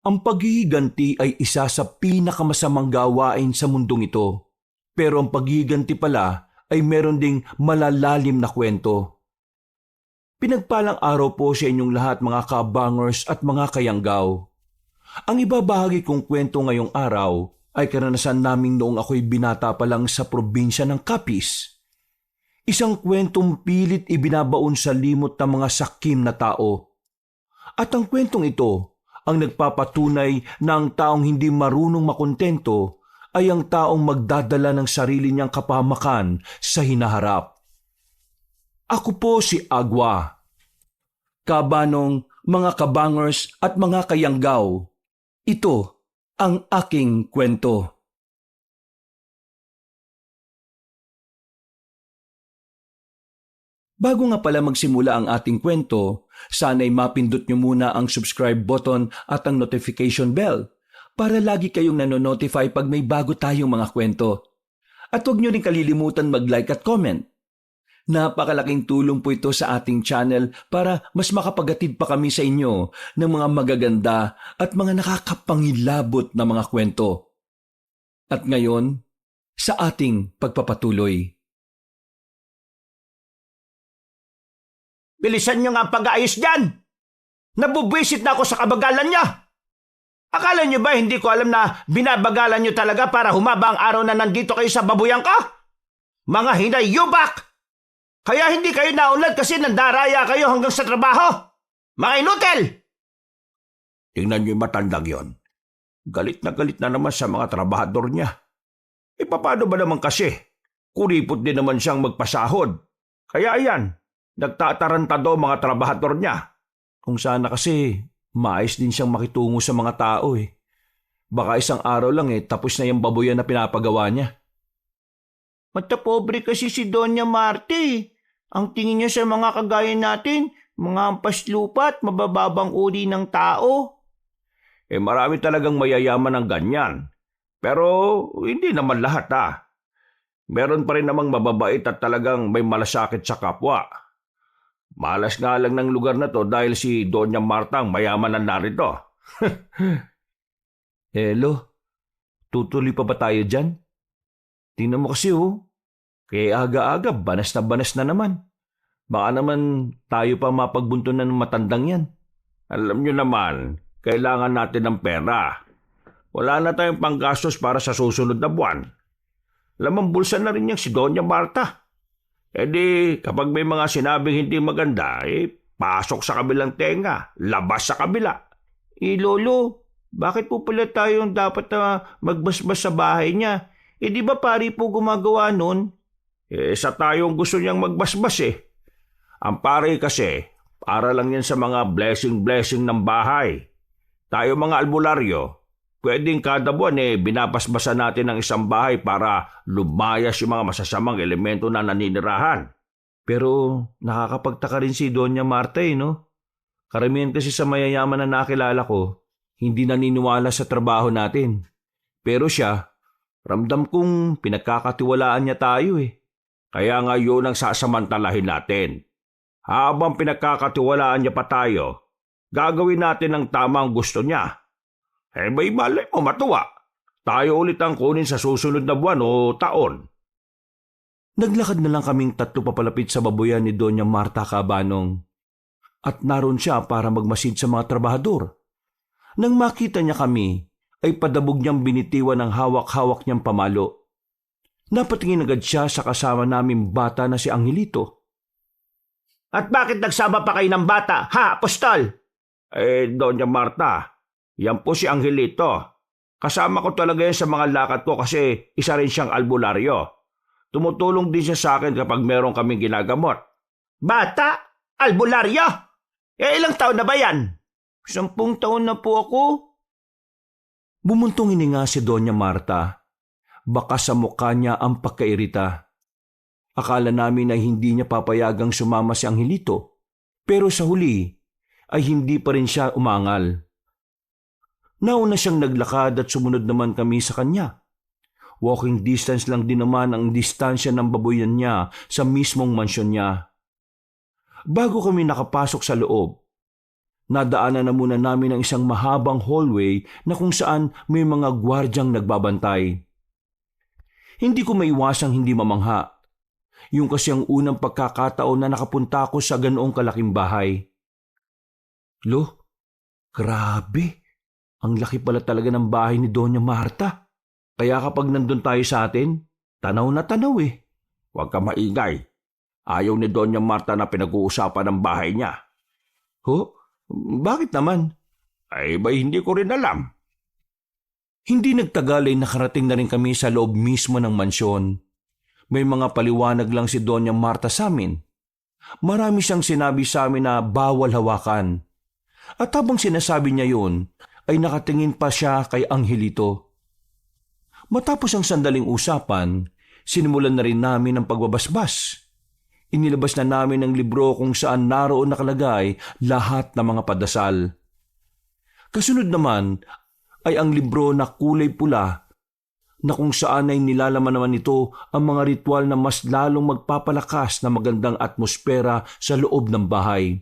Ang paghihiganti ay isa sa pinakamasamang gawain sa mundong ito. Pero ang paghihiganti pala ay meron ding malalalim na kwento. Pinagpalang araw po sa inyong lahat mga kabangers at mga kayanggaw. Ang ibabahagi kong kwento ngayong araw ay karanasan namin noong ako'y binata pa lang sa probinsya ng Capiz. Isang kwentong pilit ibinabaon sa limot ng mga sakim na tao. At ang kwentong ito ang nagpapatunay na ang taong hindi marunong makontento ay ang taong magdadala ng sarili niyang kapahamakan sa hinaharap. Ako po si Agwa. Kabanong, mga kabangers at mga kayanggaw, ito ang aking kwento. Bago nga pala magsimula ang ating kwento, sana'y mapindot nyo muna ang subscribe button at ang notification bell para lagi kayong nanonotify pag may bago tayong mga kwento. At huwag nyo rin kalilimutan mag-like at comment. Napakalaking tulong po ito sa ating channel para mas makapagatid pa kami sa inyo ng mga magaganda at mga nakakapangilabot na mga kwento. At ngayon, sa ating pagpapatuloy. Bilisan niyo nga ang pag-aayos dyan! Nabubwisit na ako sa kabagalan niya! Akala niyo ba hindi ko alam na binabagalan niyo talaga para humaba ang araw na nandito kayo sa babuyan ka? Mga hinayubak! Kaya hindi kayo naunlad kasi nandaraya kayo hanggang sa trabaho! Mga inutil! Tingnan niyo yung matandang yon. Galit na naman sa mga trabahador niya. E paano ba naman kasi? Kuripot din naman siyang magpasahod. Kaya ayan, nagtatarantado mga trabahador niya. Kung sana kasi, maayos din siyang makitungo sa mga tao eh. Baka isang araw lang tapos na yung babuyan na pinapagawa niya. Matapobre kasi si Doña Marte. Ang tingin niya sa mga kagaya natin, mga ampas lupa at mabababang uri ng tao. Marami talagang mayayaman ng ganyan. Pero hindi naman lahat Meron pa rin namang mababait at talagang may malasakit sa kapwa. Malas nga lang ng lugar na to dahil si Doña Marta ang mayaman na narito. Hello, tutuloy pa ba tayo dyan? Tingnan mo kasi kaya aga-aga banas na naman. Baka naman tayo pa mapagbuntunan ng matandang yan. Alam nyo naman, kailangan natin ng pera. Wala na tayong panggastos para sa susunod na buwan. Lamang bulsa na rin yung si Doña Marta. Kapag may mga sinabing hindi maganda, pasok sa kabilang tenga, labas sa kabila. Lolo, bakit po pala tayong dapat magbasbas sa bahay niya? Di ba pari po gumagawa nun? Sa tayong gusto niyang magbasbas Ang pare kasi, para lang yan sa mga blessing ng bahay. Tayo mga albularyo, pwedeng kada buwan binabasbasan natin ang isang bahay para lumayas yung mga masasamang elemento na naninirahan. Pero nakakapagtaka rin si Doña Marta no? Karamihan kasi sa mayayaman na nakilala ko, hindi naniniwala sa trabaho natin. Pero siya, ramdam kong pinagkakatiwalaan niya tayo Kaya nga yun ang sasamantalahin natin. Habang pinagkakatiwalaan niya pa tayo, gagawin natin ang tamang gusto niya. May malay mo matuwa. Tayo ulit ang kunin sa susunod na buwan o taon. Naglakad na lang kaming tatlo papalapit sa babuyan ni Doña Marta Cabanong. At naroon siya para magmasid sa mga trabahador. Nang makita niya kami, ay padabog niyang binitiwan ang hawak-hawak niyang pamalo. Napatingin agad siya sa kasama naming bata na si Angelito. At bakit nagsama pa kayo ng bata, ha, apostol? Doña Marta, yan po si Angelito. Kasama ko talaga yan sa mga lakad ko kasi isa rin siyang albularyo. Tumutulong din siya sa akin kapag meron kaming ginagamot. Bata? Albularyo? Ilang taon na ba yan? 10 taon na po ako. Bumuntong hininga si Doña Marta. Baka sa mukha niya ang pagkairita. Akala namin ay hindi niya papayagang sumama si Angelito. Pero sa huli ay hindi pa rin siya umangal. Nauna siyang naglakad at sumunod naman kami sa kanya. Walking distance lang din naman ang distansya ng babuyan niya sa mismong mansyon niya. Bago kami nakapasok sa loob, Nadaanan na muna namin ang isang mahabang hallway na kung saan may mga gwardyang nagbabantay. Hindi ko maiwasang hindi mamangha. Yung kasi ang unang pagkakataon na nakapunta ako sa ganoong kalaking bahay. Lo, grabe. Ang laki pala talaga ng bahay ni Doña Marta. Kaya kapag nandun tayo sa atin, tanaw na tanaw eh. Huwag ka maingay. Ayaw ni Doña Marta na pinag-uusapan ng bahay niya. Ho? Bakit naman? Ay ba hindi ko rin alam. Hindi nagtagal ay nakarating na rin kami sa loob mismo ng mansyon. May mga paliwanag lang si Doña Marta sa amin. Marami siyang sinabi sa amin na bawal hawakan. At habang sinasabi niya yun, ay nakatingin pa siya kay Angelito. Matapos ang sandaling usapan, sinimulan na rin namin ang pagbabasbas. Inilabas na namin ang libro kung saan naroon nakalagay lahat ng mga padasal. Kasunod naman ay ang libro na kulay pula na kung saan ay nilalaman naman nito ang mga ritual na mas lalong magpapalakas na magandang atmosfera sa loob ng bahay.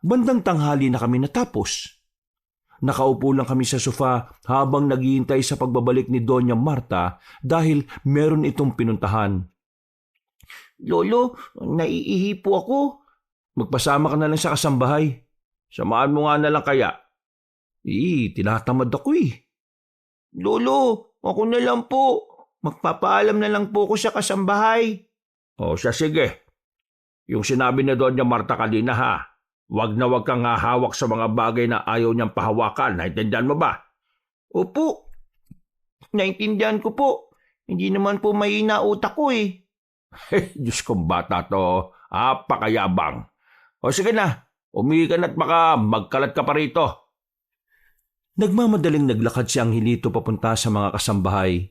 Bandang tanghali na kami natapos. Nakaupo lang kami sa sofa habang naghihintay sa pagbabalik ni Doña Marta dahil meron itong pinuntahan. Lolo, naiihi po ako. Magpasama ka na lang sa kasambahay. Samahan mo nga na lang kaya. Tinatamad ako eh. Lolo, ako na lang po. Magpapaalam na lang po ako sa kasambahay. O siya sige. Yung sinabi ni Doña Marta kanina ha. Wag na wag kang hahawak sa mga bagay na ayaw niyang pahawakan. Naintindihan mo ba? Opo. Naintindihan ko po. Hindi naman po mahina utak ko eh. Diyos kong bata to. Apakayabang. O sige na. Umihi ka na't baka magkalat ka pa rito. Nagmamadaling naglakad si Angelito papunta sa mga kasambahay.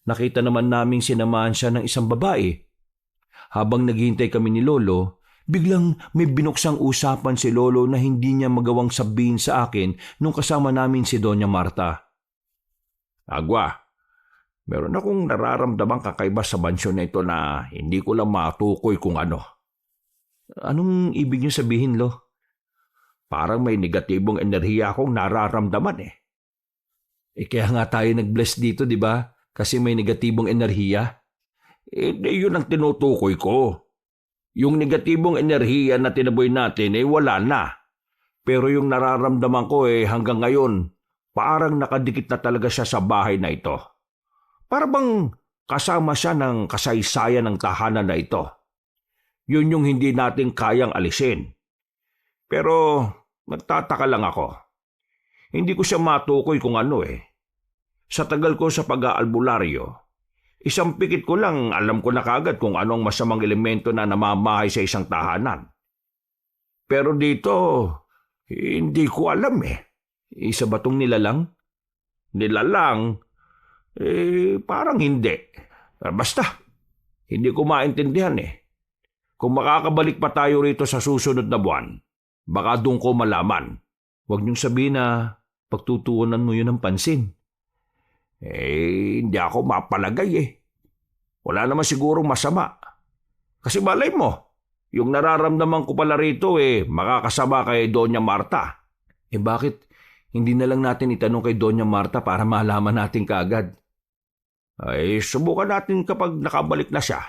Nakita naman naming sinamahan siya ng isang babae. Habang naghihintay kami ni Lolo, biglang may binuksang usapan si Lolo na hindi niya magawang sabihin sa akin nung kasama namin si Doña Marta. Agwa, meron akong nararamdamang kakaiba sa mansyon na ito na hindi ko lang matukoy kung ano. Anong ibig niyo sabihin, Lo? Parang may negatibong enerhiya akong nararamdaman eh. Kaya nga tayo nag-bless dito, di ba? Kasi may negatibong enerhiya. Yun ang tinutukoy ko. Yung negatibong enerhiya na tinaboy natin wala na. Pero yung nararamdaman ko hanggang ngayon, parang nakadikit na talaga siya sa bahay na ito. Para bang kasama siya ng kasaysayan ng tahanan na ito. Yun yung hindi natin kayang alisin. Pero nagtataka lang ako. Hindi ko siya matukoy kung ano Sa tagal ko sa pag-aalbularyo, isang pikit ko lang alam ko na kagad kung anong masamang elemento na namamahay sa isang tahanan. Pero dito, hindi ko alam Isa ba tong nilalang? Nilalang? Parang hindi. Basta, hindi ko maintindihan Kung makakabalik pa tayo rito sa susunod na buwan, baka doon ko malaman. Huwag niyong sabihin na pagtutuunan mo yun ng pansin. Hindi ako mapalagay Wala naman sigurong masama. Kasi malay mo, yung nararamdaman ko pala rito makakasama kay Doña Marta. Bakit hindi na lang natin itanong kay Doña Marta para malaman natin kaagad? Subukan natin kapag nakabalik na siya.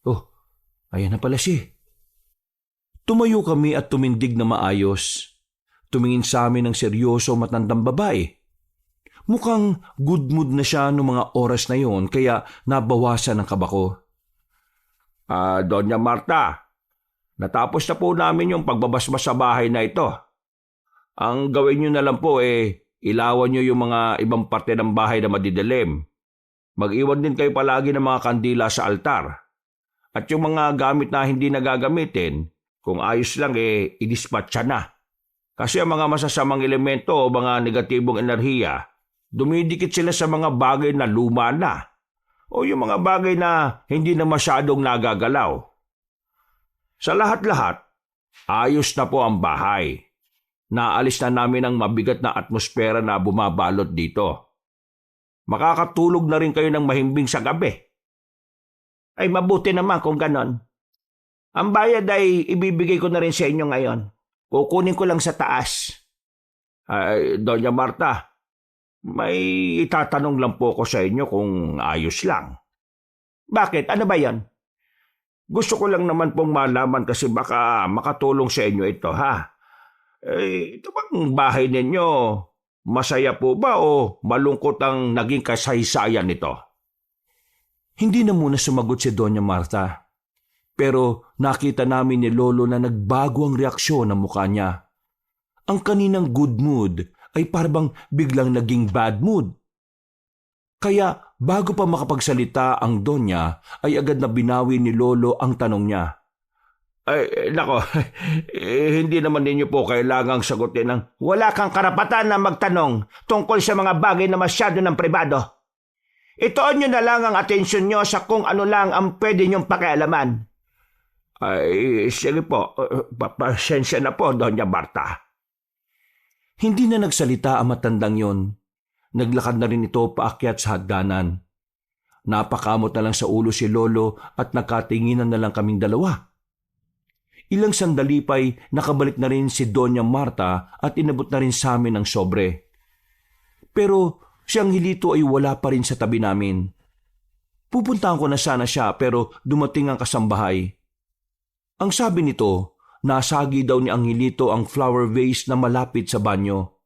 Oh, ayan na pala siya. Tumayo kami at tumindig na maayos. Tumingin sa amin ng seryoso matandang babae. Mukhang good mood na siya noong mga oras na yon kaya nabawasan ang kaba ko. Doña Marta, natapos na po namin yung pagbabasbas sa bahay na ito. Ang gawin nyo na lang po ilawan nyo yung mga ibang parte ng bahay na madidilim. Mag-iwan din kayo palagi ng mga kandila sa altar. At yung mga gamit na hindi nagagamitin, kung ayos lang i-dispatcha na. Kasi ang mga masasamang elemento o mga negatibong enerhiya, dumidikit sila sa mga bagay na luma na o yung mga bagay na hindi na masyadong nagagalaw. Sa lahat-lahat, ayos na po ang bahay. Naalis na namin ang mabigat na atmosfera na bumabalot dito. Makakatulog na rin kayo ng mahimbing sa gabi. Ay mabuti naman kung ganon. Ang bayad ay ibibigay ko na rin sa inyo ngayon. Kukunin ko lang sa taas. Ay, Doña Marta, may itatanong lang po ko sa inyo kung ayos lang. Bakit? Ano ba yan? Gusto ko lang naman pong malaman kasi baka makatulong sa inyo ito, ha? Ito bang bahay ninyo, masaya po ba o malungkot ang naging kasaysayan nito? Hindi na muna sumagot si Doña Marta. Pero nakita namin ni Lolo na nagbago ang reaksyon ng mukha niya. Ang kaninang good mood ay parang biglang naging bad mood. Kaya bago pa makapagsalita ang Donya ay agad na binawi ni Lolo ang tanong niya. Ay, nako, hindi naman ninyo po kailangang sagutin ng... Wala kang karapatan na magtanong tungkol sa mga bagay na masyado ng pribado. Itoon nyo na lang ang atensyon nyo sa kung ano lang ang pwede nyong pakialaman. Ay, sige po, pasensya na po, Doña Marta. Hindi na nagsalita ang matandang yon. Naglakad na rin ito paakyat sa hagdanan. Napakamot na lang sa ulo si Lolo at nakatinginan na lang kaming dalawa. Ilang sandali pa'y nakabalik na rin si Doña Marta at inabot na rin sa amin ang sobre. Pero si Angelito ay wala pa rin sa tabi namin. Pupuntahan ko na sana siya pero dumating ang kasambahay. Ang sabi nito, nasagi daw ni Angelito ang flower vase na malapit sa banyo.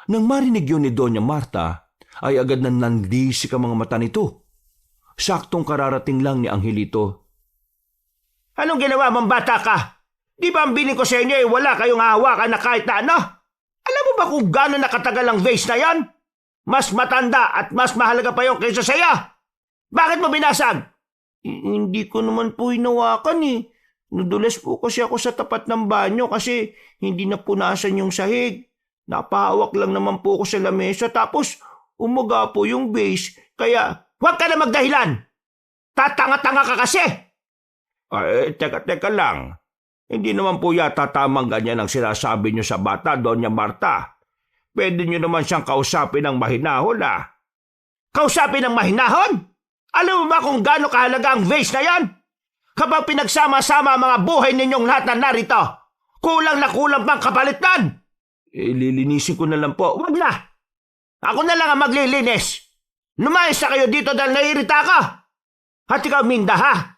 Nang marinig yun ni Doña Marta, ay agad na nandisik ang mga mata nito. Saktong kararating lang ni Angelito. Anong ginawa mong bata ka? Di ba ang biling ko sa inyo ay wala kayong hahawakan na kahit na ano? Alam mo ba kung gano'n nakatagal ang vase na yan? Mas matanda at mas mahalaga pa yung kaysa saya. Bakit mo binasag? Hindi ko naman po hinawakan eh. Nadulas po kasi ako sa tapat ng banyo kasi hindi napunasan yung sahig. Napahawak lang naman po ako sa lamesa tapos umaga po yung vase. Kaya huwag ka na magdahilan. Tatanga-tanga ka kasi. Ay, teka lang. Hindi naman po yata tamang ganyan ang sinasabi nyo sa bata, Doña Marta. Pwede nyo naman siyang kausapin ng mahinahon, ah. Kausapin ng mahinahon? Alam mo ba kung gaano kahalaga ang vase na yan? Kapag pinagsama-sama ang mga buhay ninyong lahat na narito, kulang na kulang pang kapalitan. Lilinisin ko na lang po. Huwag na. Ako na lang ang maglilinis. Lumayas na kayo dito dahil naiirita ka. At ikaw, Minda, ha?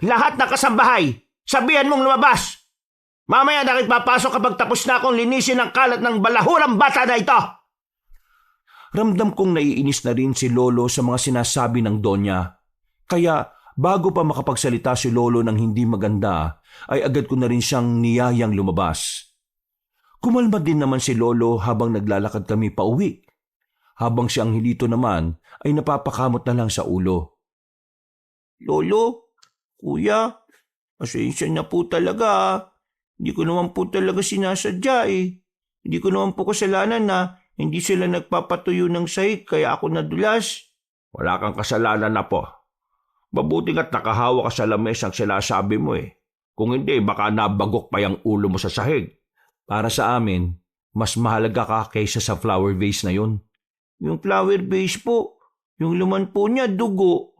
Lahat na kasambahay, sabihan mong lumabas. Mamaya na papasok kapag tapos na akong linisin ang kalat ng balahurang bata na ito. Ramdam kong naiinis na rin si Lolo sa mga sinasabi ng Donya. Kaya bago pa makapagsalita si Lolo ng hindi maganda, ay agad ko na rin siyang niyayang lumabas. Kumalma din naman si Lolo habang naglalakad kami pauwi. Habang si Angelito naman ay napapakamot na lang sa ulo. Lolo, Kuya, pasensya na po talaga. Hindi ko naman po talaga sinasadya eh. Hindi ko naman po kasalanan na hindi sila nagpapatuyo ng sahig kaya ako nadulas. Wala kang kasalanan na po. Mabuti nga't nakahawa ka sa lamesang sinasabi mo eh. Kung hindi, baka nabagok pa yung ulo mo sa sahig. Para sa amin, mas mahalaga ka kaysa sa flower vase na yun. Yung flower vase po, yung laman po niya dugo.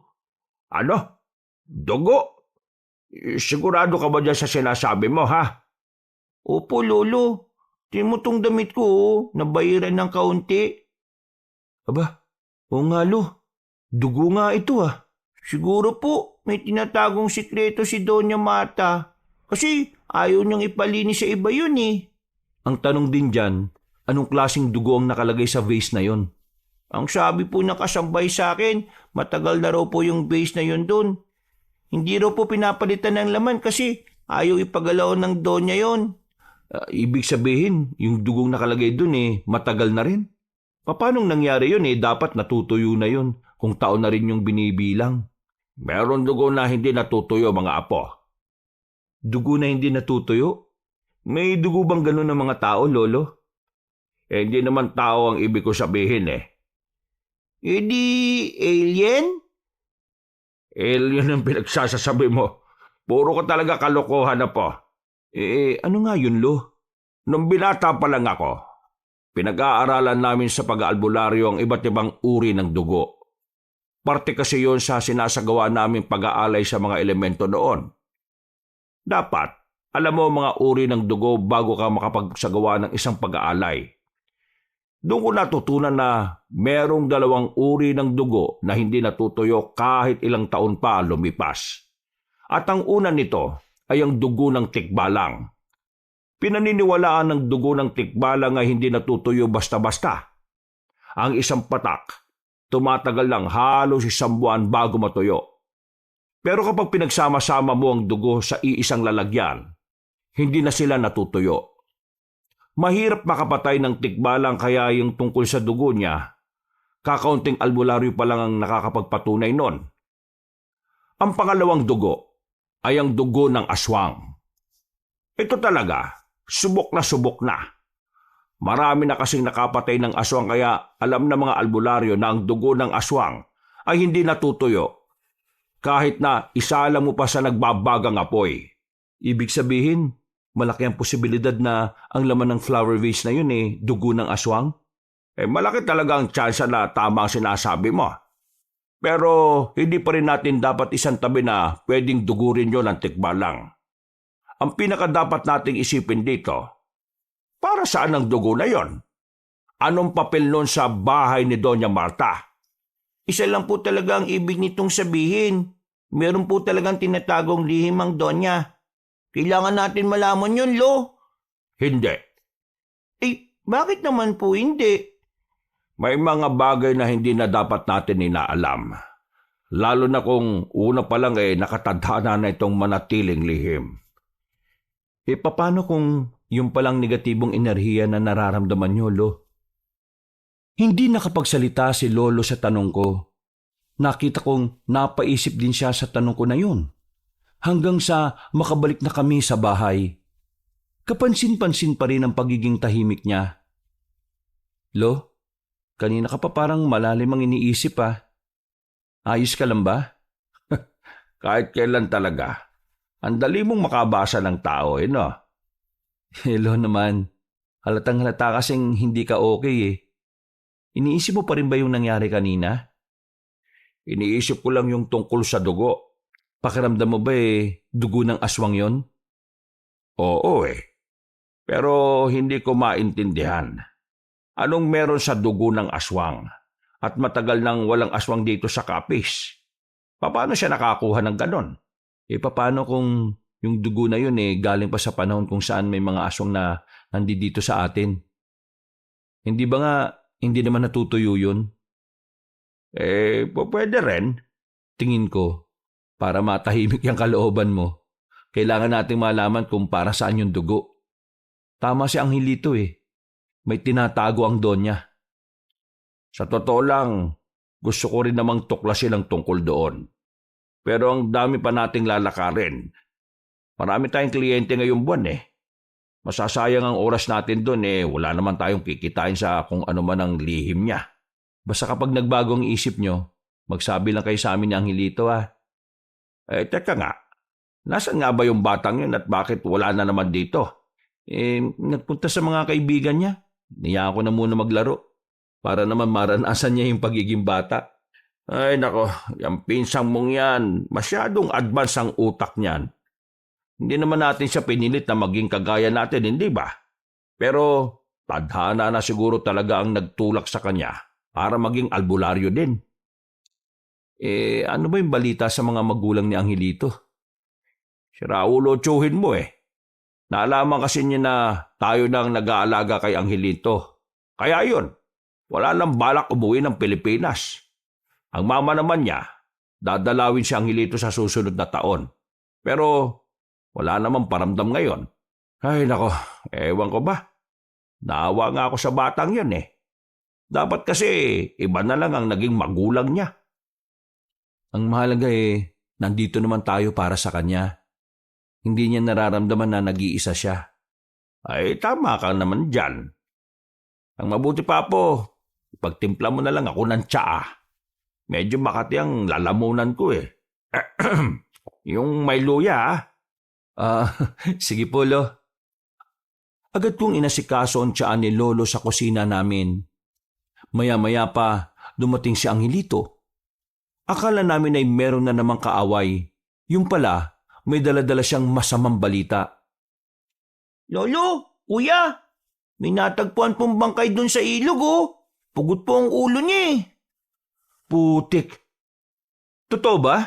Ano? Dugo? Sigurado ka ba dyan sa sinasabi mo, ha? Opo, Lolo. Tingnan mo tong damit ko, nabayaran ng kaunti. Aba, oo nga Lo. Dugo nga ito ah. Siguro po, may tinatagong sikreto si Doña Marta. Kasi ayaw niyang ipalinis sa iba yun eh. Ang tanong din dyan, anong klaseng dugo ang nakalagay sa vase na yon? Ang sabi po ng kasambay sa akin, matagal na raw po yung vase na yun doon. Hindi raw po pinapalitan ng laman kasi ayaw ipagalaw ng Donya yon. Ibig sabihin, yung dugong nakalagay dun matagal na rin. Paanong nangyari yun dapat natutuyo na yun kung taon na rin yung binibilang. Meron dugo na hindi natutuyo, mga apo. Dugo na hindi natutuyo? May dugo bang ganun ng mga tao, Lolo? Hindi naman tao ang ibig ko sabihin eh. Di alien? Alien ang pinagsasasabi mo. Puro ka talaga kalokohan na po. Ano nga yun, Lo? Nung binata pa lang ako, pinag-aaralan namin sa pag-aalbularyo ang iba't ibang uri ng dugo. Parte kasi yon sa sinasagawa naming pag-aalay sa mga elemento noon. Dapat, Alam mo mga uri ng dugo bago ka makapagsagawa ng isang pag-aalay. Doon ko natutunan na merong 2 uri ng dugo na hindi natutuyo kahit ilang taon pa lumipas. At ang una nito ay ang dugo ng tikbalang. Pinaniniwalaan ng dugo ng tikbalang ay hindi natutuyo basta-basta. Ang isang patak, tumatagal lang halos 1 buwan bago matuyo. Pero kapag pinagsama-sama mo ang dugo sa iisang lalagyan, hindi na sila natutuyo. Mahirap makapatay ng tikbalang kaya yung tungkol sa dugo niya, kakaunting albularyo pa lang ang nakakapagpatunay nun. Ang pangalawang dugo ay ang dugo ng aswang. Ito talaga, subok na. Marami na kasing nakapatay ng aswang kaya alam na mga albularyo na ang dugo ng aswang ay hindi natutuyo kahit na isala mo pa sa nagbabagang apoy. Ibig sabihin, malaki ang posibilidad na ang laman ng flower vase na yun dugo ng aswang? Malaki talaga ang tsansa na tama ang sinasabi mo. Pero hindi pa rin natin dapat isantabi na pwedeng dugo rin yun ang tikbalang. Ang pinakadapat nating isipin dito, para saan ang dugo na yon? Anong papel nun sa bahay ni Doña Marta? Isa lang po talaga ang ibig nitong sabihin. Meron po talagang tinatagong lihim ang Donya. Kailangan natin malaman yun, Lo. Hindi. Bakit naman po hindi? May mga bagay na hindi na dapat natin inaalam. Lalo na kung una pa lang nakatadhana na itong manatiling lihim. Paano kung yung palang negatibong enerhiya na nararamdaman nyo, Lo? Hindi nakapagsalita si Lolo sa tanong ko. Nakita kong napaisip din siya sa tanong ko na yun. Hanggang sa makabalik na kami sa bahay. Kapansin-pansin pa rin ang pagiging tahimik niya. Lo, kanina ka pa parang malalim ang iniisip Ayos ka lang ba? Kahit kailan talaga. Ang dali mong makabasa ng tao, no? Lo naman, halatang halata kasing hindi ka okay Iniisip mo pa rin ba yung nangyari kanina? Iniisip ko lang yung tungkol sa dugo. Pakiramdam mo ba dugo ng aswang yon? Oo Pero hindi ko maintindihan. Anong meron sa dugo ng aswang? At matagal nang walang aswang dito sa Capiz. Paano siya nakakuha ng ganon? Paano kung yung dugo na yun galing pa sa panahon kung saan may mga aswang na nandito sa atin? Hindi ba nga hindi naman natutuyo yun? Pwede rin. Tingin ko, para matahimik yung kalooban mo, kailangan nating malaman kung para saan yung dugo. Tama si Angelito May tinatago ang Donya. Sa totoo lang, gusto ko rin namang tuklasin ang tungkol doon. Pero ang dami pa nating lalakarin. Marami tayong kliyente ngayong buwan Masasayang ang oras natin doon wala naman tayong kikitain sa kung ano man ang lihim niya. Basta kapag nagbago ang isip nyo, magsabi lang kayo sa amin ni Angelito Teka nga. Nasaan nga ba yung batang yun at bakit wala na naman dito? Nagpunta sa mga kaibigan niya. Niya ako na muna maglaro. Para naman maranasan niya yung pagiging bata. Ay nako, yung pinsang mong yan, masyadong advance ang utak niyan. Hindi naman natin siya pinilit na maging kagaya natin, hindi ba? Pero tadhana na siguro talaga ang nagtulak sa kanya para maging albularyo din. Ano ba yung balita sa mga magulang ni Angelito? Si Raulo tsuhin mo Naalaman kasi niya na tayo nang nag-aalaga kay Angelito. Kaya yun, wala nang balak umuwi ng Pilipinas. Ang mama naman niya, dadalawin si Angelito sa susunod na taon. Pero wala namang paramdam ngayon. Ay nako, ewan ko ba? Naawa nga ako sa batang yun Dapat kasi iba na lang ang naging magulang niya. Ang mahalaga nandito naman tayo para sa kanya. Hindi niya nararamdaman na nag-iisa siya. Ay tama ka naman dyan. Ang mabuti pa po, pagtimpla mo na lang ako ng tsaa. Medyo makati ang lalamunan ko Yung may luya Sige po, Lo. Agad kong inasikaso ang tiyaan ni Lolo sa kusina namin. Maya-maya pa, dumating si Angelito. Akala namin ay meron na namang kaaway. Yung pala, may daladala siyang masamang balita. Lolo, kuya, may natagpuan pong bangkay dun sa ilog oh. Pugot po ang ulo niya eh. Putik. Totoo ba?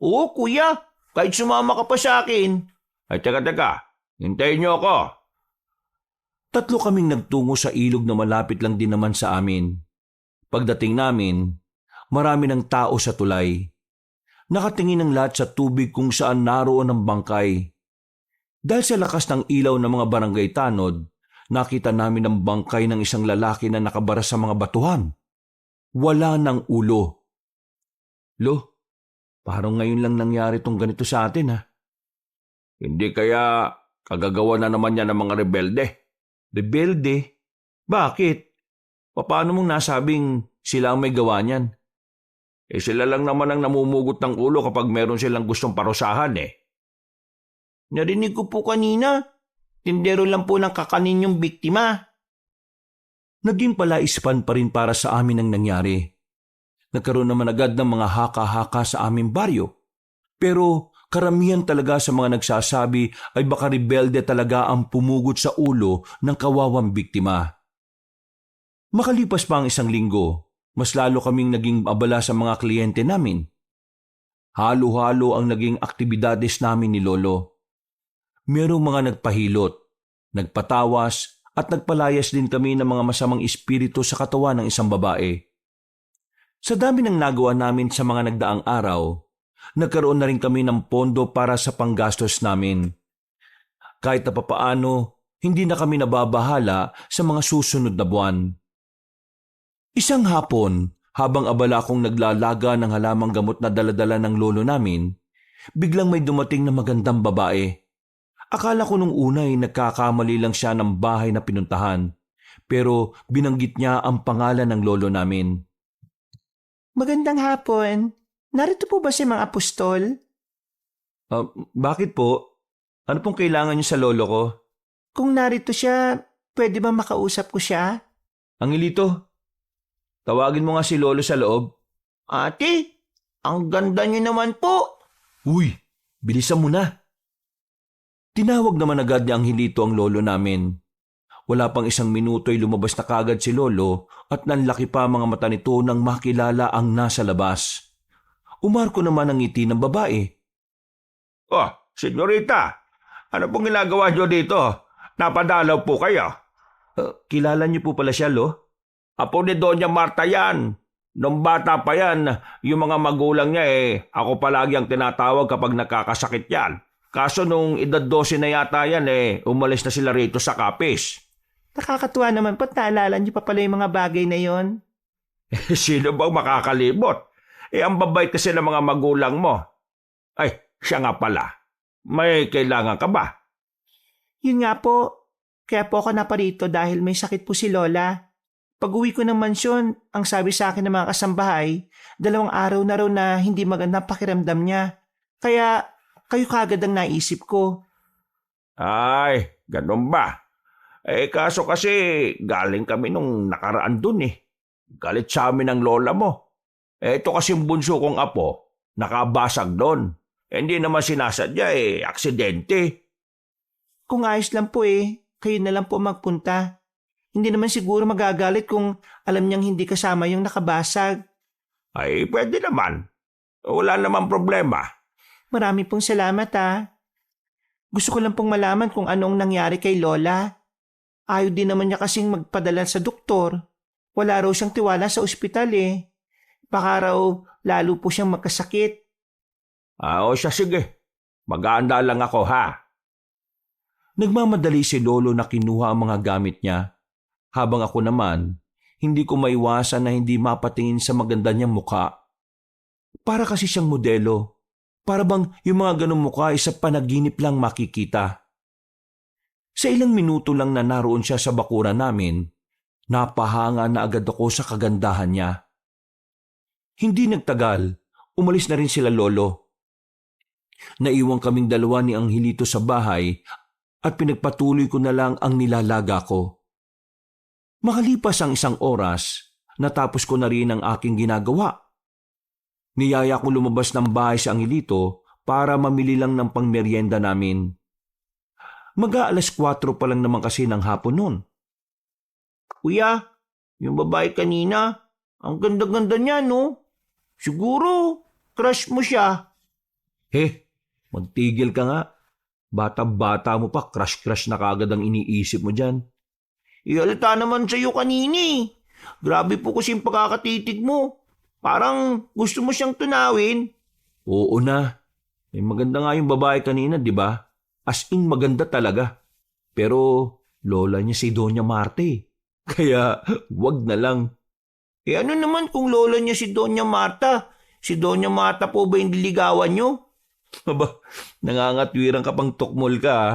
Oo kuya, kahit sumama ka pa sa akin. Ay, teka. Hintayin niyo ako. 3 kaming nagtungo sa ilog na malapit lang din naman sa amin. Pagdating namin, marami ng tao sa tulay. Nakatingin ang lahat sa tubig kung saan naroon ang bangkay. Dahil sa lakas ng ilaw ng mga barangay tanod, nakita namin ang bangkay ng isang lalaki na nakabara sa mga batuhan. Wala ng ulo. Lo, parang ngayon lang nangyari tong ganito sa atin ha. Hindi kaya kagagawa na naman yan ng mga rebelde? Rebelde? Bakit? Paano mong nasabing sila ang may gawa niyan? Sila lang naman ang namumugot ng ulo kapag meron silang gustong parusahan eh. Narinig ko po kanina, tindero lang po ng kakanin yung biktima. Naging palaispan pa rin para sa amin ang nangyari. Nagkaroon naman agad ng mga haka-haka sa aming baryo. Pero karamihan talaga sa mga nagsasabi ay baka rebelde talaga ang pumugot sa ulo ng kawawang biktima. Makalipas pa ang 1 linggo, mas lalo kaming naging abala sa mga kliyente namin. Halo-halo ang naging aktibidades namin ni Lolo. Merong mga nagpahilot, nagpatawas at nagpalayas din kami ng mga masamang espiritu sa katawan ng isang babae. Sa dami ng nagawa namin sa mga nagdaang araw, nagkaroon na rin kami ng pondo para sa panggastos namin. Kahit na papaano, hindi na kami nababahala sa mga susunod na buwan. Isang hapon, habang abala akong naglalaga ng halamang gamot na daladala ng lolo namin, biglang may dumating na magandang babae. Akala ko nung una ay nagkakamali lang siya ng bahay na pinuntahan, pero binanggit niya ang pangalan ng lolo namin. Magandang hapon. Narito po ba si mga apostol? Bakit po? Ano pong kailangan niyo sa lolo ko? Kung narito siya, pwede ba makausap ko siya? Angelito, tawagin mo nga si lolo sa loob. Ate, ang ganda niyo naman po. Uy, bilisan mo na. Tinawag naman agad ni Angelito ang lolo namin. Wala pang 1 minuto ay lumabas na kagad si lolo at nanlaki pa mga mata nito nang makilala ang nasa labas. Umarko naman ang ngiti ng babae. Oh, senyorita, ano pong ginagawa niyo dito? Napadalaw po kayo. Kilala niyo po pala siya, lo? Apo ni Doña Marta yan. Nung bata pa yan, yung mga magulang niya ako palagi ang tinatawag kapag nakakasakit yan. Kaso nung edad 12 na yata yan umalis na sila rito sa Capiz. Nakakatuwa naman po't naalala niyo pa pala yung mga bagay na yon. Sino bang makakalimot? Ang babait kasi ng mga magulang mo. Ay, siya nga pala. May kailangan ka ba? Yun nga po. Kaya po ako naparito dahil may sakit po si Lola. Pag-uwi ko ng mansyon, ang sabi sa akin ng mga kasambahay, 2 araw na raw na hindi magandang pakiramdam niya. Kaya kayo kagad ang naisip ko. Ay, ganun ba? Kaso kasi galing kami nung nakaraan dun Galit sa amin ang lola mo. Ito kasing bunso kong apo, nakabasag doon. Hindi naman sinasadya aksidente. Kung ayos lang po kayo na lang po magpunta. Hindi naman siguro magagalit kung alam niyang hindi kasama yung nakabasag. Ay, pwede naman. Wala namang problema. Marami pong salamat Gusto ko lang pong malaman kung anong nangyari kay Lola. Ayaw din naman niya kasing magpadala sa doktor. Wala raw siyang tiwala sa ospital Baka raw lalo po siyang magkasakit. O siya sige. Mag-aanda lang ako ha. Nagmamadali si lolo na kinuha ang mga gamit niya. Habang ako naman, hindi ko maiwasan na hindi mapatingin sa maganda niyang mukha. Para kasi siyang modelo. Para bang yung mga ganong mukha ay sa panaginip lang makikita. Sa ilang minuto lang na naroon siya sa bakuran namin, napahanga na agad ako sa kagandahan niya. Hindi nagtagal, umalis na rin sila lolo. Naiwan kaming 2 ni Angelito sa bahay at pinagpatuloy ko na lang ang nilalaga ko. Makalipas ang 1 oras, natapos ko na rin ang aking ginagawa. Niyaya ko lumabas ng bahay si Angelito para mamili lang ng pangmeryenda namin. Mag-aalas 4 pa lang naman kasi ng hapon noon. Kuya, yung babae kanina, ang ganda-ganda niya, no? Siguro, crush mo siya. Magtigil ka nga. Bata-bata mo pa, crush-crush na kagad ang iniisip mo dyan. Ihalata naman sa'yo kanini. Grabe po kasi yung pagkakatitig mo. Parang gusto mo siyang tunawin. Oo na. Maganda nga yung babae kanina, di ba? As in maganda talaga. Pero lola niya si Doña Marte. Kaya wag na lang. Ano naman kung lola niya si Doña Marta? Si Doña Marta po ba yung diligawan niyo? Aba, nangangatwiran ka pang tukmol ka ha?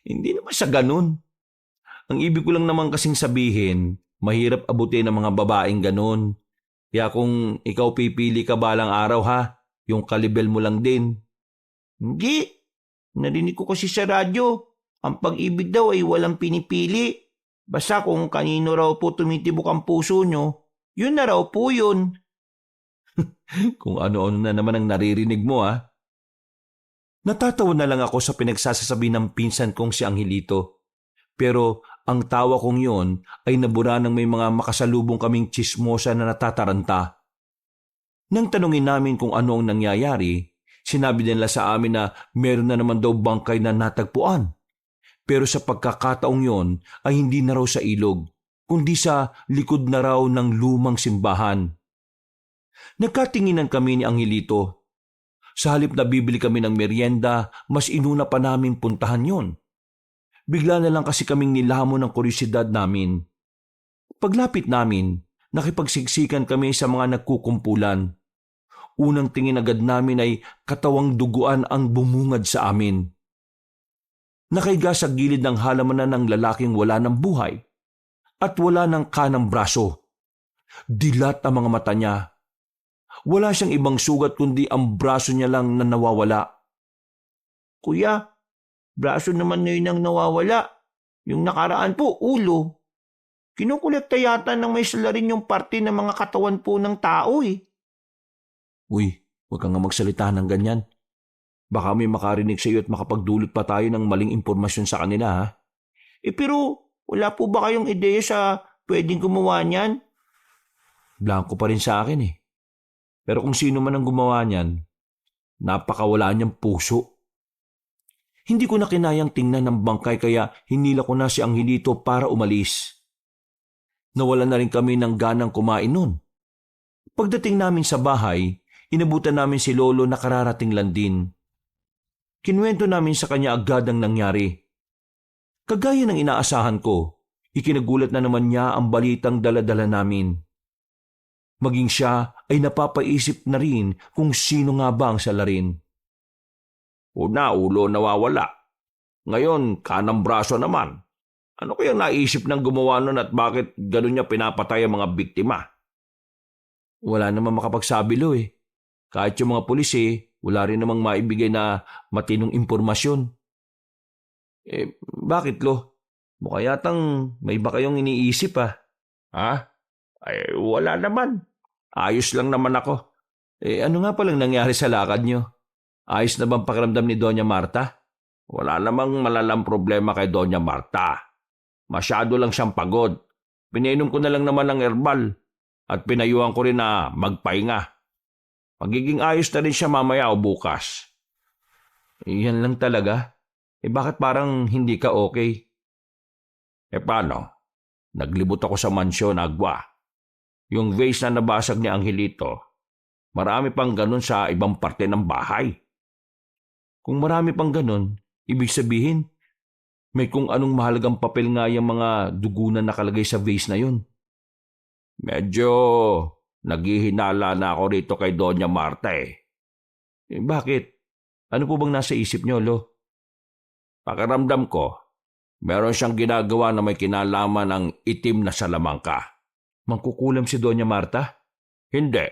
Hindi naman sa ganun. Ang ibig ko lang naman kasing sabihin, mahirap abutin ng mga babaeng ganun. Kaya kung ikaw pipili ka balang araw ha, yung kalibel mo lang din. Hindi. Narinig ko kasi sa radyo, ang pag-ibig daw ay walang pinipili. Basta kung kanino raw po tumitibok ang puso nyo, yun na raw po yun. Kung ano-ano na naman ang naririnig mo ha. Natatawa na lang ako sa pinagsasasabi ng pinsan kong si Angelito. Pero ang tawa kong yon ay nabura ng may mga makasalubong kaming tsismosa na natataranta. Nang tanungin namin kung ano ang nangyayari, sinabi nila sa amin na meron na naman daw bangkay na natagpuan. Pero sa pagkakataong yon ay hindi na raw sa ilog, kundi sa likod na raw ng lumang simbahan. Nagkatinginan kami ni Angelito. Sa halip na bibili kami ng merienda, mas inuna pa namin puntahan yon. Bigla na lang kasi kaming nilamo ng kuryosidad namin. Paglapit namin, nakipagsiksikan kami sa mga nagkukumpulan. Unang tingin agad namin ay katawang duguan ang bumungad sa amin. Nakaiga sa gilid ng halamanan ng lalaking wala ng buhay at wala ng kanang braso. Dilat ang mga mata niya. Wala siyang ibang sugat kundi ang braso niya lang na nawawala. Kuya, braso naman na yun ang nawawala. Yung nakaraan po, ulo. Kinukolekta yata ng may salarin yung parte ng mga katawan po ng tao eh. Uy, huwag kang nga magsalita ng ganyan. Baka may makarinig sa iyo at makapagdulot pa tayo ng maling impormasyon sa kanila ha. Pero wala po ba kayong ideya sa pwedeng gumawa niyan? Blanco pa rin sa akin eh. Pero kung sino man ang gumawa niyan, napakawala niyang puso. Hindi ko na kinayang tingnan ng bangkay kaya hinila ko na si Angelito para umalis. Nawala na rin kami ng ganang kumain nun. Pagdating namin sa bahay, inabutan namin si Lolo na kararating lang din. Kinuwento namin sa kanya agad ang nangyari. Kagaya ng inaasahan ko, ikinagulat na naman niya ang balitang dala-dala namin. Maging siya ay napapaisip na rin kung sino nga ba ang salarin. Una, ulo nawawala. Ngayon, kanang braso naman. Ano kayang naisip ng gumawa nun at bakit ganun niya pinapatay ang mga biktima? Wala namang makapagsabi lo eh. Kahit yung mga pulis wala rin namang maibigay na matinong impormasyon. Bakit lo? Mukha yatang may iba kayong iniisip ah. Ha? Ay, wala naman. Ayos lang naman ako. Ano nga palang nangyari sa lakad nyo? Ayos na bang pakiramdam ni Doña Marta? Wala namang malalang problema kay Doña Marta. Masyado lang siyang pagod. Pinainom ko na lang naman ng herbal at pinayuhan ko rin na magpahinga. Magiging ayos na rin siya mamaya o bukas. Yan lang talaga? Bakit parang hindi ka okay? Paano? Naglibot ako sa mansyon, Agwa. Yung vase na nabasag ni Angelito, marami pang ganun sa ibang parte ng bahay. Kung marami pang ganun, ibig sabihin, may kung anong mahalagang papel nga yung mga dugo na nakalagay sa vase na yun. Medyo naghihinala na ako rito kay Doña Marta Bakit? Ano po bang nasa isip niyo, Lo? Pakiramdam ko, meron siyang ginagawa na may kinalaman ng itim na salamangka. Mangkukulam si Doña Marta? Hindi.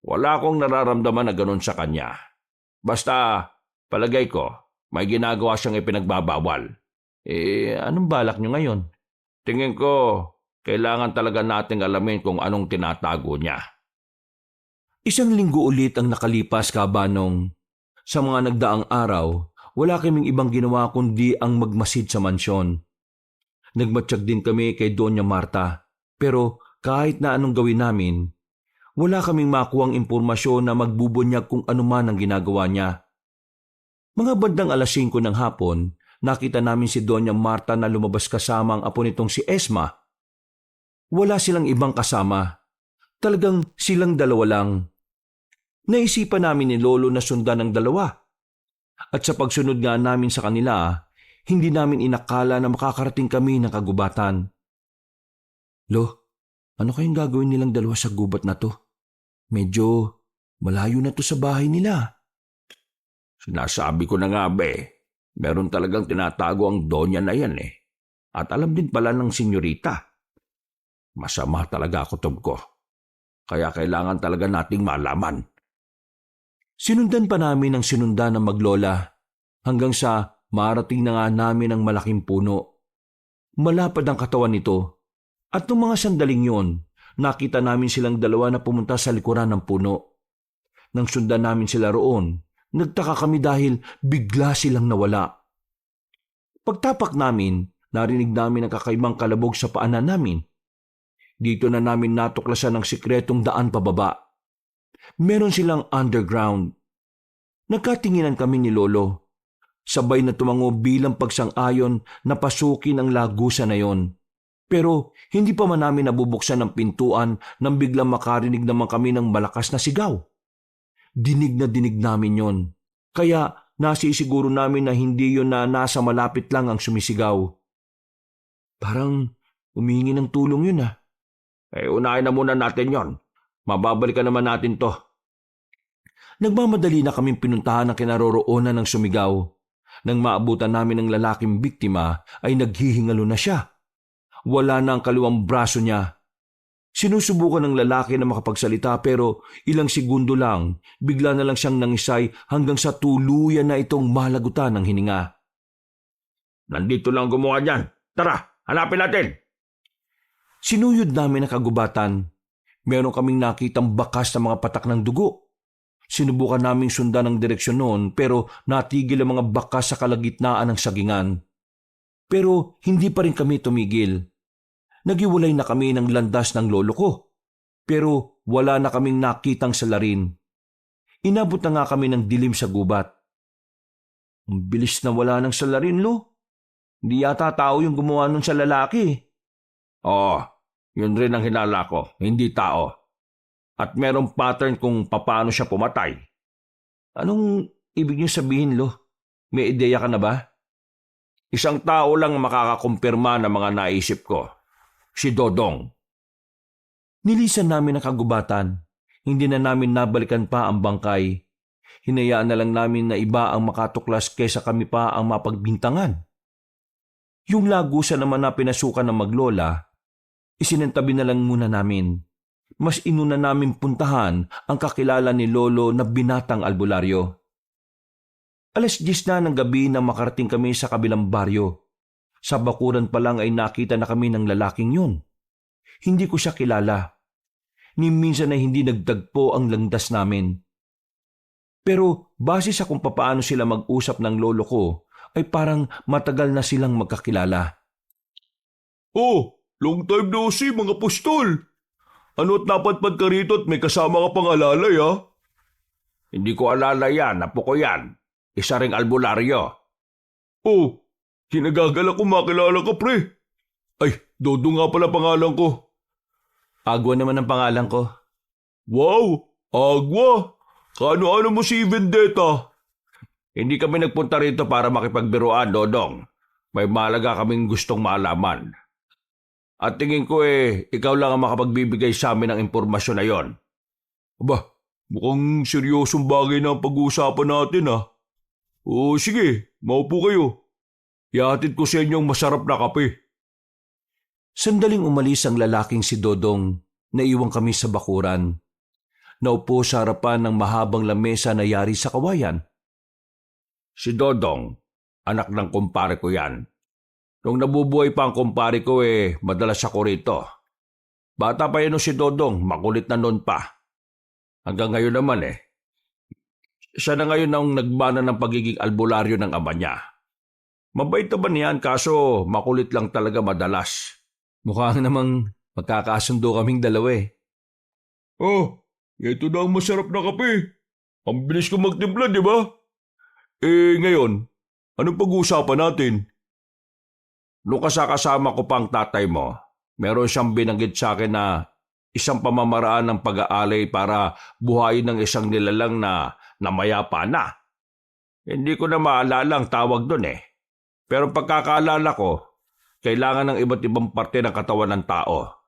Wala akong nararamdaman na ganun sa kanya. Basta, palagay ko, may ginagawa siyang ipinagbabawal. Anong balak niyo ngayon? Tingin ko, kailangan talaga nating alamin kung anong tinatago niya. Isang linggo ulit ang nakalipas kabanong. Sa mga nagdaang araw, wala kaming ibang ginawa kundi ang magmasid sa mansyon. Nagmatsyag din kami kay Doña Marta, pero kahit na anong gawin namin, wala kaming makuhang impormasyon na magbubunyag kung ano man ang ginagawa niya. Mga bandang 5:00 ng hapon, nakita namin si Doña Marta na lumabas kasama ang apo nitong si Esma. Wala silang ibang kasama. Talagang silang dalawa lang. Naisipan namin ni Lolo na sundan ng dalawa. At sa pagsunod nga namin sa kanila, hindi namin inakala na makakarating kami ng kagubatan. Lo, ano kayang gagawin nilang dalawa sa gubat na to? Medyo malayo na to sa bahay nila. Sinasabi ko na nga meron talagang tinatago ang donya na yan eh. At alam din pala ng senyorita. Masama talaga kutob ko. Kaya kailangan talaga nating malaman. Sinundan pa namin ang sinundan ng maglola hanggang sa marating na nga namin ang malaking puno. Malapad ang katawan nito at nung mga sandaling yon, nakita namin silang dalawa na pumunta sa likuran ng puno. Nang sundan namin sila roon, nagtaka kami dahil bigla silang nawala. Pagtapak namin, narinig namin ang kakaibang kalabog sa paanan namin. Dito na namin natuklasan ang sikretong daan pababa. Meron silang underground. Nagkatinginan kami ni Lolo. Sabay na tumango bilang pagsang-ayon na pasukin ang lagusan na yon. Pero hindi pa man namin nabubuksan ang pintuan nang biglang makarinig naman kami ng malakas na sigaw. Dinig na dinig namin yon. Kaya nasisiguro namin na hindi yon na nasa malapit lang ang sumisigaw. Parang humingi ng tulong yun . Unahin na muna natin yon. Mababalikan naman natin to. Nagmamadali na kaming pinuntahan ang kinaroroonan ng sumigaw. Nang maabutan namin ng lalaking biktima ay naghihingalo na siya. Wala na ang kaliwang braso niya. Sinusubukan ng lalaki na makapagsalita pero ilang segundo lang, bigla na lang siyang nangisay hanggang sa tuluyan na itong malagutan ng hininga. Nandito lang gumawa niyan. Tara, hanapin natin. Sinuyod namin ang kagubatan. Meron kaming nakitang bakas na mga patak ng dugo. Sinubukan naming sundan ang direksyon noon pero natigil ang mga bakas sa kalagitnaan ng sagingan. Pero hindi pa rin kami tumigil. Nagiwalay na kami ng landas ng lolo ko. Pero wala na kaming nakitang salarin. Inabot na nga kami ng dilim sa gubat. Ang bilis na wala ng salarin, Lo. Hindi yata tao yung gumawa nun sa lalaki. Oo, yun rin ang hinala ko, hindi tao. At merong pattern kung paano siya pumatay. Anong ibig niyo sabihin, Lo? May ideya ka na ba? Isang tao lang makakakumpirma ng mga naisip ko. Si Dodong. Nilisan namin ang kagubatan. Hindi na namin nabalikan pa ang bangkay. Hinayaan na lang namin na iba ang makatuklas kaysa kami pa ang mapagbintangan. Yung lagusan naman na pinasukan ng maglola, isinantabi na lang muna namin. Mas inuna namin puntahan ang kakilala ni Lolo na binatang albularyo. 10:00 na ng gabi nang makarating kami sa kabilang baryo. Sa bakuran pa lang ay nakita na kami ng lalaking yun. Hindi ko siya kilala. Ni minsan ay hindi nagtagpo ang landas namin. Pero base sa kung papaano sila mag-usap ng lolo ko, ay parang matagal na silang magkakilala. Oh, long time no see mga pustol. Ano't napadpad ka rito at may kasama ka pang alalay ha? Hindi ko alalay yan, apo ko yan. Isa ring albularyo. Oh, kinagagala ko makilala ka pre. Ay, Dodo nga pala pangalan ko. Agwa naman ang pangalan ko. Wow, Agwa. Kaano-ano mo si Vendetta? Hindi kami nagpunta rito para makipagbiruan, Dodong. May malaga kaming gustong maalaman. At tingin ko ikaw lang ang makapagbibigay sa amin ng impormasyon na yon. Aba, mukhang seryosong bagay na ang pag-uusapan natin ha. O sige, maupo kayo. Ihatid ko sa inyong masarap na kape. Sandaling umalis ang lalaking si Dodong. Naiwang kami sa bakuran. Naupo sa harapan ng mahabang lamesa na yari sa kawayan. Si Dodong, anak ng kumpare ko yan. Nung nabubuhay pa ang kumpare ko madalas ako rito. Bata pa yan si Dodong, makulit na noon pa. Hanggang ngayon naman Siya na ngayon ang nagmana ng pagiging albularyo ng ama niya. Mabait naman yan kaso makulit lang talaga madalas. Mukhang namang magkakasundo kaming dalawa eh. Oh, ito na ang masarap na kape. Ang bilis ko magtimpla, di ba? Ngayon, anong pag-uusapan natin? Nung kasama ko pang tatay mo, meron siyang binanggit sa akin na isang pamamaraan ng pag-aalay para buhayin ng isang nilalang na namayapa na. Hindi ko na maalala ang tawag doon eh. Pero pagkakaalala ko, kailangan ng iba't ibang parte ng katawan ng tao.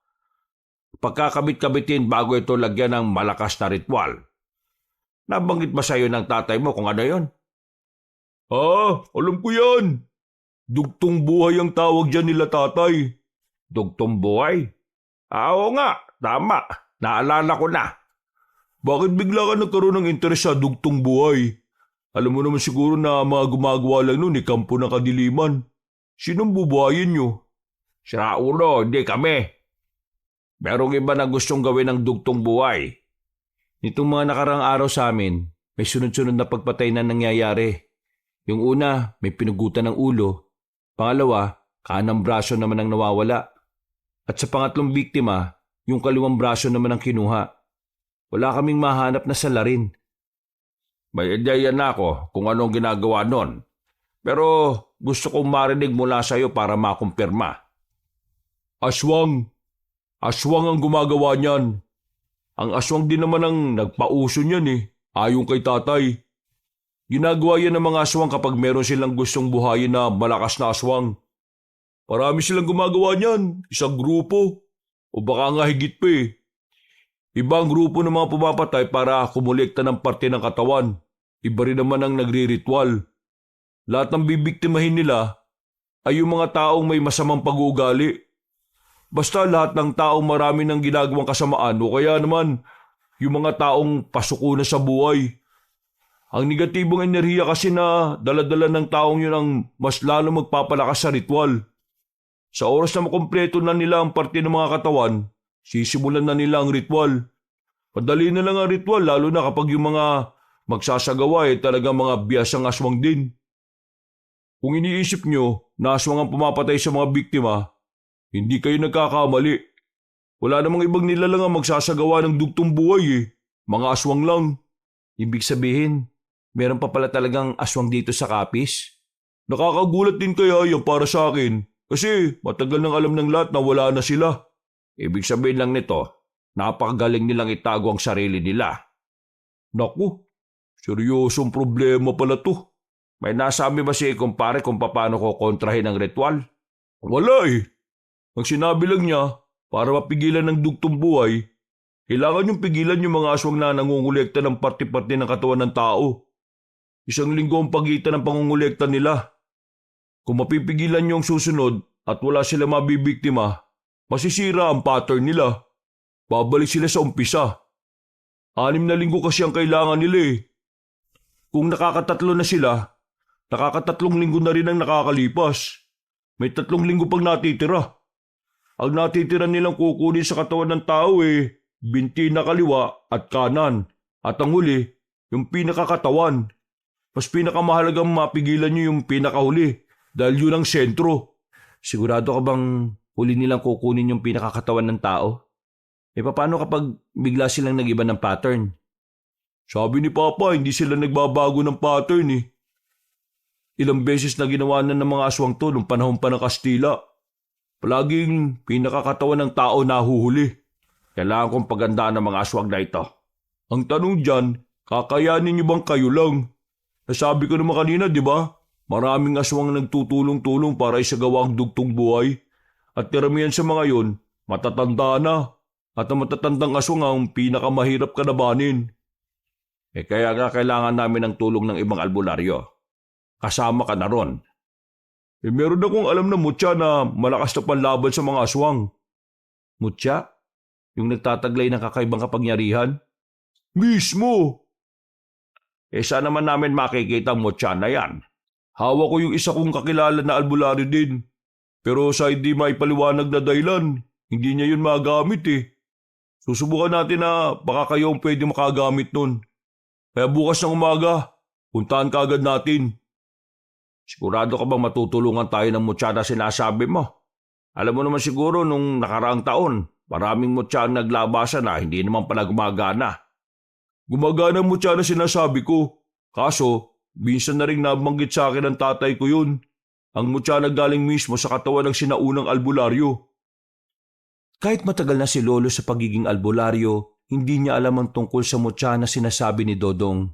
Pagkakabit-kabitin bago ito lagyan ng malakas na ritual. Nabanggit ba sa'yo ng tatay mo kung ano yon? Alam ko yan. Dugtong buhay ang tawag dyan nila tatay. Dugtong buhay? Oo nga, tama. Naalala ko na. Bakit bigla ka nagkaroon ng interes sa dugtong buhay? Alam mo naman siguro na mga gumagawa lang nun kampo ng kadiliman. Sinong bubuhayin nyo? Sira ulo, hindi kami. Merong iba na gustong gawin ng dugtong buhay. Nitong mga nakarang araw sa amin, may sunod-sunod na pagpatay na nangyayari. Yung una, may pinugutan ng ulo. Pangalawa, kanang braso naman ang nawawala. At sa pangatlong biktima, yung kaliwang braso naman ang kinuha. Wala kaming mahanap na salarin. May ideya na ako kung anong ginagawa nun. Pero gusto kong marinig mula sa'yo para makumpirma. Aswang. Aswang ang gumagawa niyan. Ang aswang din naman ang nagpauso niyan eh. Ayon kay tatay. Ginagawa yan ng mga aswang kapag meron silang gustong buhayin na malakas na aswang. Parami silang gumagawa niyan. Isang grupo. O baka nga higit pa eh. Ibang grupo ng mga pumapatay para kumulekta ng parte ng katawan. Iba rin naman ang nagri-ritual. Lahat ng bibiktimahin nila ay yung mga taong may masamang pag-uugali. Basta lahat ng taong marami ng ginagawang kasamaan o kaya naman yung mga taong pasuko na sa buhay. Ang negatibong enerhiya kasi na daladala ng taong yun ang mas lalo magpapalakas sa ritual. Sa oras na makumpleto na nila ang parte ng mga katawan, sisimulan na nila ang ritual. Madali na lang ang ritual lalo na kapag yung mga magsasagawa ay talagang mga biyasang aswang din. Kung iniisip nyo na aswang ang pumapatay sa mga biktima, hindi kayo nagkakamali. Wala namang ibang nilalang ang magsasagawa ng dugtong buhay eh. Mga aswang lang. Ibig sabihin, meron pa pala talagang aswang dito sa Capiz? Nakakagulat din kaya yan para sa akin. Kasi matagal nang alam ng lahat na wala na sila. Ibig sabihin lang nito, napakagaling nilang itago ang sarili nila. Naku, seryosong problema pala to. May nasabi ba si kumpare kung paano ko kontrahin ang ritual? Wala eh. Ang sinabi lang niya, para mapigilan ng dugtong buhay, kailangan yung pigilan yung mga aswang na nangungulekta ng parte-parte ng katawan ng tao. Isang linggo ang pagitan ng pangungulekta nila. Kung mapipigilan yung susunod at wala sila mabibiktima, masisira ang pattern nila. Babalik sila sa umpisa. 6 na linggo kasi ang kailangan nila eh. Kung nakakatatlo na sila, nakakatatlong linggo na rin ang nakakalipas. May 3 linggo pang natitira. Ang natitira nilang kukunin sa katawan ng tao eh, binti na kaliwa at kanan. At ang huli, yung pinakakatawan. Mas pinakamahalagang mapigilan nyo yung pinakahuli dahil yun ang sentro. Sigurado ka bang huli nilang kukunin yung pinakakatawan ng tao? Paano kapag bigla silang nag-iba ng pattern? Sabi ni Papa, hindi sila nagbabago ng pattern eh. Ilang beses na ginawa na ng mga aswang to nung panahon pa ng Kastila. Palaging pinakakatawan ng tao nahuhuli. Kailangan kong pagandaan ng mga aswang na ito. Ang tanong dyan, kakayanin niyo bang kayo lang? Nasabi ko naman kanina, di ba? Maraming aswang nagtutulong-tulong para isagawa ang dugtong buhay. At karamihan sa mga yon, matatanda na. At ang matatandang aswang ang pinakamahirap kalabanin. Kaya nga kailangan namin ng tulong ng ibang albularyo. Kasama ka na ron. Meron akong alam na mutya na malakas na panlaban sa mga aswang. Mutya? Yung nagtataglay ng kakaibang kapangyarihan? Mismo! Saan naman namin makikita ang mutya na yan? Hawak ko yung isa kong kakilala na albularyo din. Pero sa hindi maipaliwanag na dahilan, hindi niya yun magamit eh. Susubukan natin na baka kayo ang pwede makagamit nun. Kaya bukas ng umaga, puntahan ka agad natin. Sigurado ka bang matutulungan tayo ng mutya na sinasabi mo? Alam mo naman siguro nung nakaraang taon, maraming mutya ang naglabasan na hindi naman pala gumagana. Gumagana ang mutya na sinasabi ko. Kaso, minsan na rin nabanggit sa akin ng tatay ko yun. Ang mutya na galing mismo sa katawan ng sinaunang albularyo. Kahit matagal na si Lolo sa pagiging albularyo, hindi niya alam ang tungkol sa mutya na sinasabi ni Dodong.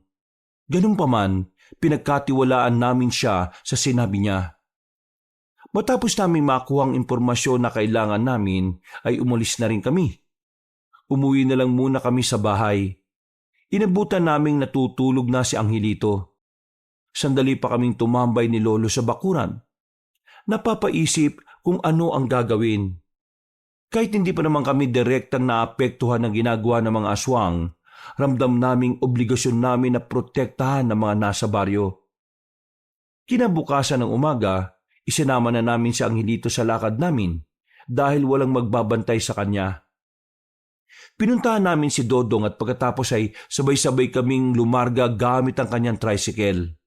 Ganun pa man, pinagkatiwalaan namin siya sa sinabi niya. Matapos naming makuha ang impormasyon na kailangan namin, ay umalis na rin kami. Umuwi na lang muna kami sa bahay. Inabutan naming natutulog na si Angelito. Sandali pa kaming tumambay ni Lolo sa bakuran. Napapaisip kung ano ang gagawin. Kahit hindi pa naman kami direktang naapektuhan ng ginagawa ng mga aswang, ramdam naming obligasyon namin na protektahan ng mga nasa baryo. Kinabukasan ng umaga, isinama na namin si Angelito sa lakad namin dahil walang magbabantay sa kanya. Pinuntahan namin si Dodong at pagkatapos ay sabay-sabay kaming lumarga gamit ang kanyang tricycle.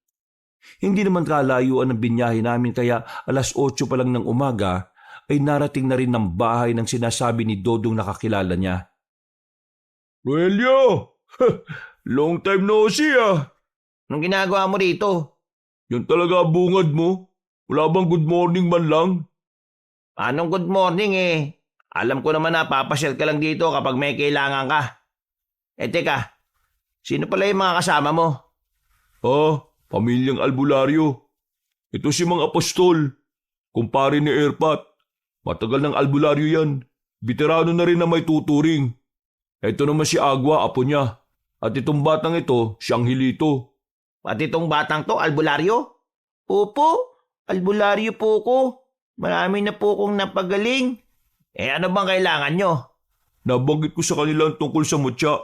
Hindi naman kalayuan ang binyahe namin kaya 8:00 pa lang ng umaga ay narating na rin ng bahay ng sinasabi ni Dodong na kakilala niya. Rogelio! Long time no see ah! Anong ginagawa mo rito? Yan talaga bungad mo? Wala bang good morning man lang? Anong good morning eh? Alam ko naman na papasyal ka lang dito kapag may kailangan ka. Teka, sino pala yung mga kasama mo? Pamilyang albularyo. Ito si Mang Apostol, kumpare ni Erpat. Matagal ng albularyo yan. Veterano na rin na may tuturing. Ito naman si Agua, apo niya. At itong batang ito, si Angelito. Pati itong batang to, albularyo? Opo, albularyo po ko. Marami na po kong napagaling. Ano bang kailangan nyo? Nabanggit ko sa kanila tungkol sa mutya.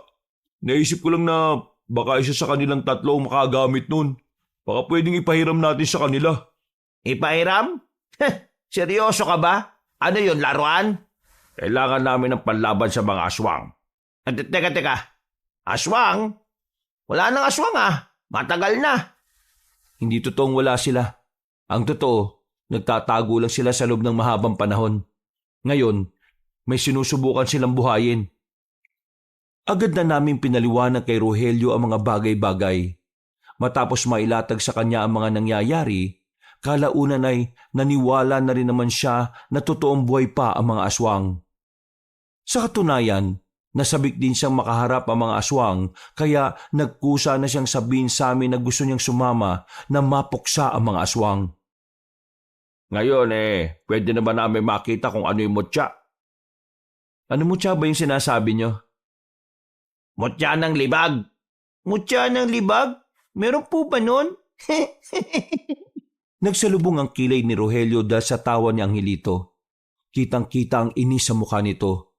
Naisip ko lang na baka isa sa kanilang 3 ang makagamit nun. Baka pwedeng ipahiram natin sa kanila. Ipahiram? Seryoso ka ba? Ano yun, laruan? Kailangan namin ng panlaban sa mga aswang. Teka. Aswang? Wala nang aswang ah. Matagal na. Hindi totoong wala sila. Ang totoo, nagtatago lang sila sa loob ng mahabang panahon. Ngayon, may sinusubukan silang buhayin. Agad na namin pinaliwanag kay Rogelio ang mga bagay-bagay. Matapos mailatag sa kanya ang mga nangyayari, kalaunan ay naniwala na rin naman siya na totoong buhay pa ang mga aswang. Sa katunayan, nasabik din siyang makaharap ang mga aswang kaya nagkusa na siyang sabihin sa amin na gusto niyang sumama na mapuksa ang mga aswang. Ngayon pwede na ba namin makita kung ano yung mutya? Ano mutya ba yung sinasabi niyo? Mutya ng libag. Mutya ng libag? Meron po ba nun? Nagsalubong ang kilay ni Rogelio dahil sa tawa ni Angelito. Kitang-kita ang inis sa mukha nito.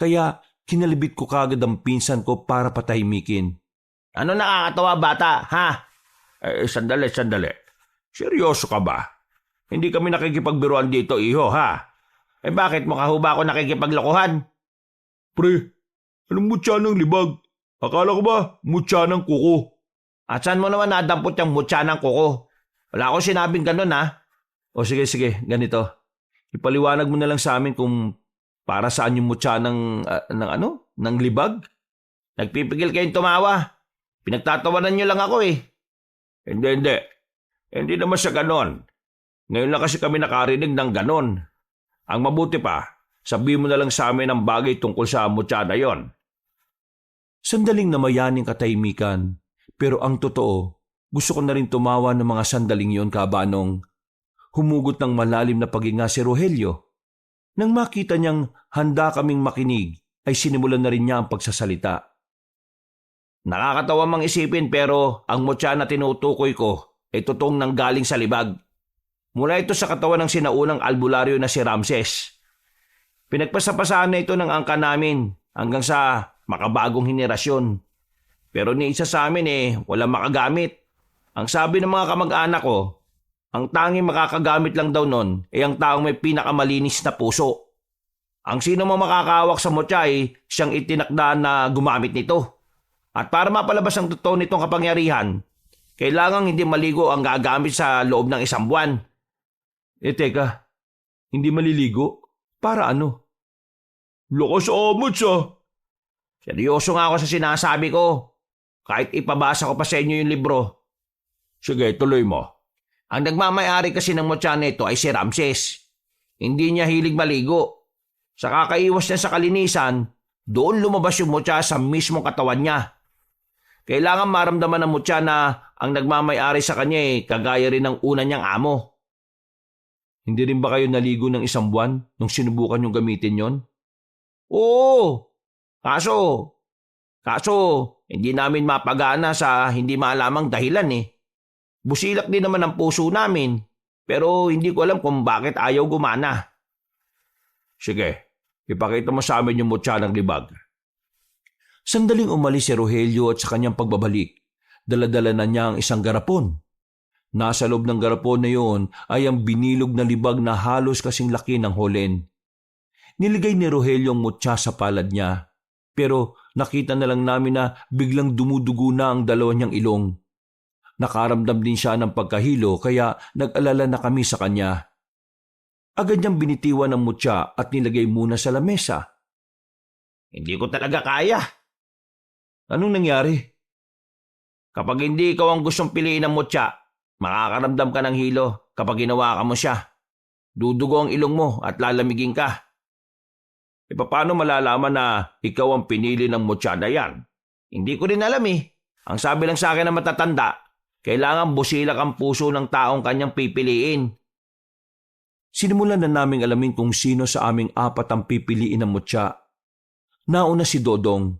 Kaya kinalibit ko kagad ang pinsan ko para patahimikin. Ano nakakatawa bata, ha? Sandali. Seryoso ka ba? Hindi kami nakikipagbiruan dito, iho, ha? Bakit mo kahuba ako nakikipaglokohan? Pre, anong mutya ng libag? Akala ko ba mutya ng kuko? At saan mo naman nadampot yung mutya ng kuko? Wala akong sinabing ganun, ha? O sige, ganito. Ipaliwanag mo na lang sa amin kung para saan yung mutya ng libag? Nagpipigil kayong tumawa. Pinagtatawanan nyo lang ako eh. Hindi. Hindi naman sa ganon. Ngayon lang kasi kami nakarinig ng ganon. Ang mabuti pa, sabihin mo na lang sa amin ang bagay tungkol sa mutya na yon. Sandaling namayaning katahimikan. Pero ang totoo, gusto ko na rin tumawa ng mga sandaling yon, kabanong. Humugot ng malalim na paghinga si Rogelio. Nang makita niyang handa kaming makinig, ay sinimulan na rin niya ang pagsasalita. Nakakatawa mang isipin pero ang mutya na tinutukoy ko ay totoong nanggaling sa libag. Mula ito sa katawan ng sinaunang albularyo na si Ramses. Pinagpasapasahan na ito ng angka namin hanggang sa makabagong henerasyon. Pero ni isa sa amin walang makagamit. Ang sabi ng mga kamag-anak ko, ang tanging makakagamit lang daw nun ay ang taong may pinakamalinis na puso. Ang sino mang makakahawak sa mutya ay siyang itinakdaan na gumamit nito. At para mapalabas ang totoo nitong kapangyarihan, kailangang hindi maligo ang gagamit sa loob ng 1 buwan. Teka, hindi maliligo? Para ano? Lakas amot ah. Seryoso nga ako sa sinasabi ko. Kahit ipabasa ko pa sa inyo yung libro. Sige, tuloy mo. Ang nagmamayari kasi ng mutya nito ay si Ramses. Hindi niya hilig maligo. Sa kakaiwas niya sa kalinisan, doon lumabas yung mutya sa mismong katawan niya. Kailangan maramdaman ng mutya na ang nagmamayari sa kanya kagaya rin ng una niyang amo. Hindi rin ba kayo naligo ng 1 buwan nung sinubukan yung gamitin yon? Oo, kaso hindi namin mapagana sa hindi maalamang dahilan Busilak din naman ang puso namin, pero hindi ko alam kung bakit ayaw gumana. Sige, ipakita mo sa amin yung mutya ng libag. Sandaling umalis si Rogelio at sa kanyang pagbabalik, daladala na niya ang isang garapon. Nasa loob ng garapon na yun ay ang binilog na libag na halos kasing laki ng holen. Niligay ni Rogelio ang mutya sa palad niya, pero nakita na lang namin na biglang dumudugo na ang dalawa niyang ilong. Nakaramdam din siya ng pagkahilo kaya nag-alala na kami sa kanya. Agad niyang binitiwan ang mutya at nilagay muna sa lamesa. Hindi ko talaga kaya. Anong nangyari? Kapag hindi ikaw ang gustong piliin ng mutya, makakaramdam ka ng hilo kapag ginawa ka mo siya. Dudugo ang ilong mo at lalamigin ka. Paano malalaman na ikaw ang pinili ng mutya na yan? Hindi ko rin alam Ang sabi lang sa akin ng matatanda, kailangan busilak ang puso ng taong kanyang pipiliin. Sinimulan na naming alamin kung sino sa aming 4 ang pipiliin ng mutya. Nauna si Dodong,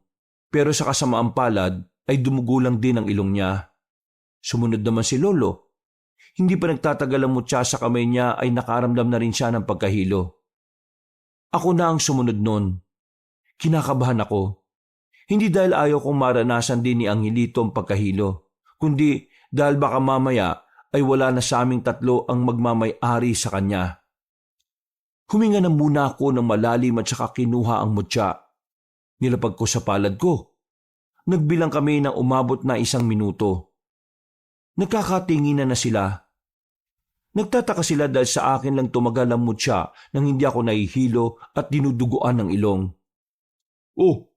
pero sa kasamaang palad ay dumugo lang din ang ilong niya. Sumunod naman si Lolo. Hindi pa nagtatagal ang mutya sa kamay niya ay nakaramdam na rin siya ng pagkahilo. Ako na ang sumunod nun. Kinakabahan ako. Hindi dahil ayaw kong maranasan din ni Angelito ang pagkahilo, kundi dahil baka mamaya ay wala na sa aming 3 ang magmamay-ari sa kanya. Huminga na muna ako ng malalim at saka kinuha ang mutya. Nilapag ko sa palad ko. Nagbilang kami ng umabot na 1 minuto. Nagkakatinginan na sila. Nagtataka sila dahil sa akin lang tumagal ang mutya nang hindi ako nahihilo at dinuduguan ng ilong. Oh,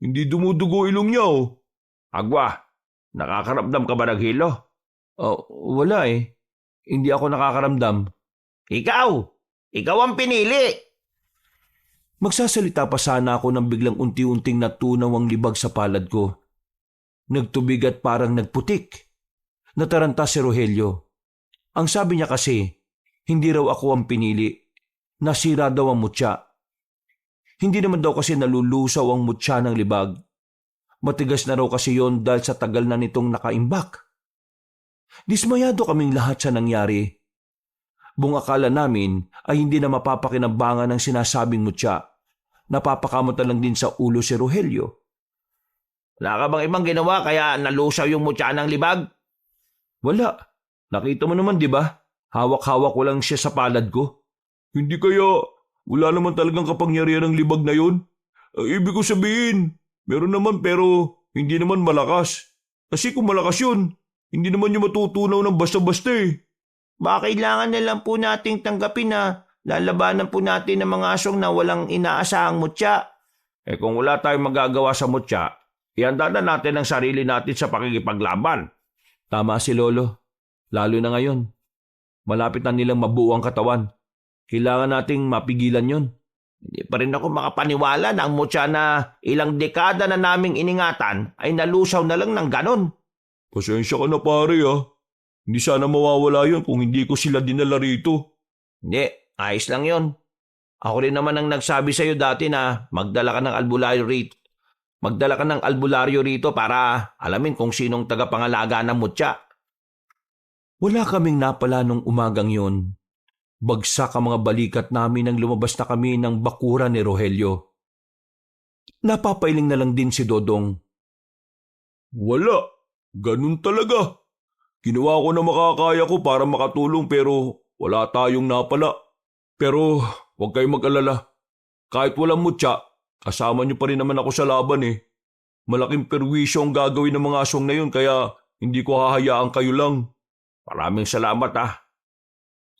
hindi dumudugo ilong niya Agwa, nakakaramdam ka ba ng hilo? Wala Hindi ako nakakaramdam. Ikaw ang pinili. Magsasalita pa sana ako nang biglang unti-unting natunaw ang libag sa palad ko. Nagtubig at parang nagputik. Nataranta si Rogelio. Ang sabi niya kasi, hindi raw ako ang pinili. Nasira daw ang mutya. Hindi naman daw kasi nalulusaw ang mutya ng libag. Matigas na raw kasi yon dahil sa tagal na nitong nakaimbak. Dismayado kaming lahat sa nangyari. Buong akala namin ay hindi na mapapakinabangan ang sinasabing mutya. Napapakamot na lang din sa ulo si Rogelio. Wala ka bang ibang ginawa kaya nalusaw yung mutya ng libag? Wala. Nakita mo naman, di ba? Hawak-hawak ko lang siya sa palad ko. Hindi kaya wala naman talagang kapangyarihan ng libag na yun? Ibig ko sabihin, meron naman pero hindi naman malakas. Kasi kung malakas yun, hindi naman yung matutunaw ng basta-basta Baka kailangan na lang po nating tanggapin na lalabanan po natin ng mga asong na walang inaasahang mutya. Kung wala tayong magagawa sa mutya, ihanda na natin ang sarili natin sa pakikipaglaban. Tama si Lolo. Lalo na ngayon. Malapit na nilang mabuo ang katawan. Kailangan nating mapigilan yon. Hindi pa rin ako makapaniwala na ang mutya na ilang dekada na naming iningatan ay nalusaw na lang ng ganon. Pasensya ka na pare Hindi sana mawawala yon kung hindi ko sila dinala rito. Hindi, ayos lang yon. Ako rin naman ang nagsabi sa iyo dati na magdala ka ng albularyo rito para alamin kung sinong tagapangalaga ng mutya. Wala kaming napala nung umagang yon. Bagsak ang mga balikat namin nang lumabas na kami ng bakura ni Rogelio. Napapailing na lang din si Dodong. Wala, ganun talaga. Ginawa ko na makakaya ko para makatulong pero wala tayong napala. Pero huwag kayong mag-alala. Kahit walang mutya, kasama niyo pa rin naman ako sa laban Malaking perwisyo ang gagawin ng mga aswang na yun kaya hindi ko hahayaan kayo lang. Maraming salamat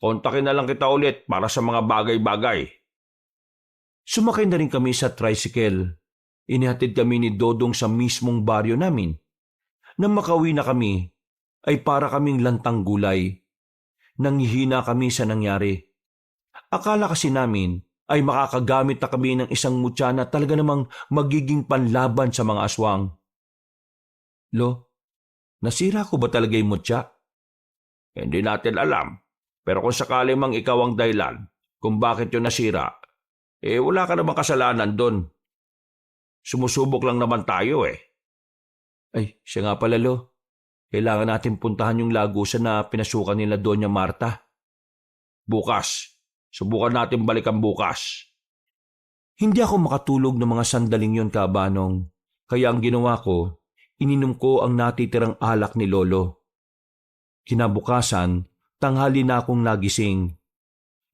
Kontakin na lang kita ulit para sa mga bagay-bagay. Sumakay na rin kami sa tricycle. Inihatid kami ni Dodong sa mismong baryo namin. Nang makauwi na kami, ay para kaming lantang gulay. Nanghihina kami sa nangyari. Akala kasi namin ay makakagamit na kami ng isang mutya na talaga namang magiging panlaban sa mga aswang. Lo, nasira ko ba talaga yung mutya? Hindi natin alam. Pero kung sakali mang ikaw ang dahilan kung bakit yun nasira, wala ka namang kasalanan doon. Sumusubok lang naman tayo Ay, siya nga pala, Lo. Kailangan natin puntahan yung lagusan na pinasukan nila Doña Marta. Bukas. Subukan natin balikan bukas. Hindi ako makatulog ng mga sandaling yon, Kabanong. Kaya ang ginawa ko, ininom ko ang natitirang alak ni Lolo. Kinabukasan, tanghali na akong nagising.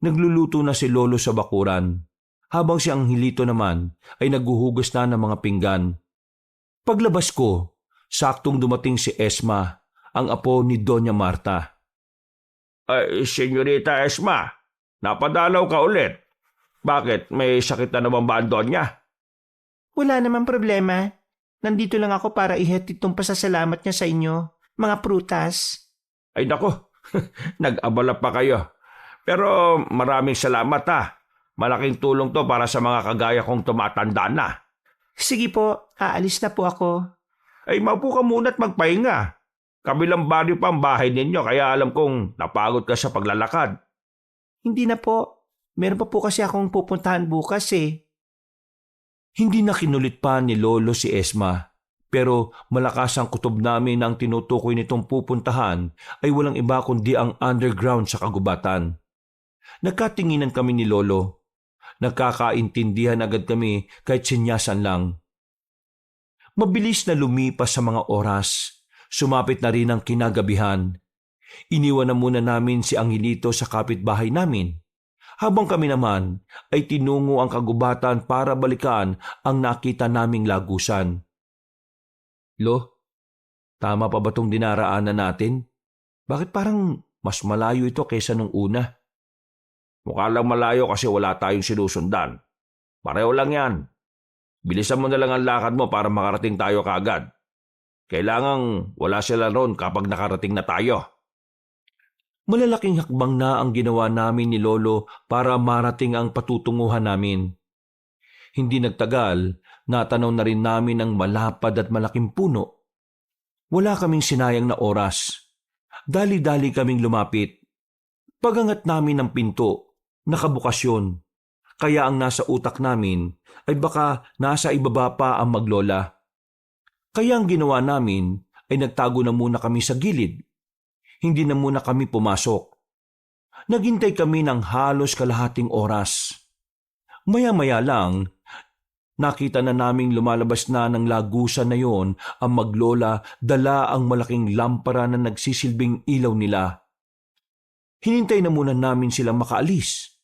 Nagluluto na si Lolo sa bakuran, habang si Angelito naman ay naghuhugas na ng mga pinggan. Paglabas ko, saktong dumating si Esma, ang apo ni Doña Marta. Ay, Senyorita Esma, napadalaw ka ulit. Bakit? May sakit na naman ba ang Donya? Wala namang problema. Nandito lang ako para ihatid itong pasasalamat niya sa inyo, mga prutas. Ay nako, nag-abala pa kayo. Pero maraming salamat Malaking tulong to para sa mga kagaya kong tumatanda na. Sige po, aalis na po ako. Ay maupo ka muna at magpahinga. Kabilang baryo pa ang bahay ninyo kaya alam kong napagod ka sa paglalakad. Hindi na po. Meron pa po kasi akong pupuntahan bukas Hindi na kinulit pa ni Lolo si Esma, pero malakas ang kutob namin na ang tinutukoy nitong pupuntahan ay walang iba kundi ang underground sa kagubatan. Nagkatinginan kami ni Lolo. Nagkakaintindihan agad kami kahit sinyasan lang. Mabilis na lumipas sa mga oras. Sumapit na rin ang kinagabihan. Iniwan na muna namin si Angelito sa kapitbahay namin. Habang kami naman ay tinungo ang kagubatan para balikan ang nakita naming lagusan. Lo, tama pa ba itong dinaraanan natin? Bakit parang mas malayo ito kaysa nung una? Mukha lang malayo kasi wala tayong sinusundan. Pareho lang yan. Bilisan mo na lang ang lakad mo para makarating tayo kaagad. Kailangang wala sila roon kapag nakarating na tayo. Malalaking hakbang na ang ginawa namin ni Lolo para marating ang patutunguhan namin. Hindi nagtagal, natanaw na rin namin ang malapad at malaking puno. Wala kaming sinayang na oras. Dali-dali kaming lumapit. Pagangat namin ng pinto, nakabukas yun. Kaya ang nasa utak namin ay baka nasa ibaba pa ang maglola. Kaya ang ginawa namin ay nagtago na muna kami sa gilid. Hindi na muna kami pumasok. Naghintay kami ng halos kalahating oras. Maya-maya lang, nakita na naming lumalabas na ng lagusan na yon ang maglola, dala ang malaking lampara na nagsisilbing ilaw nila. Hinintay na muna namin silang makaalis.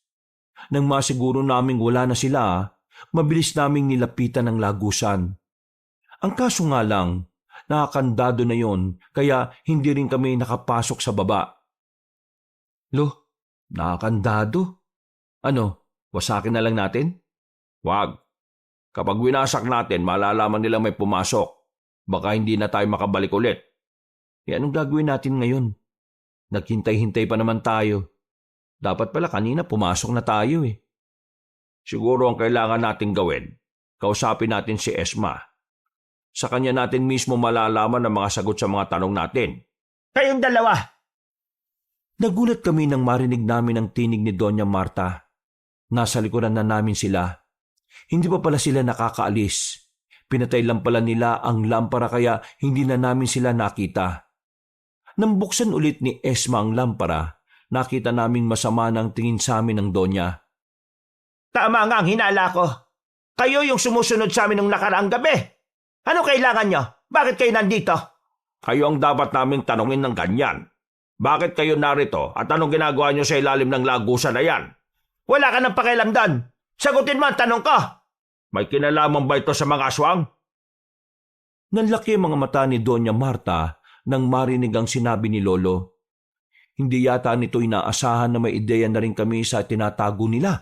Nang masiguro naming wala na sila, mabilis naming nilapitan ang lagusan. Ang kaso nga lang, nakakandado na yon kaya hindi rin kami nakapasok sa baba. Lo, nakakandado? Ano, wasakin na lang natin? Wag. Kapag winasak natin, malalaman nila may pumasok. Baka hindi na tayo makabalik ulit. Anong gagawin natin ngayon? Naghintay-hintay pa naman tayo. Dapat pala kanina pumasok na tayo Siguro ang kailangan nating gawin, kausapin natin si Esma. Sa kanya natin mismo malalaman ang mga sagot sa mga tanong natin. Kayong dalawa! Nagulat kami nang marinig namin ang tinig ni Doña Marta. Nasa likuran na namin sila. Hindi pa pala sila nakakaalis. Pinatay lang pala nila ang lampara kaya hindi na namin sila nakita. Nang buksan ulit ni Esma ang lampara, nakita naming masama ng tingin sa amin ng Donya. Tama nga ang hinala ko. Kayo yung sumusunod sa amin nung nakaraang gabi. Ano kailangan nyo? Bakit kayo nandito? Kayo ang dapat naming tanungin ng ganyan. Bakit kayo narito at anong ginagawa nyo sa ilalim ng lagusan na yan? Wala ka ng pakialam doon. Sagutin mo ang tanong ko. May kinalaman ba ito sa mga aswang? Nanlaki ang mga mata ni Doña Marta nang marinig ang sinabi ni Lolo. Hindi yata nito inaasahan na may ideya na rin kami sa tinatago nila.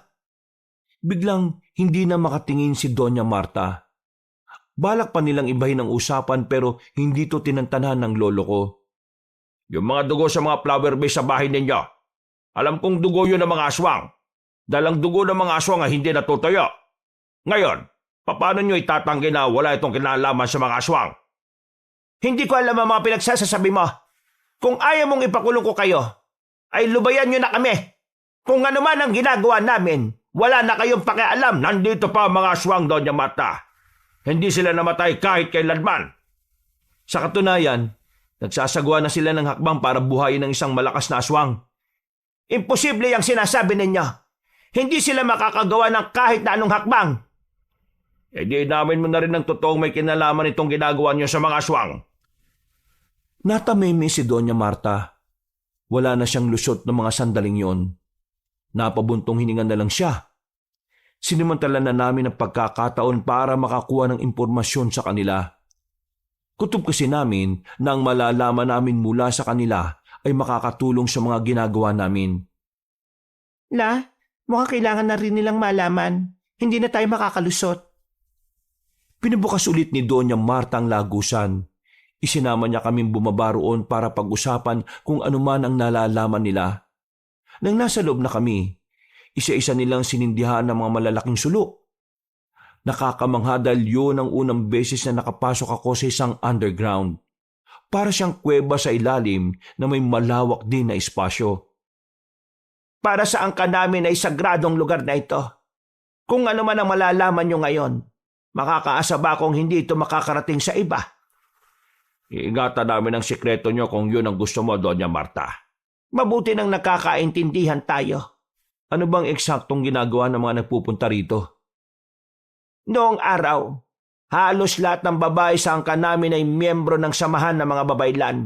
Biglang hindi na makatingin si Doña Marta. Balak pa nilang ibahin ang usapan pero hindi to tinantanan ng lolo ko. Yung mga dugo sa mga flower base sa bahay ninyo, alam kong dugo yun ng mga aswang. Dalang dugo ng mga aswang ay hindi natutuyo. Ngayon, paano nyo itatanggi na wala itong kinalaman sa mga aswang? Hindi ko alam ang mga pinagsasasabi mo. Kung ayaw mong ipakulong ko kayo, ay lubayan nyo na kami. Kung ano man ang ginagawa namin, wala na kayong pakialam. Nandito pa ang mga aswang, Doña Marta. Hindi sila namatay kahit kailanman. Sa katunayan, nagsasagawa na sila ng hakbang para buhayin ng isang malakas na aswang. Imposible yung sinasabi ninyo. Hindi sila makakagawa ng kahit na anong hakbang. E di namin mo na rin ng totoong may kinalaman itong ginagawa niyo sa mga aswang. Natamimi si Doña Marta. Wala na siyang lusot ng mga sandaling yon. Napabuntong hininga na lang siya. Sinimantala na namin ang pagkakataon para makakuha ng impormasyon sa kanila. Kutob kasi namin na ang malalaman namin mula sa kanila ay makakatulong sa mga ginagawa namin. Mukhang kailangan na rin nilang malaman. Hindi na tayo makakalusot. Pinubukas ulit ni Doña Marta ang lagusan. Isinama niya kaming bumaba roon para pag-usapan kung ano man ang nalalaman nila. Nang nasa loob na kami, isa-isa nilang sinindihan ng mga malalaking sulok. Nakakamangha dahil yun ang unang beses na nakapasok ako sa isang underground. Para siyang kuweba sa ilalim na may malawak din na espasyo. Para saan ka namin ay sagradong lugar na ito? Kung ano man ang malalaman nyo ngayon, makakaasa ba kung hindi ito makakarating sa iba? Iingatan namin ang sikreto niyo kung yun ang gusto mo, Doña Marta. Mabuti nang nakakaintindihan tayo. Ano bang eksaktong ginagawa ng mga nagpupunta rito? Noong araw, halos lahat ng babae sa angkan namin ay miyembro ng samahan ng mga babaylan.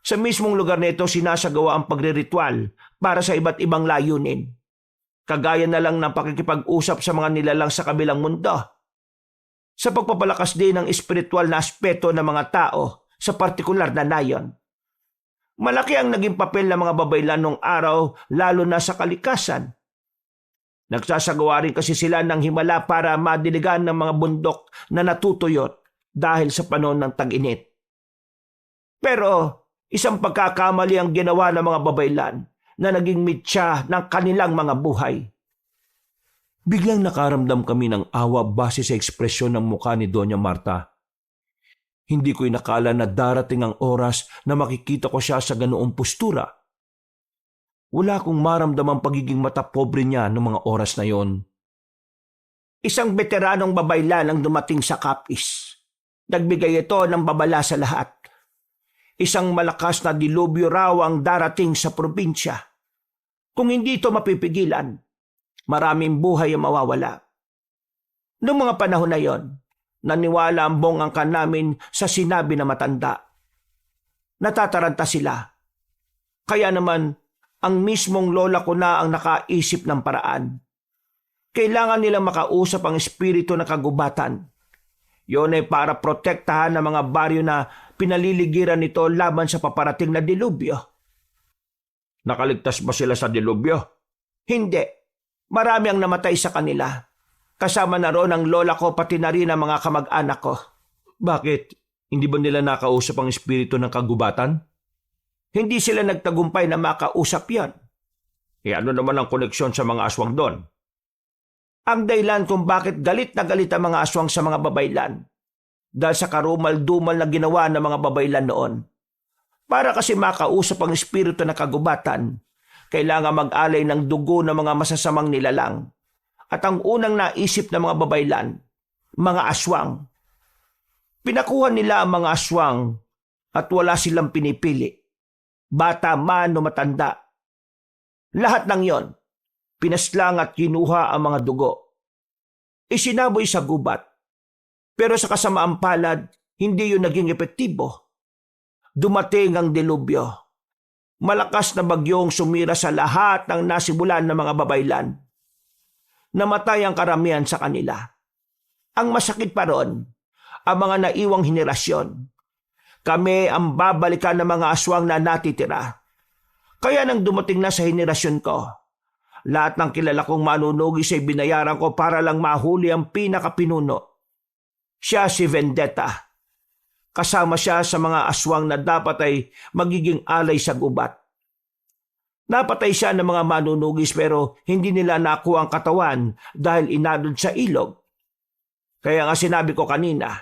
Sa mismong lugar na ito sinasagawa ang pagriritual para sa iba't ibang layunin. Kagaya na lang ng pakikipag-usap sa mga nilalang sa kabilang mundo. Sa pagpapalakas din ng espiritual na aspeto ng mga tao sa partikular na nayon. Malaki ang naging papel ng mga babaylan noong araw, lalo na sa kalikasan. Nagsasagawa rin kasi sila ng himala para madiligan ng mga bundok na natutuyot dahil sa panahon ng tag-init. Pero isang pagkakamali ang ginawa ng mga babaylan na naging mitya ng kanilang mga buhay. Biglang nakaramdam kami ng awa base sa ekspresyon ng mukha ni Doña Marta. Hindi ko inakala na darating ang oras na makikita ko siya sa ganoong postura. Wala akong maramdamang pagiging matapobre niya noong mga oras na yon. Isang veteranong babaylan ang dumating sa Capiz. Nagbigay ito ng babala sa lahat. Isang malakas na dilubyo raw ang darating sa probinsya. Kung hindi ito mapipigilan, maraming buhay ang mawawala. Noong mga panahon na yon, naniwala ang buong angkan namin sa sinabi na matanda. Natataranta sila. Kaya naman, ang mismong lola ko na ang nakaisip ng paraan. Kailangan nilang makausap ang espiritu ng kagubatan. Yon ay para protektahan ang mga baryo na pinaliligiran nito laban sa paparating na dilubyo. Nakaligtas ba sila sa dilubyo? Hindi. Marami ang namatay sa kanila. Kasama na roon ang lola ko pati na rin ang mga kamag-anak ko. Bakit? Hindi ba nila nakausap ang espiritu ng kagubatan? Hindi sila nagtagumpay na makausap yan. Ano naman ang koneksyon sa mga aswang doon? Ang dahilan kung bakit galit na galit ang mga aswang sa mga babaylan. Dahil sa karumal-dumal na ginawa ng mga babaylan noon. Para kasi makausap ang espiritu ng kagubatan, kailangan mag-alay ng dugo ng mga masasamang nilalang. At ang unang naisip ng mga babaylan, mga aswang. Pinakuha nila ang mga aswang at wala silang pinipili. Bata man o matanda. Lahat ng yon, pinaslang at kinuha ang mga dugo. Isinaboy sa gubat. Pero sa kasamaang palad, hindi yun naging epektibo. Dumating ang dilubyo. Malakas na bagyong sumira sa lahat ng nasibulan ng mga babaylan. Namatay ang karamihan sa kanila. Ang masakit pa ron, ang mga naiwang henerasyon. Kami ang babalikan ng mga aswang na natitira. Kaya nang dumating na sa henerasyon ko, lahat ng kilala kong manunugis ay binayaran ko para lang mahuli ang pinakapinuno. Siya si Vendetta. Kasama siya sa mga aswang na dapat ay magiging alay sa gubat. Napatay siya ng mga manunugis pero hindi nila nakuha ang katawan dahil inalod sa ilog. Kaya nga sinabi ko kanina,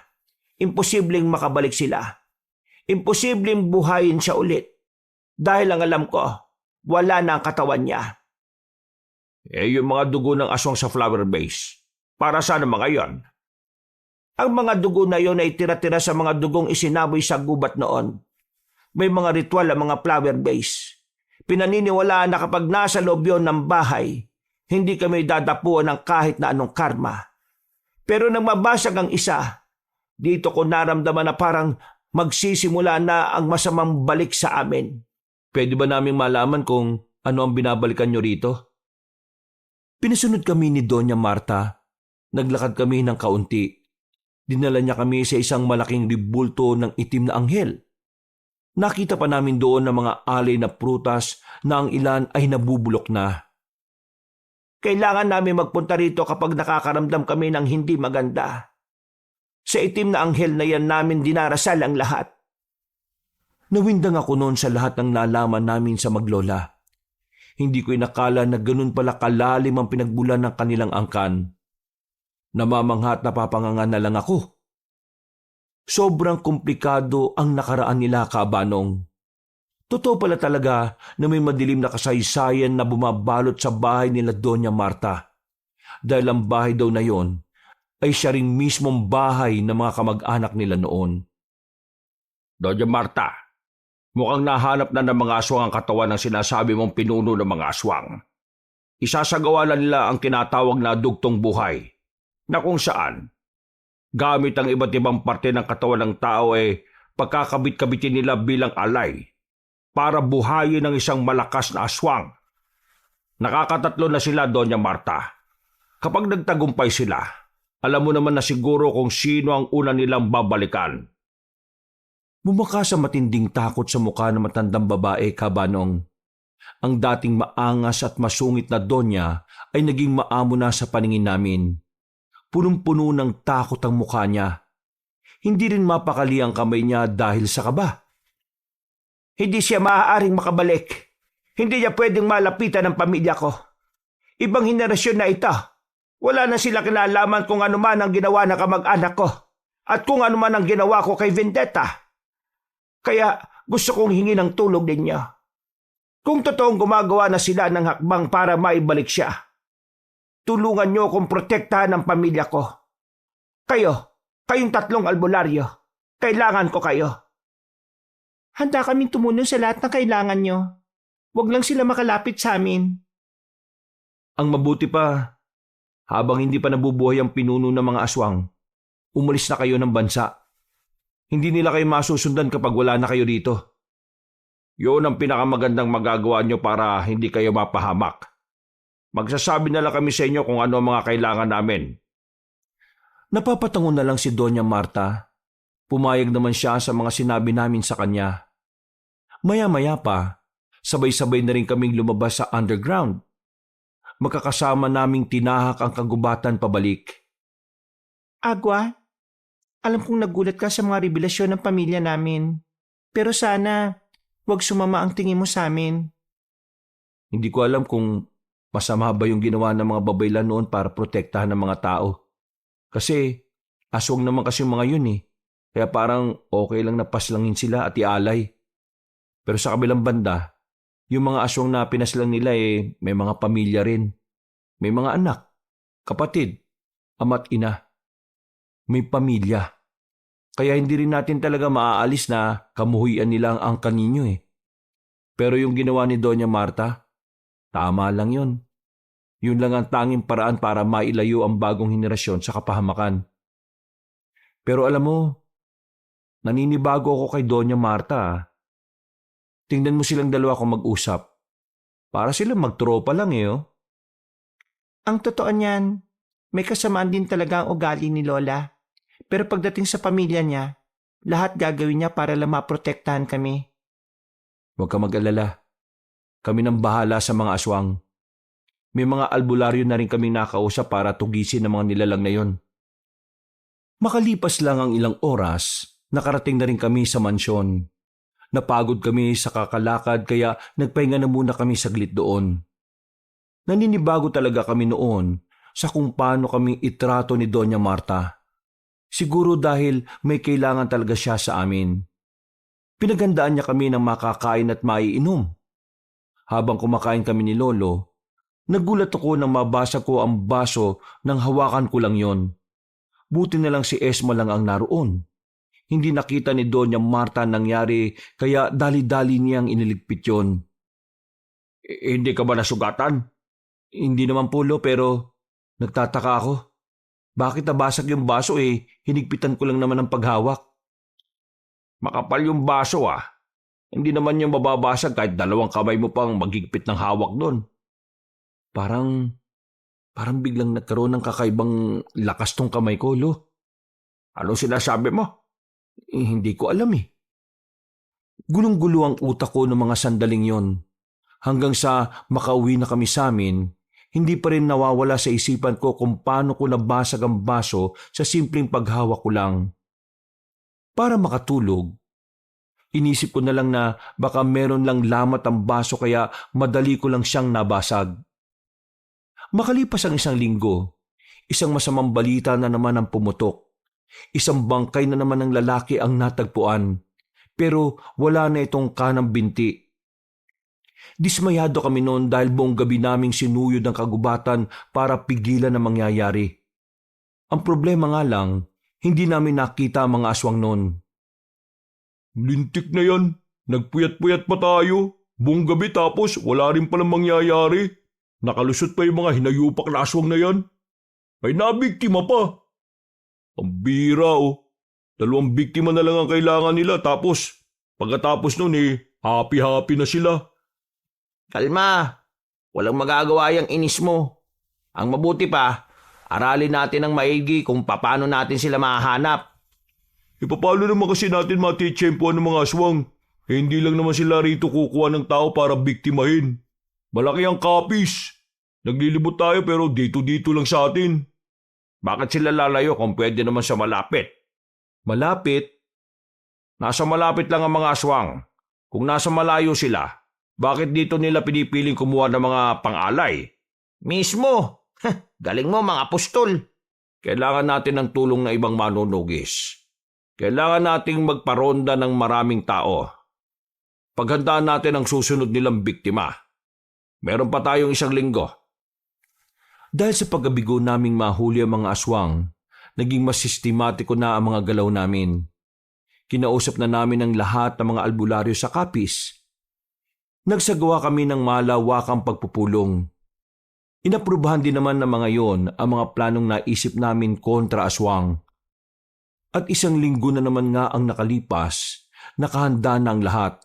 imposibleng makabalik sila. Imposibleng buhayin siya ulit. Dahil ang alam ko, wala na ang katawan niya. Yung mga dugo ng aswang sa flower base, para saan ang mga yon? Ang mga dugo na yon ay tira-tira sa mga dugong isinaboy sa gubat noon. May mga ritual ang mga flower base. Pinaniniwalaan na kapag nasa loob yon ng bahay, hindi kami dadapuan ng kahit na anong karma. Pero nang mabasag ang isa, dito ko naramdaman na parang magsisimula na ang masamang balik sa amin. Pwede ba naming malaman kung ano ang binabalikan nyo rito? Pinasunod kami ni Doña Marta. Naglakad kami ng kaunti. Dinala niya kami sa isang malaking ribulto ng itim na anghel. Nakita pa namin doon ng mga alay na prutas na ang ilan ay nabubulok na. Kailangan namin magpunta rito kapag nakakaramdam kami ng hindi maganda. Sa itim na anghel na yan namin dinarasal ang lahat. Nawindang ako noon sa lahat ng nalaman namin sa maglola. Hindi ko inakala na ganun pala kalalim ang pinagbulan ng kanilang angkan. Namamangha at napapanganga na lang ako. Sobrang komplikado ang nakaraan nila, Kabanong. Totoo pala talaga na may madilim na kasaysayan na bumabalot sa bahay nila Doña Marta. Dahil ang bahay daw na yon ay siya rin mismong bahay ng mga kamag-anak nila noon. Doña Marta, mukhang nahanap na ng mga aswang ang katawan ng sinasabi mong pinuno ng mga aswang. Isasagawa na nila ang tinatawag na dugtong buhay, na kung saan, gamit ang iba't ibang parte ng katawan ng tao ay pagkakabit-kabitin nila bilang alay para buhayin ng isang malakas na aswang. Nakakatatlo na sila, Doña Marta. Kapag nagtagumpay sila, alam mo naman na siguro kung sino ang una nilang babalikan. Bumaka sa matinding takot sa mukha ng matandang babae, Kabanong. Ang dating maangas at masungit na donya ay naging maamo na sa paningin namin. Punong-puno ng takot ang mukha niya. Hindi rin mapakali ang kamay niya dahil sa kaba. Hindi siya maaaring makabalik. Hindi niya pwedeng malapitan ng pamilya ko. Ibang henerasyon na ito. Wala na sila kinalaman kung ano man ang ginawa ng kamag-anak ko at kung ano man ang ginawa ko kay Vendetta. Kaya gusto kong hingi ng tulong ninyo. Kung totoong gumagawa na sila ng hakbang para maibalik siya, tulungan niyo akong protektahan ang pamilya ko. Kayong tatlong albularyo, kailangan ko kayo. Handa kaming tumulong sa lahat ng kailangan niyo. Huwag lang sila makalapit sa amin. Ang mabuti pa, habang hindi pa nabubuhay ang pinuno ng mga aswang, umalis na kayo ng bansa. Hindi nila kayo masusundan kapag wala na kayo dito. Yun ang pinakamagandang magagawa nyo para hindi kayo mapahamak. Magsasabi na lang kami sa inyo kung ano ang mga kailangan namin. Napapatango na lang si Doña Marta. Pumayag naman siya sa mga sinabi namin sa kanya. Maya-maya pa, sabay-sabay na rin kaming lumabas sa underground. Magkakasama naming tinahak ang kagubatan pabalik. Agwa, alam kong nagulat ka sa mga revelasyon ng pamilya namin. Pero sana, huwag sumama ang tingin mo sa amin. Hindi ko alam kung masama ba yung ginawa ng mga babaylan noon para protektahan ng mga tao. Kasi aswang naman kasi yung mga yun eh. Kaya parang okay lang na paslangin sila at ialay. Pero sa kabilang banda, yung mga aswang na pinaslang nila may mga pamilya rin. May mga anak, kapatid, ama't ina. May pamilya. Kaya hindi rin natin talaga maaalis na kamuhuyan nila ang angkan ninyo eh. Pero yung ginawa ni Doña Marta, tama lang yun. Yun lang ang tanging paraan para mailayo ang bagong henerasyon sa kapahamakan. Pero alam mo, naninibago ako kay Doña Marta. Tingnan mo silang dalawa kung mag-usap. Para silang magtropa lang oh. Ang totoo niyan, may kasamaan din talaga ang ugali ni Lola. pero pagdating sa pamilya niya, lahat gagawin niya para lang maprotektahan kami. Huwag ka mag-alala. Kami nang bahala sa mga aswang. May mga albularyo na rin kaming nakausap para tugisin ang mga nilalang na yon. Makalipas lang ang ilang oras, nakarating na rin kami sa mansyon. Napagod kami sa kakalakad kaya nagpahinga na muna kami saglit doon. Naninibago talaga kami noon sa kung paano kami itrato ni Doña Marta. Siguro dahil may kailangan talaga siya sa amin. Pinaghandaan niya kami ng makakain at maiinom. Habang kumakain kami ni Lolo, nagulat ako nang mabasa ko ang baso nang hawakan ko lang yon. Buti na lang si Esma lang ang naroon. Hindi nakita ni Doña Marta ang nangyari kaya dali-dali niyang iniligpit yon. Hindi ka ba nasugatan? Hindi naman po, Lo, pero nagtataka ako. Bakit nabasag yung baso hinigpitan ko lang naman ang paghawak. Makapal yung baso ah. Hindi naman yung mababasag kahit 2 kamay mo pang maghigpit ng hawak doon. Parang biglang nagkaroon ng kakaibang lakas tong kamay ko, Lo. Anong sinasabi mo? Hindi ko alam Gulong-gulo ang utak ko ng mga sandaling yon. Hanggang sa makauwi na kami sa amin, hindi pa rin nawawala sa isipan ko kung paano ko nabasag ang baso sa simpleng paghawak ko lang. Para makatulog, inisip ko na lang na baka meron lang lamat ang baso kaya madali ko lang siyang nabasag. Makalipas ang 1 linggo, isang masamang balita na naman ang pumutok. Isang bangkay na naman ng lalaki ang natagpuan, pero wala na itong kanang binti. Dismayado kami noon dahil buong gabi naming sinuyod ng kagubatan para pigilan ang mangyayari. Ang problema nga lang, hindi namin nakita ang mga aswang noon. Lintik na yan. Nagpuyat-puyat pa tayo. Buong gabi tapos wala rin palang mangyayari. Nakalusot pa yung mga hinayupak na aswang na yan. May nabiktima pa. Ang bira 2 biktima na lang ang kailangan nila tapos pagkatapos nun happy-happy na sila. Kalma, walang magagawa yung inis mo. Ang mabuti pa, aralin natin ng maigi kung paano natin sila mahanap. Paano naman kasi natin matitsyempoan ng mga aswang? Hindi lang naman sila rito kukuha ng tao para biktimahin. Malaki ang kapis. Naglilibot tayo pero dito-dito lang sa atin. Bakit sila lalayo kung pwede naman sa malapit? Malapit? Nasa malapit lang ang mga aswang. Kung nasa malayo sila, bakit dito nila pinipiling kumuha ng mga pang-alay? Mismo! Galing mo mga apostol. Kailangan natin ng tulong ng ibang manunugis. Kailangan nating magparonda ng maraming tao. Paghandaan natin ang susunod nilang biktima. Meron pa tayong 1 linggo. Dahil sa paggabigo naming mahuli ang mga aswang, naging mas sistematiko na ang mga galaw namin. Kinausap na namin ang lahat ng mga albularyo sa kapis. Nagsagawa kami ng malawakang pagpupulong. Inaprubahan din naman ng mga yon ang mga planong naisip namin kontra aswang. At 1 linggo na naman nga ang nakalipas, nakahanda na ang lahat.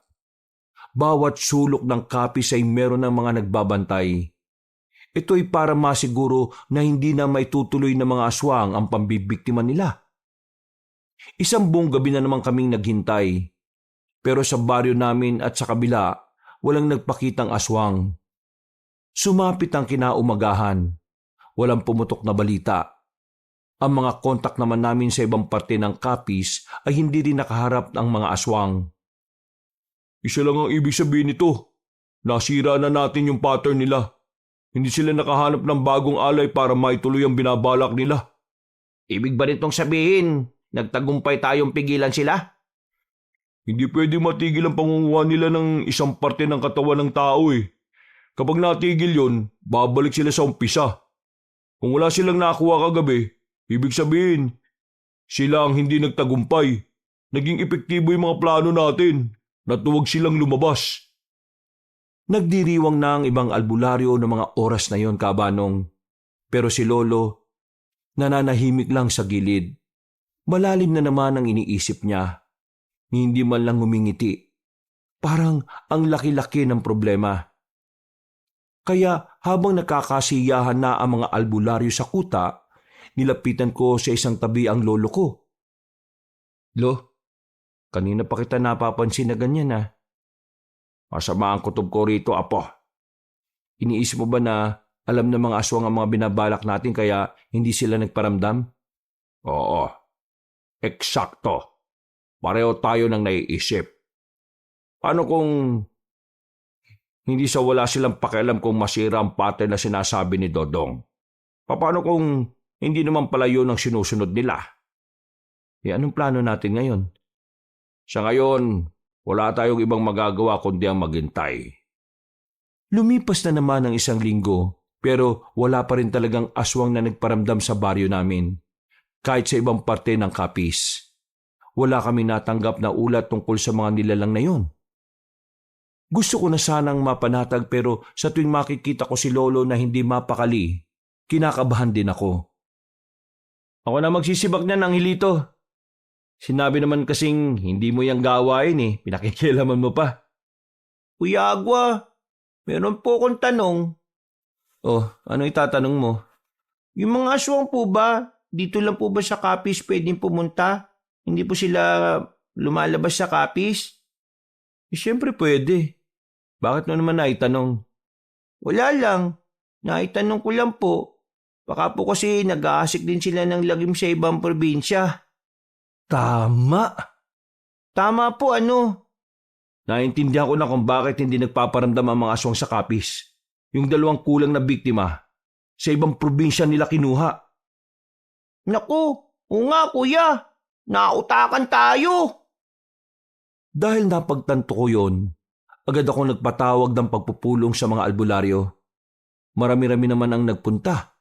Bawat sulok ng kapis ay meron ng mga nagbabantay. Ito ay para masiguro na hindi na maitutuloy ng mga aswang ang pambibiktima nila. 1 buong gabi na naman kaming naghintay. Pero sa baryo namin at sa kabila, walang nagpakitang aswang. Sumapit ang kinaumagahan. Walang pumutok na balita. Ang mga kontak naman namin sa ibang parte ng kapis ay hindi rin nakaharap ng mga aswang. Isa lang ang ibig sabihin nito. Nasira na natin yung pattern nila. Hindi sila nakahanap ng bagong alay para maituloy ang binabalak nila. Ibig ba nitong sabihin, nagtagumpay tayong pigilan sila? Hindi pwede matigil ang pangunguha nila ng isang parte ng katawan ng tao Kapag natigil yon, babalik sila sa umpisa. Kung wala silang nakuha kagabi, ibig sabihin, sila ang hindi nagtagumpay. Naging epektibo yung mga plano natin. Natuwag silang lumabas. Nagdiriwang na ang ibang albularyo ng mga oras na yon, Kabanong. Pero si Lolo, nananahimik lang sa gilid. Malalim na naman ang iniisip niya. Hindi man lang humingiti. Parang ang laki-laki ng problema. Kaya habang nakakasiyahan na ang mga albularyo sa kuta, nilapitan ko sa isang tabi ang lolo ko Lo, kanina pa kita napapansin na ganyan ah. Masama ang kutob ko rito, Apo. Iniisip mo ba na alam ng mga aswang ang mga binabalak natin kaya hindi sila nagparamdam? Oo, eksakto. Pareho tayo ng naiisip. Paano kung hindi sa wala silang pakialam kung masira ang pattern na sinasabi ni Dodong? Paano kung hindi naman pala yun ang sinusunod nila? Anong plano natin ngayon? Sa ngayon, wala tayong ibang magagawa kundi ang maghintay. Lumipas na naman ang 1 linggo pero wala pa rin talagang aswang na nagparamdam sa baryo namin. Kahit sa ibang parte ng Capiz. Wala kami natanggap na ulat tungkol sa mga nilalang na yun. Gusto ko na sanang mapanatag pero sa tuwing makikita ko si Lolo na hindi mapakali, kinakabahan din ako. Ako na magsisibak niya ng hilito. Sinabi naman kasing hindi mo yung gawain eh, pinakikialaman mo pa. Kuya Agwa, meron po akong tanong. Oh, ano itatanong mo? Yung mga aswang po ba, dito lang po ba sa Capiz pwedeng pumunta? Hindi po sila lumalabas sa Capiz? Siyempre pwede. Bakit mo naman naitanong? Wala lang. Naitanong ko lang po. Baka po kasi nag-aasik din sila ng lagim sa ibang probinsya. Tama. Tama po ano? Naintindihan ko na kung bakit hindi nagpaparamdam ang mga aswang sa Capiz. Yung 2 kulang na biktima, sa ibang probinsya nila kinuha. Naku, o nga kuya. Nautakan tayo. Dahil napagtanto ko yon, agad ako nagpatawag ng pagpupulong sa mga albularyo. Marami-rami naman ang nagpunta.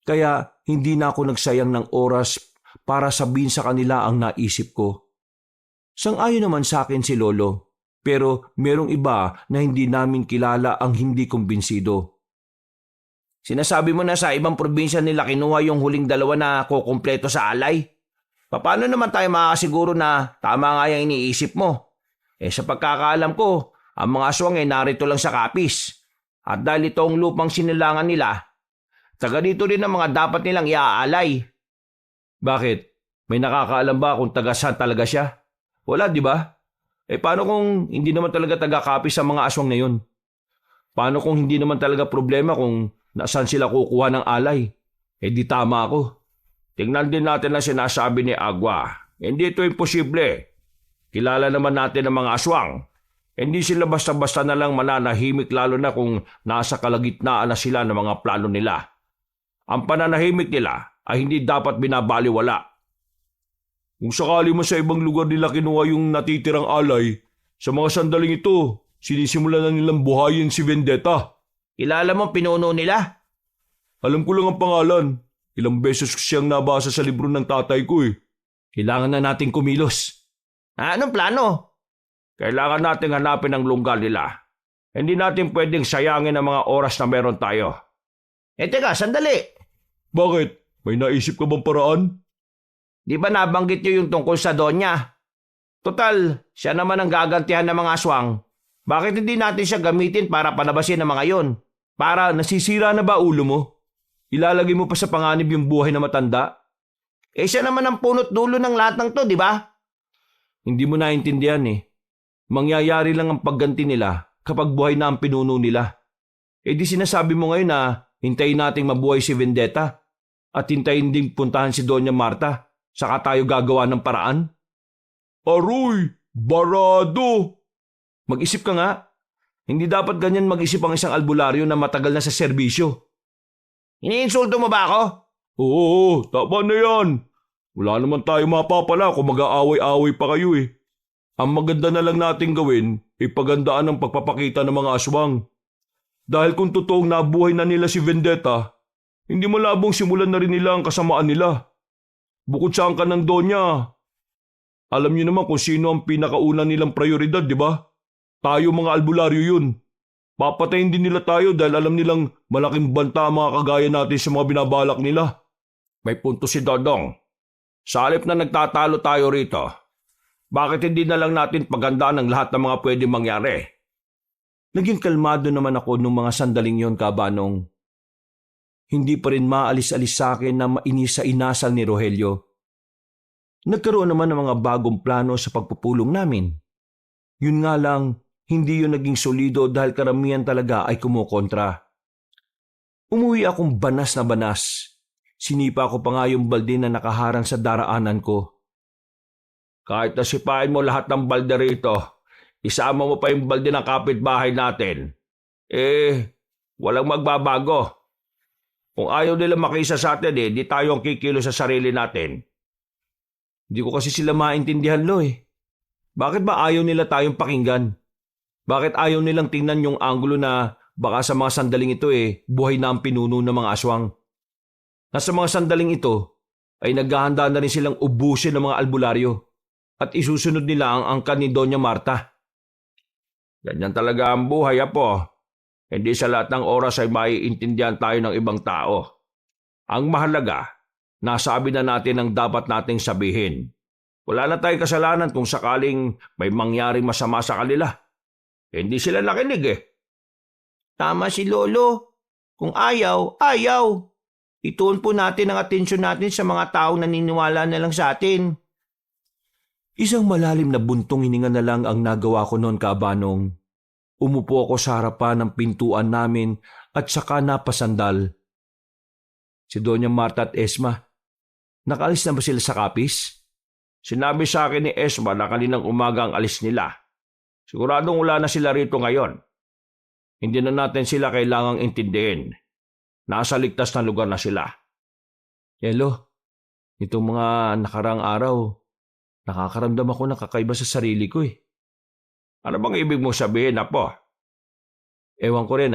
Kaya hindi na ako nagsayang ng oras para sabihin sa kanila ang naisip ko. Sang-ayon naman sa akin si Lolo, pero merong iba na hindi namin kilala ang hindi kumbinsido. Sinasabi mo na sa ibang probinsya nila kinuha yung huling 2 na kukumpleto sa alay. Paano naman tayo makakasiguro na tama nga yung iniisip mo? Sa pagkakaalam ko, ang mga aswang narito lang sa Capiz. At dahil ito ang lupang sinilangan nila, taga dito rin ang mga dapat nilang iaalay. Bakit? May nakakaalam ba kung taga saan talaga siya? Wala, di ba? Paano kung hindi naman talaga taga Capiz ang mga aswang na yun? Paano kung hindi naman talaga problema kung nasaan sila kukuha ng alay? Di tama ako. Tingnan din natin ang sinasabi ni Agwa. Hindi ito imposible. Kilala naman natin ang mga aswang. Hindi sila basta-basta na lang mananahimik lalo na kung nasa kalagitnaan na sila ng mga plano nila. Ang pananahimik nila ay hindi dapat binabaliwala. Kung sakali mo sa ibang lugar nila kinuha yung natitirang alay, sa mga sandaling ito, sinisimulan na nilang buhayin si Vendetta. Kilala mo pinuno nila? Alam ko lang ang pangalan. Ilang beses ko siyang nabasa sa libro ng tatay ko eh. Kailangan na nating kumilos. Anong plano? Kailangan nating hanapin ang lunggal nila. Hindi natin pwedeng sayangin ang mga oras na meron tayo. Teka, sandali. Bakit? May naisip ka bang paraan? Di ba nabanggit niyo yung tungkol sa Donya? Total, siya naman ang gagantihan ng mga aswang. Bakit hindi natin siya gamitin para palabasin ang mga yon? Para nasisira na ba ulo mo? Ilalagay mo pa sa panganib yung buhay na matanda? Siya naman ang punot dulo ng lahat ng to, di ba? Hindi mo naintindihan eh. Mangyayari lang ang pagganti nila kapag buhay na ang pinuno nila. Di sinasabi mo ngayon na hintayin nating mabuhay si Vendetta at hintayin ding puntahan si Doña Marta saka tayo gagawa ng paraan? Aroy! Barado! Mag-isip ka nga. Hindi dapat ganyan mag-isip ang isang albularyo na matagal na sa serbisyo. Iniinsulto mo ba ako? Oo, tama na yan. Wala naman tayo mapapala kung mag-aaway-aaway pa kayo eh. Ang maganda na lang nating gawin, ipagandaan ang pagpapakita ng mga aswang. Dahil kung totoong nabuhay na nila si Vendetta, hindi malabong simulan na rin nila ang kasamaan nila. Bukod sa angkan ng Donya, alam niyo naman kung sino ang pinakauna nilang prioridad, di ba? Tayo mga albularyo yun. Papatayin din nila tayo dahil alam nilang malaking banta ang mga kagaya natin sa mga binabalak nila. May punto si Dodong. Sa halip na nagtatalo tayo rito, bakit hindi na lang natin pagandaan ang lahat ng mga pwedeng mangyari? Naging kalmado naman ako nung mga sandaling yon, Kabanong. Hindi pa rin maalis-alis sa akin na mainis sa inasal ni Rogelio. Nagkaroon naman ng mga bagong plano sa pagpupulong namin. Yun nga lang, hindi yun naging solido dahil karamihan talaga ay kumukontra. Umuwi akong banas na banas. Sinipa ko pa nga yung balde na nakaharang sa daraanan ko. Kahit nasipain mo lahat ng balde rito, isama mo pa yung balde ng kapitbahay natin. Walang magbabago. Kung ayaw nila makisa sa atin di tayo ang kikilo sa sarili natin. Hindi ko kasi sila maintindihan, Lo eh. Bakit ba ayaw nila tayong pakinggan? Bakit ayaw nilang tingnan yung anggulo na baka sa mga sandaling ito buhay na ang pinuno ng mga aswang? Nasa mga sandaling ito ay naghahanda na rin silang ubusin ng mga albularyo at isusunod nila ang angkan ni Doña Marta. Ganyan talaga ang buhay, Apo. Hindi sa lahat ng oras ay maiintindihan tayo ng ibang tao. Ang mahalaga, nasabi na natin ang dapat nating sabihin. Wala na tayong kasalanan kung sakaling may mangyaring masama sa kanila. Hindi sila nakinig Tama si Lolo. Kung ayaw, ayaw. Ituon po natin ang atensyon natin sa mga taong naniniwala na lang sa atin. Isang malalim na buntong hininga na lang ang nagawa ko noon, Kabanong. Umupo ako sa harapan ng pintuan namin at saka napasandal. Si Doña Marta at Esma, nakaalis na ba sila sa kapis? Sinabi sa akin ni Esma na kaninang umaga ang alis nila. Siguradong wala na sila rito ngayon. Hindi na natin sila kailangang intindihin. Nasa ligtas na lugar na sila. Yelo, itong mga nakarang araw, nakakaramdam ako ng kakaiba sa sarili ko Ano bang ibig mo sabihin, Apo? Ewan ko rin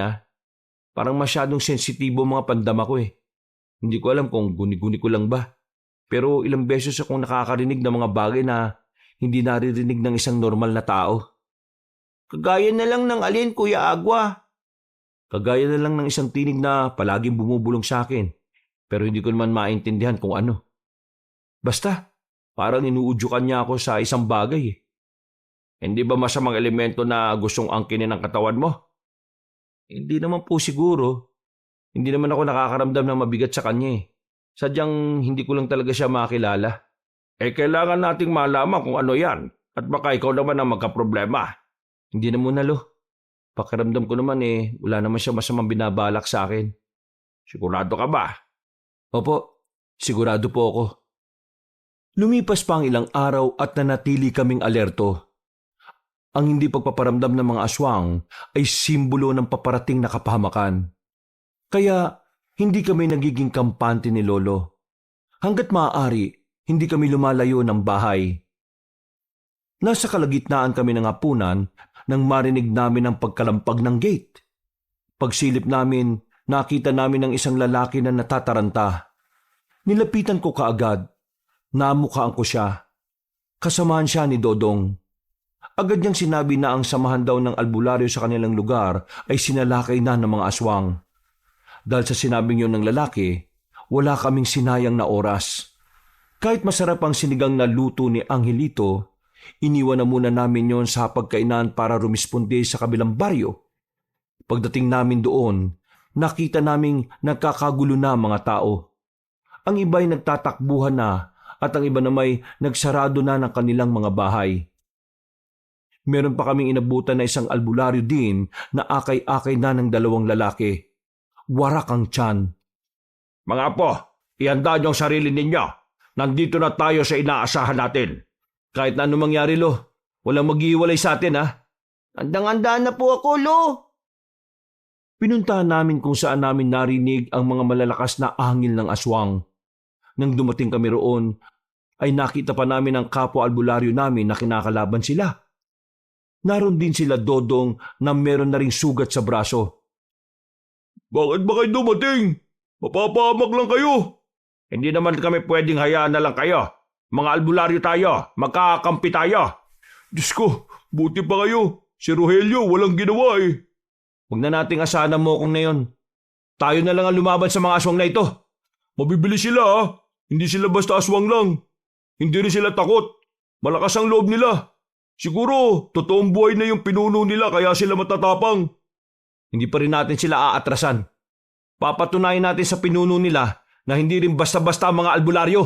Parang masyadong sensitibo mga pandama ko Hindi ko alam kung guni-guni ko lang ba. Pero ilang beses akong nakakarinig ng mga bagay na hindi naririnig ng isang normal na tao. Kagaya na lang ng alin, Kuya Agua. Kagaya na lang ng isang tinig na palaging bumubulong sa akin. Pero hindi ko naman maintindihan kung ano. Basta, parang inuudyukan niya ako sa isang bagay Hindi ba masamang elemento na gustong angkinin ng katawan mo? Hindi naman po siguro. Hindi naman ako nakakaramdam ng mabigat sa kanya Sadyang hindi ko lang talaga siya makilala. Kailangan nating malaman kung ano yan. At baka ikaw naman ang magkaproblema. Hindi na muna, Lo. Pakiramdam ko naman wala naman siya masamang binabalak sa akin. Sigurado ka ba? Opo, sigurado po ako. Lumipas pa ang ilang araw at nanatili kaming alerto. Ang hindi pagpaparamdam ng mga aswang ay simbolo ng paparating na kapahamakan. Kaya hindi kami nagiging kampante ni Lolo. Hanggat maaari, hindi kami lumalayo ng bahay. Nasa kalagitnaan kami ng hapunan nang marinig namin ang pagkalampag ng gate. Pagsilip namin, nakita namin ang isang lalaki na natataranta. Nilapitan ko kaagad. Namukhaan ko siya. Kasamaan siya ni Dodong. Agad niyang sinabi na ang samahan daw ng albularyo sa kanilang lugar ay sinalakay na ng mga aswang. Dahil sa sinabing yun ng lalaki, wala kaming sinayang na oras. Kahit masarap ang sinigang na luto ni Angelito, iniwan na muna namin yon sa pagkainan para rumisponde sa kabilang baryo. Pagdating namin doon, nakita naming nagkakagulo na mga tao. Ang iba'y nagtatakbuhan na at ang iba namay nagsarado na ng kanilang mga bahay. Meron pa kaming inabutan na isang albularyo din na akay-akay na ng dalawang lalaki. Warak ang tiyan. Mga Apo, ihanda niyo ang sarili ninyo. Nandito na tayo sa inaasahan natin. Kahit na anong mangyari, Lo, walang maghiwalay sa atin, Andang-anda na po ako, Lo. Pinuntahan namin kung saan namin narinig ang mga malalakas na ahangil ng aswang. Nang dumating kami roon, ay nakita pa namin ang kapwa albularyo namin na kinakalaban sila. Naroon din sila Dodong na meron na ring sugat sa braso. Bakit ba kayo dumating? Mapapahamak lang kayo. Hindi naman kami pwedeng hayaan na lang kayo. Mga albularyo tayo, magkakakampi tayo. Diyos ko, buti pa kayo. Si Rogelio walang ginawa Huwag na nating asahan mo kung na yun. Tayo na lang ang lumaban sa mga aswang na ito. Mabibili sila Hindi sila basta aswang lang. Hindi rin sila takot. Malakas ang loob nila. Siguro, totoong buhay na yung pinuno nila kaya sila matatapang. Hindi pa rin natin sila aatrasan. Papatunayan natin sa pinuno nila na hindi rin basta-basta ang mga albularyo.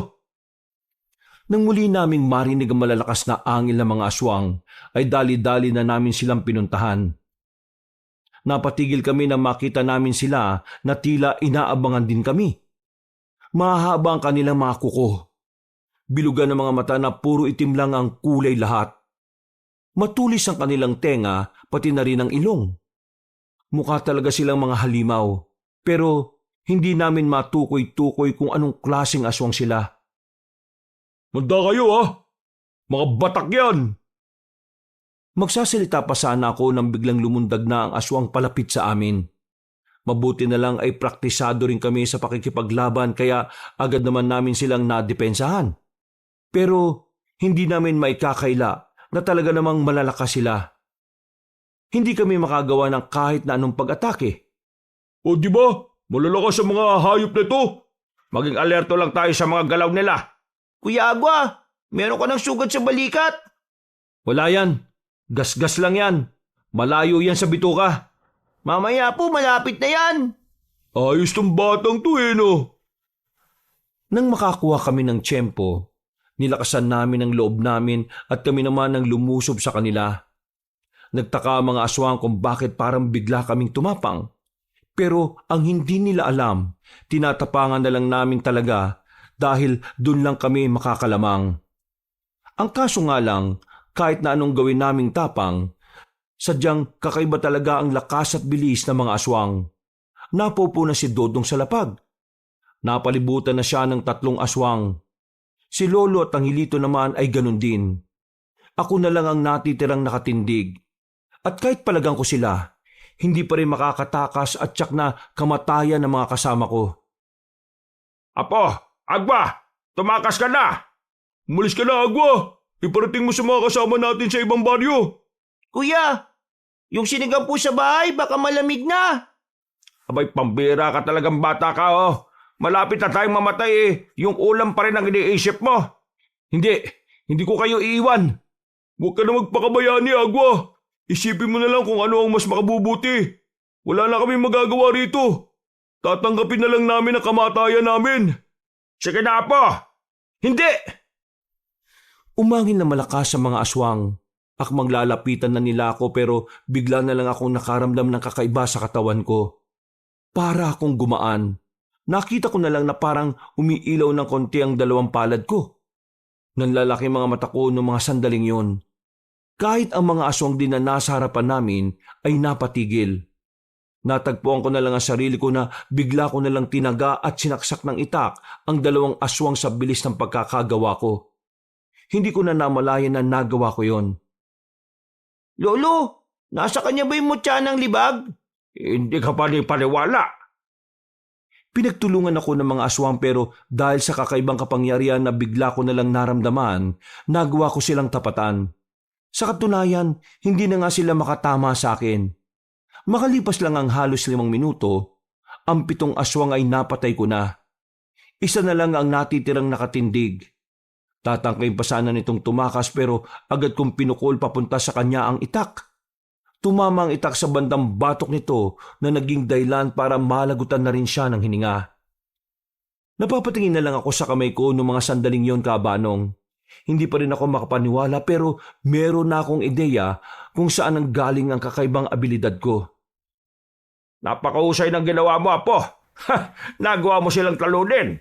Nang muli naming marinig ang malalakas na angin ng mga aswang, ay dali-dali na namin silang pinuntahan. Napatigil kami nang makita namin sila na tila inaabangan din kami. Mahaba ang kanilang mga kuko. Bilugan ng mga mata na puro itim lang ang kulay lahat. Matulis ang kanilang tenga, pati na rin ang ilong. Mukha talaga silang mga halimaw, pero hindi namin matukoy-tukoy kung anong klaseng aswang sila. Manda kayo mga batak yan! Magsasalita pa sana ako nang biglang lumundag na ang aswang palapit sa amin. Mabuti na lang ay praktisado rin kami sa pakikipaglaban kaya agad naman namin silang nadepensahan. Pero hindi namin maikakaila na talaga namang malalakas sila. Hindi kami makagawa ng kahit na anong pag-atake. O di ba? Malalakas sa mga hayop na ito. Maging alerto lang tayo sa mga galaw nila. Kuya Agwa, meron ka ng sugat sa balikat. Wala yan. Gas-gas lang yan. Malayo yan sa bituka. Mamaya po, malapit na yan. Ayos tong batang to no. Nang makakuha kami ng tiyempo, nilakasan namin ang loob namin at kami naman ang lumusob sa kanila. Nagtaka ang mga aswang kung bakit parang bigla kaming tumapang. Pero ang hindi nila alam, tinatapangan na lang namin talaga dahil dun lang kami makakalamang. Ang kaso nga lang, kahit na anong gawin naming tapang, sadyang kakaiba talaga ang lakas at bilis ng mga aswang. Napupo na si Dodong sa lapag. Napalibutan na siya ng 3 aswang. Si Lolo at ang Hilito naman ay ganun din. Ako na lang ang natitirang nakatindig. At kahit palagang ko sila, hindi pa rin makakatakas at tiyak na kamatayan ng mga kasama ko. Apo, Agwa, tumakas ka na! Umalis ka na, Agwa! Iparating mo sa mga kasama natin sa ibang baryo. Kuya, yung sinigang po sa bahay baka malamig na. Abay, pambira ka talagang bata ka Malapit na tayong mamatay yung ulam pa rin ang iniisip mo. Hindi ko kayo iiwan. Huwag ka na magpakabayani, Agwa. Isipin mo na lang kung ano ang mas makabubuti. Wala na kami magagawa rito. Tatanggapin na lang namin ang kamatayan namin. Sige na, Apo! Hindi! Umangin na malakas sa mga aswang. Akmang lalapitan na nila ako pero bigla na lang akong nakaramdam ng kakaiba sa katawan ko. Para akong gumaan. Nakita ko na lang na parang umiilaw ng konti ang 2 palad ko. Nanlalaki mga mata ko noong mga sandaling yon. Kahit ang mga aswang din na nasa harapan namin ay napatigil. Natagpuan ko na lang ang sarili ko na bigla ko na lang tinaga at sinaksak ng itak ang 2 aswang sa bilis ng pagkakagawa ko. Hindi ko na namalayan na nagawa ko yon. Lolo, nasa kanya ba yung mutya ng libag? Hindi ka pa ni paniwala. Pinagtulungan ako ng mga aswang pero dahil sa kakaibang kapangyarihan na bigla ko na lang naramdaman, nagawa ko silang tapatan. Sa katunayan, hindi na nga sila makatama sa akin. Makalipas lang ang halos 5 minuto, ang 7 aswang ay napatay ko na. Isa na lang ang natitirang nakatindig. Tatangkay pa sana nitong tumakas pero agad kong pinukol papunta sa kanya ang itak. Tumama ang itak sa bandang batok nito na naging dahilan para malagutan na rin siya ng hininga. Napapatingin na lang ako sa kamay ko noong mga sandaling yon, Kabanong. Hindi pa rin ako makapaniwala pero meron na akong ideya kung saan ang galing ang kakaibang abilidad ko. Napakahusay ng ginawa mo, Apo. Nagawa mo silang talunin.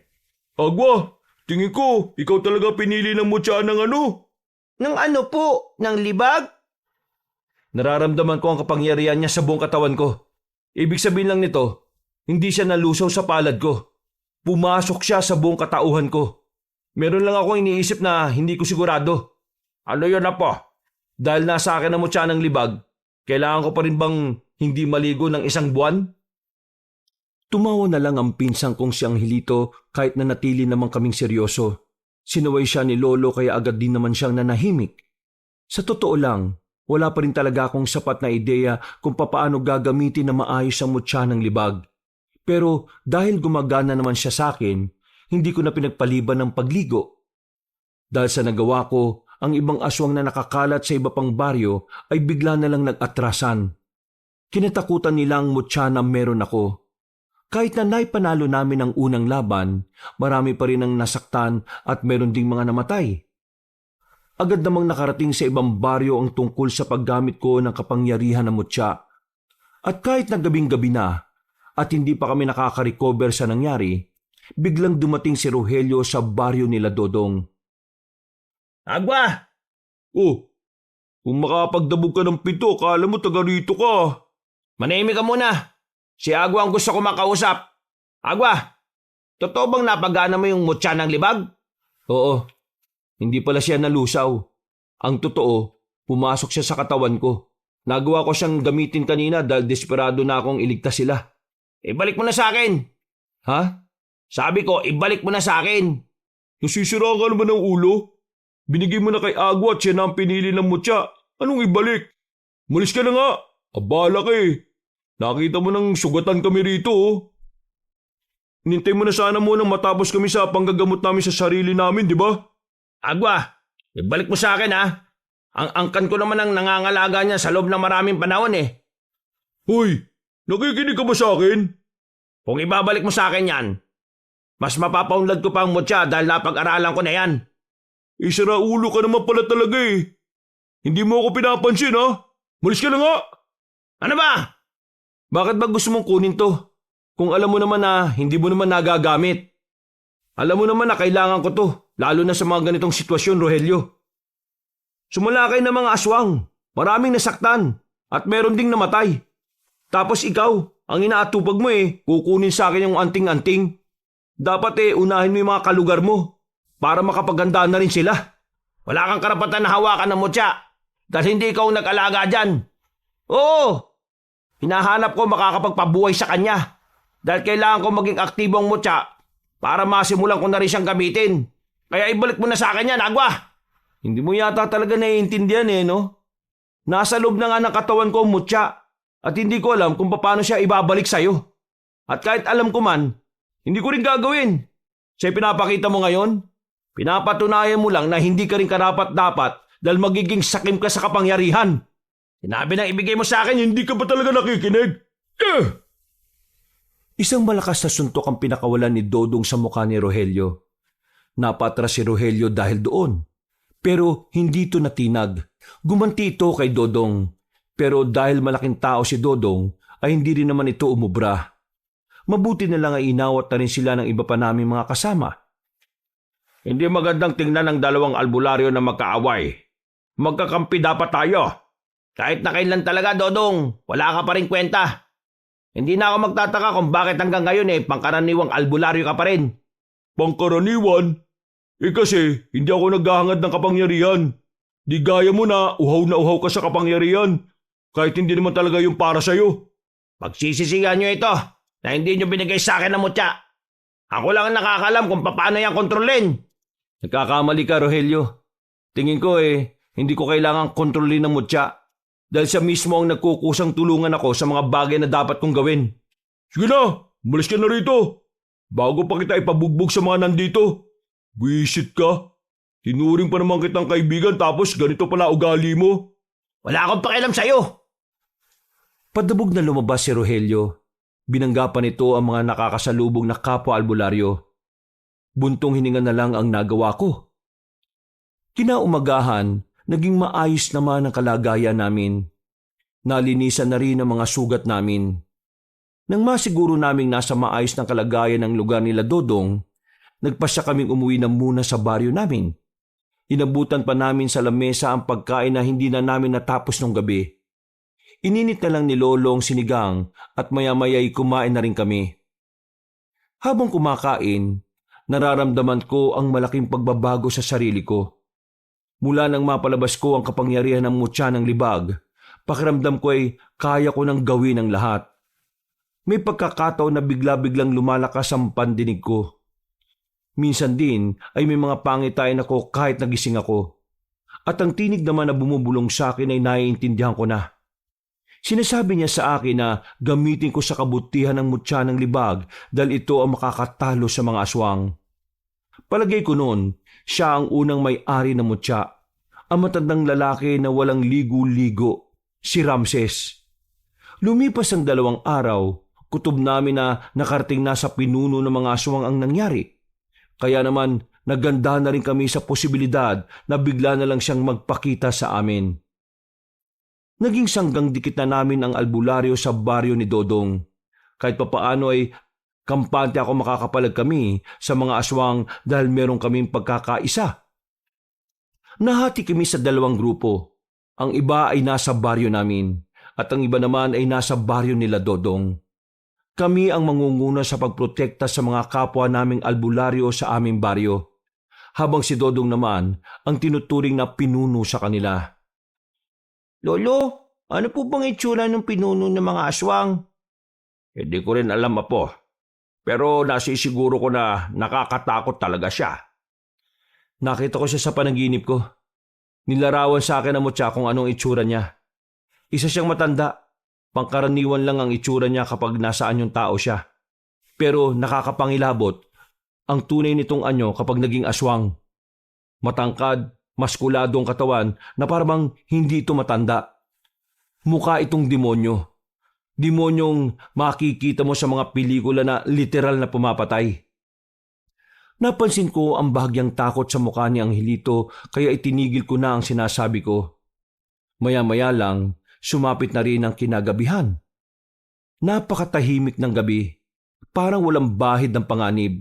Agwa, tingin ko, ikaw talaga pinili ng mutya ng ano? Ng ano po? Ng libag? Nararamdaman ko ang kapangyarihan niya sa buong katawan ko. Ibig sabihin lang nito, hindi siya nalusaw sa palad ko. Pumasok siya sa buong katauhan ko. Meron lang akong iniisip na hindi ko sigurado. Ano yun, Apo? Dahil nasa akin ang mutya ng libag, kailangan ko pa rin bang hindi maligo ng 1 buwan? Tumawa na lang ang pinsang kong siyang Hilito kahit na natili naman kaming seryoso. Sinaway siya ni Lolo kaya agad din naman siyang nanahimik. Sa totoo lang, wala pa rin talaga akong sapat na ideya kung papaano gagamitin na maayos ang mutya ng libag. Pero dahil gumagana naman siya sa akin, hindi ko na pinagpaliban ng pagligo. Dahil sa nagawa ko, ang ibang aswang na nakakalat sa iba pang baryo ay bigla na lang nag-atrasan. Kinatakutan nila ang mutya na meron ako. Kahit na naipanalo namin ang unang laban, marami pa rin ang nasaktan at meron ding mga namatay. Agad namang nakarating sa ibang baryo ang tungkol sa paggamit ko ng kapangyarihan ng mutya. At kahit na gabing-gabi na at hindi pa kami nakaka-recover sa nangyari, biglang dumating si Rogelio sa baryo nila Dodong. Agwa! Oh, kung makapagdabog ka ng pito, kala mo taga rito ka. Manahimik ka muna. Si Agwa ang gusto ko makausap. Agwa, totoo bang napagana mo yung mutya ng libag? Oo, hindi pala siya nalusaw. Ang totoo, pumasok siya sa katawan ko. Nagawa ko siyang gamitin kanina dahil desperado na akong iligtas sila. Ibalik mo na sa akin. Ha? Sabi ko, ibalik mo na sa akin. Nasisira ka naman ng ulo. Binigay mo na kay Agwa at siya na ang pinili ng mutya. Anong ibalik? Malis ka na nga. Abala ka eh. Nakita mo nang sugatan kami rito oh. Nintay mo na sana munang matapos kami sa panggagamot namin sa sarili namin, di ba? Agwa, ibalik mo sa akin ha. Ang angkan ko naman ang nangangalaga niya sa loob ng maraming panahon eh. Hoy, nakikinig ka ba sa akin? Kung ibabalik mo sa akin yan, mas mapapaunlad ko pa ang mutya dahil napag-aralan ko na yan. Isara ulo ka naman pala talaga eh. Hindi mo ako pinapansin ha? Malis ka na nga. Ano ba? Bakit ba gusto mong kunin to? Kung alam mo naman na hindi mo naman nagagamit. Alam mo naman na kailangan ko to, lalo na sa mga ganitong sitwasyon, Rogelio. Sumalakay ng mga aswang, maraming nasaktan, at meron ding namatay. Tapos ikaw, ang inaatupag mo kukunin sa akin yung anting-anting. Dapat unahin mo yung mga kalugar mo para makapaganda na rin sila. Wala kang karapatan na hawakan ng mutya dahil hindi ikaw nag-alaga dyan. Oo, hinahanap ko makakapagpabuhay sa kanya dahil kailangan ko maging aktibo ang mutya para masimulan ko na rin siyang gamitin. Kaya ibalik mo na sa akin yan, Agwa. Hindi mo yata talaga naiintindihan no? Nasa loob na nga ng katawan ko ang mutya at hindi ko alam kung paano siya ibabalik sa'yo. At kahit alam ko man, hindi ko rin gagawin. Sa pinapakita mo ngayon, pinapatunayan mo lang na hindi ka rin karapat-dapat dahil magiging sakim ka sa kapangyarihan. Sinabi na ibigay mo sa akin, Hindi ka ba talaga nakikinig? Isang malakas na suntok ang pinakawalan ni Dodong sa mukha ni Rogelio. Napatras si Rogelio dahil doon. Pero hindi ito natinag. Gumanti ito kay Dodong. Pero dahil malaking tao si Dodong, ay hindi rin naman ito umubra. Mabuti na lang ay inawat na rin sila ng iba pa naming mga kasama. Hindi magandang tingnan ng dalawang albularyo na magkaaway. Magkakampi dapat tayo. Kahit na kailan talaga, Dodong, wala ka pa rin kwenta. Hindi na ako magtataka kung bakit hanggang ngayon pangkaraniwang albularyo ka pa rin. Pangkaraniwan? Kasi hindi ako naghahangad ng kapangyarihan. Di gaya mo na uhaw ka sa kapangyarihan. Kahit hindi naman talaga yung para sa'yo. Pagsisisihan nyo ito na hindi nyo binigay sa akin ng mutya. Ako lang ang nakakalam kung paano yan kontrolin. Nagkakamali ka, Rogelio. Tingin ko hindi ko kailangang kontrolin ng mutya. Dahil siya mismo ang nagkukusang tulungan ako sa mga bagay na dapat kong gawin. Sige na, umalis ka na rito. Bago pa kita ipabugbog sa mga nandito. Buisit ka. Tinuring pa naman kitang kaibigan tapos ganito pala ugali mo. Wala akong pakialam sa'yo. Padabog na lumabas si Rogelio. Binanggapan nito ang mga nakakasalubong na kapwa albularyo. Buntong hininga na lang ang nagawa ko. Kinaumagahan, naging maayos naman ang kalagayan namin. Nalinisan na rin ang mga sugat namin. Nang masiguro naming nasa maayos ng kalagayan ng lugar nila Dodong, nagpasya kaming umuwi na muna sa baryo namin. Inabutan pa namin sa lamesa ang pagkain na hindi na namin natapos nung gabi. Ininit na lang ni Lolo ang sinigang at maya-maya'y kumain na rin kami. Habang kumakain, nararamdaman ko ang malaking pagbabago sa sarili ko. Mula nang mapalabas ko ang kapangyarihan ng mutya ng libag, pakiramdam ko ay kaya ko nang gawin ang lahat. May pagkakataon na bigla-biglang lumalakas ang pandinig ko. Minsan din ay may mga pangitain ako kahit nagising ako. At ang tinig naman na bumubulong sa akin ay naiintindihan ko na. Sinasabi niya sa akin na gamitin ko sa kabutihan ng mutya ng libag dahil ito ang makakatalo sa mga aswang. Palagay ko noon, siya ang unang may-ari ng mutya, ang matandang lalaki na walang ligo-ligo, si Ramses. Lumipas ang 2 araw, kutob namin na nakarating na sa pinuno ng mga aswang ang nangyari. Kaya naman naganda na rin kami sa posibilidad na bigla na lang siyang magpakita sa amin. Naging sanggang dikit na namin ang albularyo sa baryo ni Dodong. Kahit papaano ay kampante ako makakapalag kami sa mga aswang dahil meron kaming pagkakaisa. Nahati kami sa 2 grupo. Ang iba ay nasa baryo namin at ang iba naman ay nasa baryo nila Dodong. Kami ang mangunguna sa pagprotekta sa mga kapwa naming albularyo sa aming baryo, habang si Dodong naman ang tinuturing na pinuno sa kanila. Lolo, ano po bang itsura ng pinuno ng mga aswang? Hindi ko rin alam, Apo. Pero nasisiguro ko na nakakatakot talaga siya. Nakita ko siya sa panaginip ko. Nilarawan sa akin ng mutya kung anong itsura niya. Isa siyang matanda. Pangkaraniwan lang ang itsura niya kapag nasaan yung tao siya. Pero nakakapangilabot ang tunay nitong anyo kapag naging aswang. Matangkad, maskuladong katawan na parang hindi ito matanda. Mukha itong demonyo. Demonyong makikita mo sa mga pelikula na literal na pumapatay. Napansin ko ang bahagyang takot sa mukha ni Angelito kaya itinigil ko na ang sinasabi ko. Maya-maya lang, sumapit na rin ang kinagabihan. Napakatahimik ng gabi, parang walang bahid ng panganib.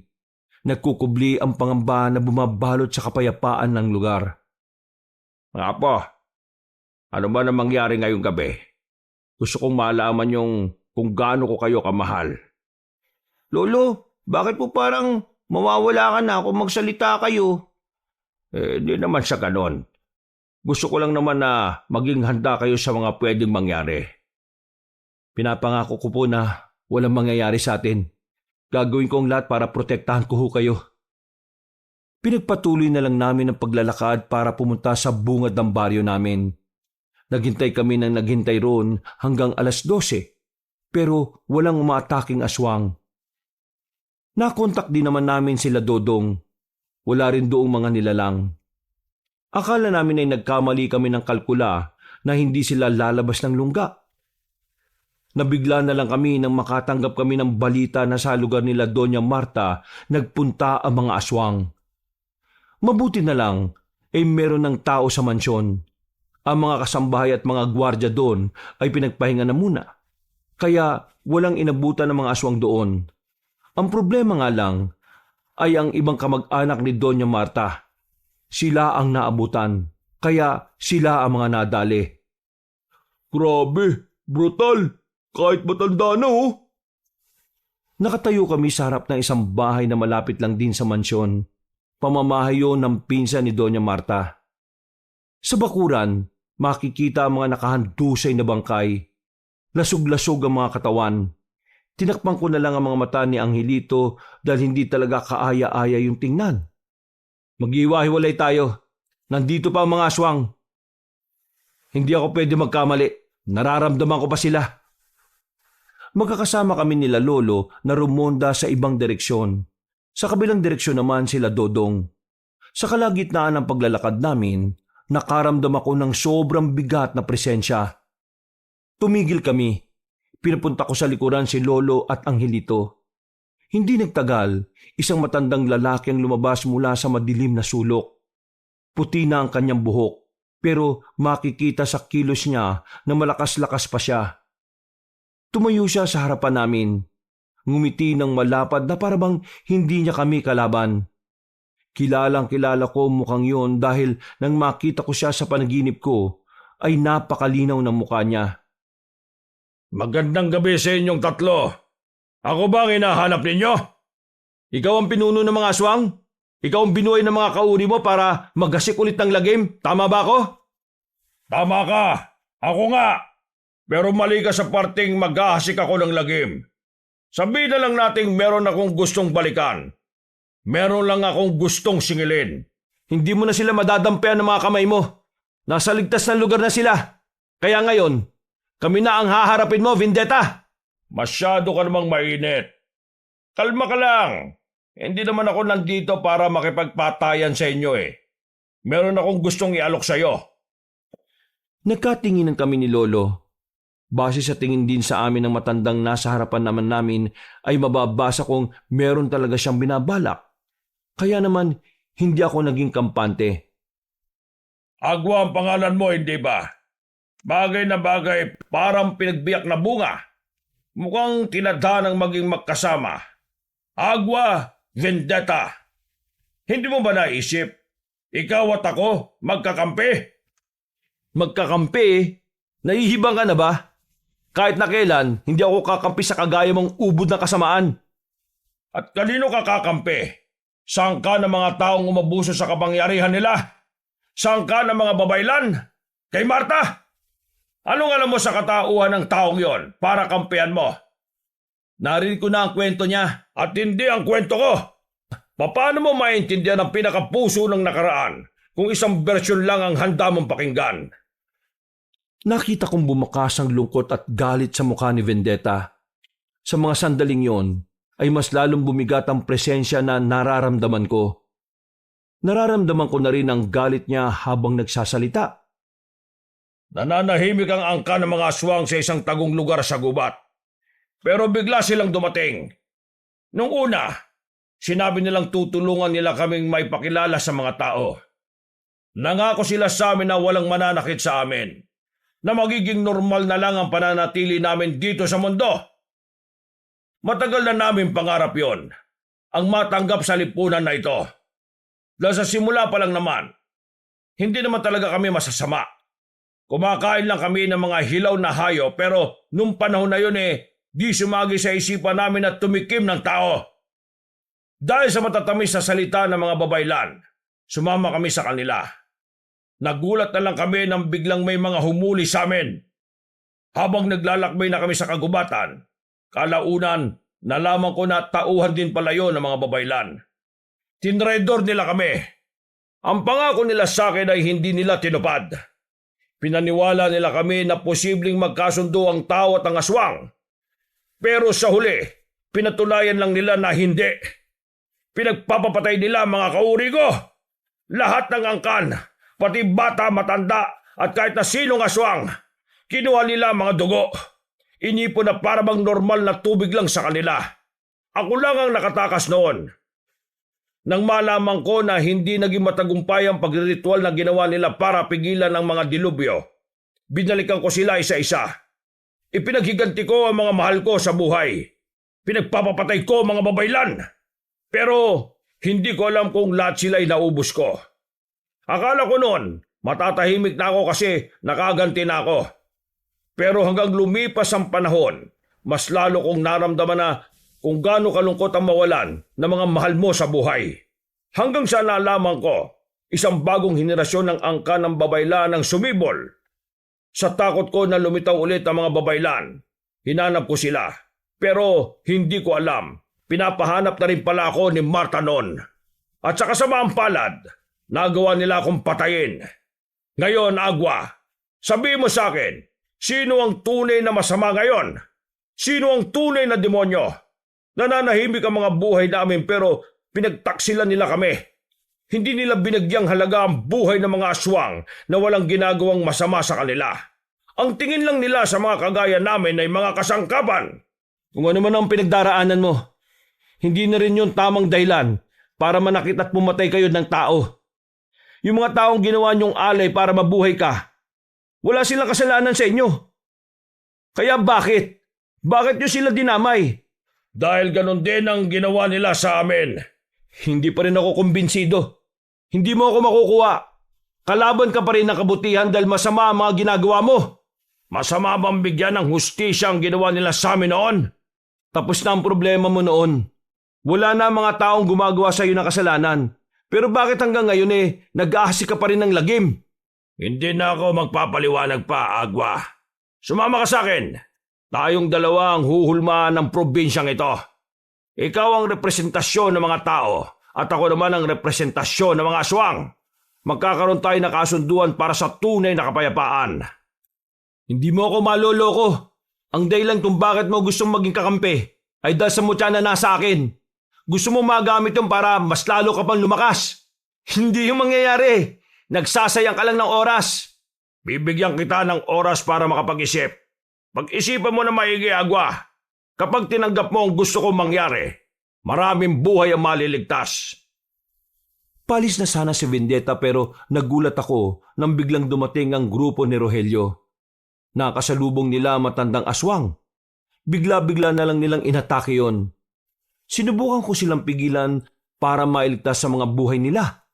Nagkukubli ang pangamba na bumabalot sa kapayapaan ng lugar. Apo, ano ba na mangyari ngayong gabi? Gusto kong malaman yung kung gaano ko kayo kamahal. Lolo, bakit po parang mawawala ka na kung magsalita kayo? Hindi naman sa ganon. Gusto ko lang naman na maging handa kayo sa mga pwedeng mangyari. Pinapangako ko po na walang mangyayari sa atin. Gagawin ko ang lahat para protektahan ko kayo. Pinagpatuloy na lang namin ang paglalakad para pumunta sa bungad ng baryo namin. Naghintay kami ng naghintay roon hanggang 12:00, pero walang umaataking aswang. Nakontak din naman namin sila Dodong. Wala rin doong mga nilalang. Akala namin ay nagkamali kami ng kalkula na hindi sila lalabas ng lungga. Nabigla na lang kami nang makatanggap kami ng balita na sa lugar nila Doña Marta nagpunta ang mga aswang. Mabuti na lang ay meron ng tao sa mansyon. Ang mga kasambahay at mga gwardya doon ay pinagpahinga na muna. Kaya walang inabutan ng mga aswang doon. Ang problema nga lang ay ang ibang kamag-anak ni Doña Marta. Sila ang naabutan, kaya sila ang mga nadali. Grabe, brutal. Kahit matanda na oh. Nakatayo kami sa harap ng isang bahay na malapit lang din sa mansyon. Pamamahay yun ng pinsan ni Doña Marta. Sa bakuran, makikita ang mga nakahandusay na bangkay. Lasog-lasog ang mga katawan. Tinakpan ko na lang ang mga mata ni Angelito dahil hindi talaga kaaya-aya yung tingnan. Mag-iwahiwalay tayo. Nandito pa ang mga aswang. Hindi ako pwede magkamali. Nararamdaman ko pa sila. Magkakasama kami nila Lolo na rumonda sa ibang direksyon. Sa kabilang direksyon naman sila Dodong. Sa kalagitnaan ng paglalakad namin, nakaramdam ako ng sobrang bigat na presensya. Tumigil kami. Pinapunta ko sa likuran si Lolo at Angelito. Hindi nagtagal, isang matandang lalaki ang lumabas mula sa madilim na sulok. Puti na ang kanyang buhok, pero makikita sa kilos niya na malakas-lakas pa siya. Tumayo siya sa harapan namin. Ngumiti ng malapad na parabang hindi niya kami kalaban. Kilalang kilala ko mukhang yon dahil nang makita ko siya sa panaginip ko, ay napakalinaw ng mukha niya. Magandang gabi sa inyong tatlo. Ako ba ang hinahanap ninyo? Ikaw ang pinuno ng mga aswang? Ikaw ang binuhay ng mga kauri mo para magasik ulit ng lagim? Tama ba ako? Tama ka. Ako nga. Pero mali ka sa parting maghahasik ako ng lagim. Sabihin na lang nating meron akong gustong balikan. Meron lang akong gustong singilin. Hindi mo na sila madadampian ng mga kamay mo. Nasa ligtas na lugar na sila. Kaya ngayon, kami na ang haharapin mo, Vendetta. Masyado ka namang mainit. Kalma ka lang. Hindi naman ako nandito para makipagpatayan sa inyo eh. Meron akong gustong ialok sa iyo. Nagkatinginan kami ni Lolo. Base sa tingin din sa amin ng matandang nasa harapan naman namin ay mababasa kong meron talaga siyang binabalak. Kaya naman hindi ako naging kampante. Agwa ang pangalan mo, hindi ba? Bagay na bagay, parang pinagbiyak na bunga. Mukhang tinadhanang maging magkasama. Agwa, Vendetta. Hindi mo ba naisip? Ikaw at ako, magkakampi? Magkakampi eh. Nahihibang ka na ba? Kahit na kailan, hindi ako kakampi sa kagaya mong ubod na kasamaan. At kanino ka kakampi? Saan ka ng mga taong umabuso sa kapangyarihan nila? Saan ka ng mga babaylan? Kay Marta? Anong alam mo sa katauhan ng taong yon para kampihan mo? Narinig ko na ang kwento niya. At hindi ang kwento ko. Paano mo maintindihan ang pinakapuso ng nakaraan kung isang bersyon lang ang handa mong pakinggan? Nakita kong bumakas ang lungkot at galit sa mukha ni Vendetta. Sa mga sandaling yon ay mas lalong bumigat ang presensya na nararamdaman ko. Nararamdaman ko na rin ang galit niya habang nagsasalita. Nananahimik ang angka ng mga aswang sa isang tagong lugar sa gubat. Pero bigla silang dumating. Nung una, sinabi nilang tutulungan nila kaming maipakilala sa mga tao. Nangako sila sa amin na walang mananakit sa amin, na magiging normal na lang ang pananatili namin dito sa mundo. Matagal na namin pangarap yon, ang matanggap sa lipunan na ito. Dahil sa simula pa lang naman, hindi naman talaga kami masasama. Kumakain lang kami ng mga hilaw na hayo pero nung panahon na yun di sumagi sa isipan namin na tumikim ng tao. Dahil sa matatamis na salita ng mga babaylan, sumama kami sa kanila. Nagulat na lang kami nang biglang may mga humuli sa amin. Habang naglalakbay na kami sa kagubatan, kalaunan nalaman ko na tauhan din pala yun ng mga babaylan. Tinredor nila kami. Ang pangako nila sa akin ay hindi nila tinupad. Pinaniwala nila kami na posibleng magkasundo ang tao at ang aswang. Pero sa huli, pinatunayan lang nila na hindi. Pinagpapapatay nila mga kauri ko. Lahat ng angkan, pati bata, matanda, at kahit na sinong aswang, kinuha nila mga dugo. Inipon na parabang normal na tubig lang sa kanila. Ako lang ang nakatakas noon. Nang malaman ko na hindi naging matagumpay ang pagritual na ginawa nila para pigilan ang mga dilubyo, binalikan ko sila isa-isa. Ipinaghiganti ko ang mga mahal ko sa buhay. Pinagpapapatay ko mga babaylan. Pero hindi ko alam kung lahat sila ay naubos ko. Akala ko noon, matatahimik na ako kasi nakaganti na ako. Pero hanggang lumipas ang panahon, mas lalo kong naramdaman na kung gaano kalungkot ang mawalan ng mga mahal mo sa buhay. Hanggang sa nalaman ko, isang bagong henerasyon ng angka ng babaylan ang sumibol. Sa takot ko na lumitaw ulit ang mga babaylan, hinanap ko sila. Pero hindi ko alam, pinapahanap na rin pala ako ni Marta noon. At sa kasamaang palad, nagawa nila akong patayin. Ngayon, Agwa, sabi mo sa akin, sino ang tunay na masama ngayon? Sino ang tunay na demonyo? Nananahimik ang mga buhay namin pero pinagtaksilan nila kami. Hindi nila binagyang halaga ang buhay ng mga aswang na walang ginagawang masama sa kanila. Ang tingin lang nila sa mga kagaya namin ay mga kasangkapan. Kung ano man ang pinagdaraanan mo, hindi na rin yun tamang dahilan para manakit at pumatay kayo ng tao. Yung mga taong ginawa niyong alay para mabuhay ka, wala silang kasalanan sa inyo. Kaya bakit? Bakit niyo sila dinamay? Dahil ganun din ang ginawa nila sa amin. Hindi pa rin ako kumbinsido. Hindi mo ako makukuha. Kalaban ka pa rin ng kabutihan dahil masama ang mga ginagawa mo. Masama bang bigyan ng hustisya ang ginawa nila sa amin noon? Tapos na ang problema mo noon. Wala na ang mga taong gumagawa sa iyo ng kasalanan. Pero bakit hanggang ngayon nag-aahasi ka pa rin ng lagim? Hindi na ako magpapaliwanag pa, Agwa. Sumama ka sa akin. Tayong dalawa ang huhulmaan ng probinsyang ito. Ikaw ang representasyon ng mga tao at ako naman ang representasyon ng mga aswang. Magkakaroon tayo ng kasunduan para sa tunay na kapayapaan. Hindi mo ako maloloko. Ang dahilan kung bakit mo gustong maging kakampi ay dahil sa mutya na nasa akin. Gusto mo magamit yun para mas lalo ka pang lumakas. Hindi yung mangyayari. Nagsasayang ka lang ng oras. Bibigyan kita ng oras para makapag-isip. Pag-isipan mo na maigi, Agwa. Kapag tinanggap mo ang gusto kong mangyari, maraming buhay ang maliligtas. Palis na sana si Vendetta pero nagulat ako nang biglang dumating ang grupo ni Rogelio. Nakasalubong nila matandang aswang. Bigla-bigla na lang nilang inatake yon. Sinubukan ko silang pigilan para mailigtas sa mga buhay nila.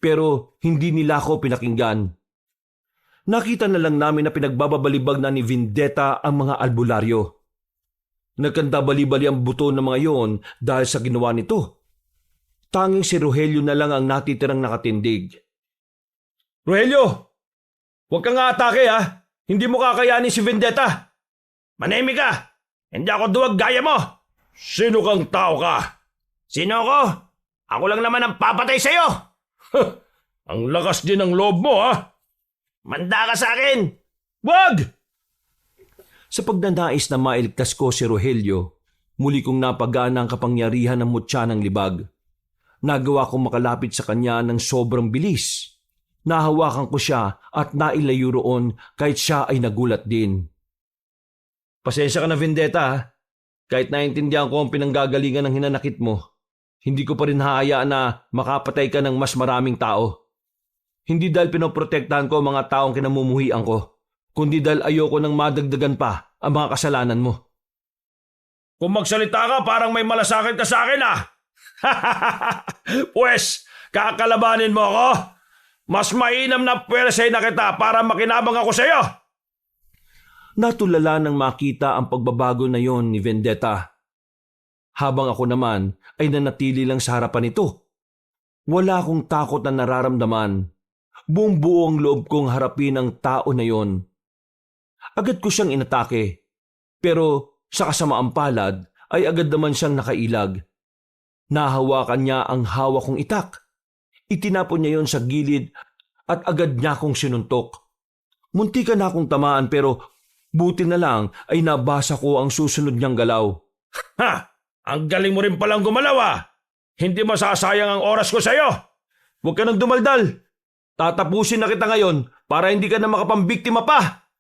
Pero hindi nila ako pinakinggan. Nakita na lang namin na pinagbababalibag na ni Vendetta ang mga albularyo. Nagkanda-bali-bali ang buto ng mga yon dahil sa ginawa nito. Tanging si Rogelio na lang ang natitirang nakatindig. Rogelio! Huwag kang atake ha! Hindi mo kakayanin si Vendetta! Manahimik ka! Hindi ako duwag gaya mo! Sino kang tao ka? Sino ako? Ako lang naman ang papatay sa'yo! Ang lakas din ng loob mo ha! Manda ka sa akin! Wag! Sa pagnanais na mailigtas ko si Rogelio, muli kong napagana ang kapangyarihan ng mutya ng libag. Nagawa kong makalapit sa kanya ng sobrang bilis. Nahawakan ko siya at nailayo roon kahit siya ay nagulat din. Pasensya ka na, Vendetta ha? Kahit naintindihan ko ang pinanggagalingan ng hinanakit mo, hindi ko pa rin haayaan na makapatay ka ng mas maraming tao. Hindi dahil pinoprotektahan ko ang mga taong kinamumuhian ko, kundi dahil ayoko nang madagdagan pa ang mga kasalanan mo. Kung magsalita ka parang may malasakit ka sa akin ah! Pwes, kakalabanin mo ako? Mas mainam na pwersay na kita para makinabang ako sa iyo. Natulala nang makita ang pagbabago na yon ni Vendetta. Habang ako naman ay nanatili lang sa harapan nito. Wala akong takot na nararamdaman. Buong buo ang loob kong harapin ang tao na yon. Agad ko siyang inatake. Pero sa kasamaang palad ay agad naman siyang nakailag. Nahawakan niya ang hawak kong itak. Itinapon niya yon sa gilid at agad niya akong sinuntok. Muntikan na akong tamaan pero buti na lang ay nabasa ko ang susunod niyang galaw. Ha! Ang galing mo rin palang gumalaw ah! Hindi masasayang ang oras ko sa iyo! Huwag ka nang dumaldal. Tatapusin na kita ngayon para hindi ka na makapambiktima pa.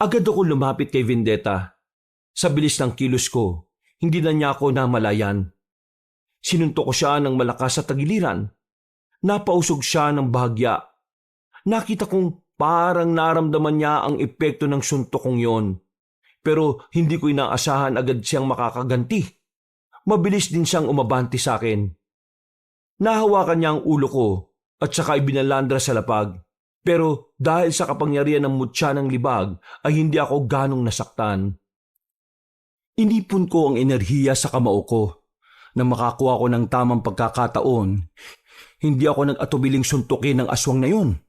Agad ako lumapit kay Vendetta. Sa bilis ng kilos ko, hindi na niya ako namalayan. Sinuntok ko siya ng malakas sa tagiliran. Napausog siya ng bahagya. Nakita kong parang naramdaman niya ang epekto ng suntok kong yon. Pero hindi ko inaasahan agad siyang makakaganti. Mabilis din siyang umabanti sa akin. Nahawakan niya ang ulo ko at saka ibinalandra sa lapag. Pero dahil sa kapangyarihan ng mutya ng libag ay hindi ako ganong nasaktan. Inipon ko ang enerhiya sa kamao ko. Nang makakuha ko ng tamang pagkakataon, hindi ako nag-atubiling suntukin ng aswang na yun.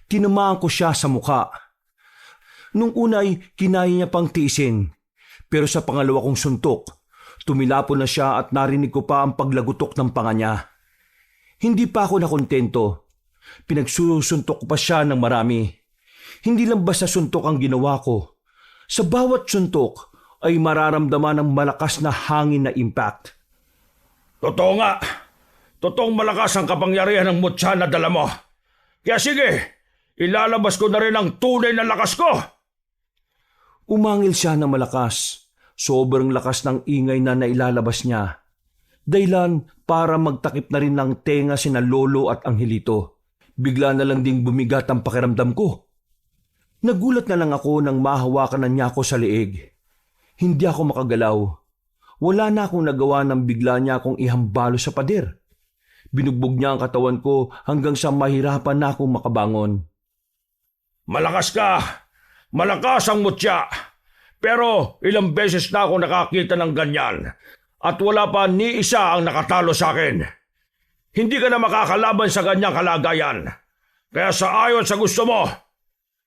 Tinamaan ko siya sa muka. Nung una ay kinaya niya pang tiisin, pero sa pangalawa kong suntok, tumilapon na siya at narinig ko pa ang paglagutok ng panga niya. Hindi pa ako nakontento. Pinagsusuntok ko pa siya ng marami. Hindi lang basta suntok ang ginawa ko. Sa bawat suntok ay mararamdaman ng malakas na hangin na impact. Totoo nga. Totoong malakas ang kapangyarihan ng mutya na dala mo. Kaya sige, ilalabas ko na rin ang tunay na lakas ko. Umangil siya ng malakas. Sobrang lakas ng ingay na nailalabas niya. Dahilan para magtakip na rin ng tenga sina Lolo at Angelito. Bigla na lang ding bumigat ang pakiramdam ko. Nagulat na lang ako nang mahawakan na niya ako sa leeg. Hindi ako makagalaw. Wala na akong nagawa nang bigla niya akong ihambalo sa pader. Binugbog niya ang katawan ko hanggang sa mahirapan na akong makabangon. Malakas ka! Malakas ang mutya! Pero ilang beses na ako nakakita ng ganyan at wala pa ni isa ang nakatalo sa akin. Hindi ka na makakalaban sa ganyang kalagayan. Kaya sa ayon sa gusto mo,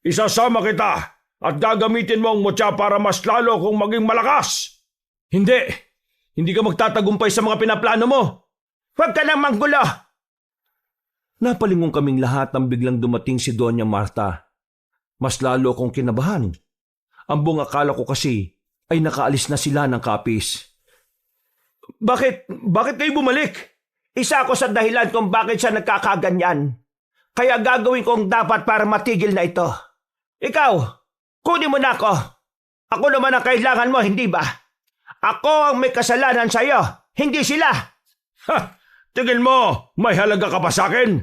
isasama kita at gagamitin mo ang mutya para mas lalo kong maging malakas. Hindi! Hindi ka magtatagumpay sa mga pinaplano mo! Huwag ka nang manggulo! Napalingon kaming lahat nang biglang dumating si Doña Marta. Mas lalo akong kinabahan. Ang buong akala ko kasi ay nakaalis na sila ng kapis. Bakit kayo bumalik? Isa ako sa dahilan kung bakit siya nagkakaganyan. Kaya gagawin ko ang dapat para matigil na ito. Ikaw, kunin mo na ako. Ako naman ang kailangan mo, hindi ba? Ako ang may kasalanan sa iyo, hindi sila. Ha! Tingin mo, may halaga ka pa sa akin?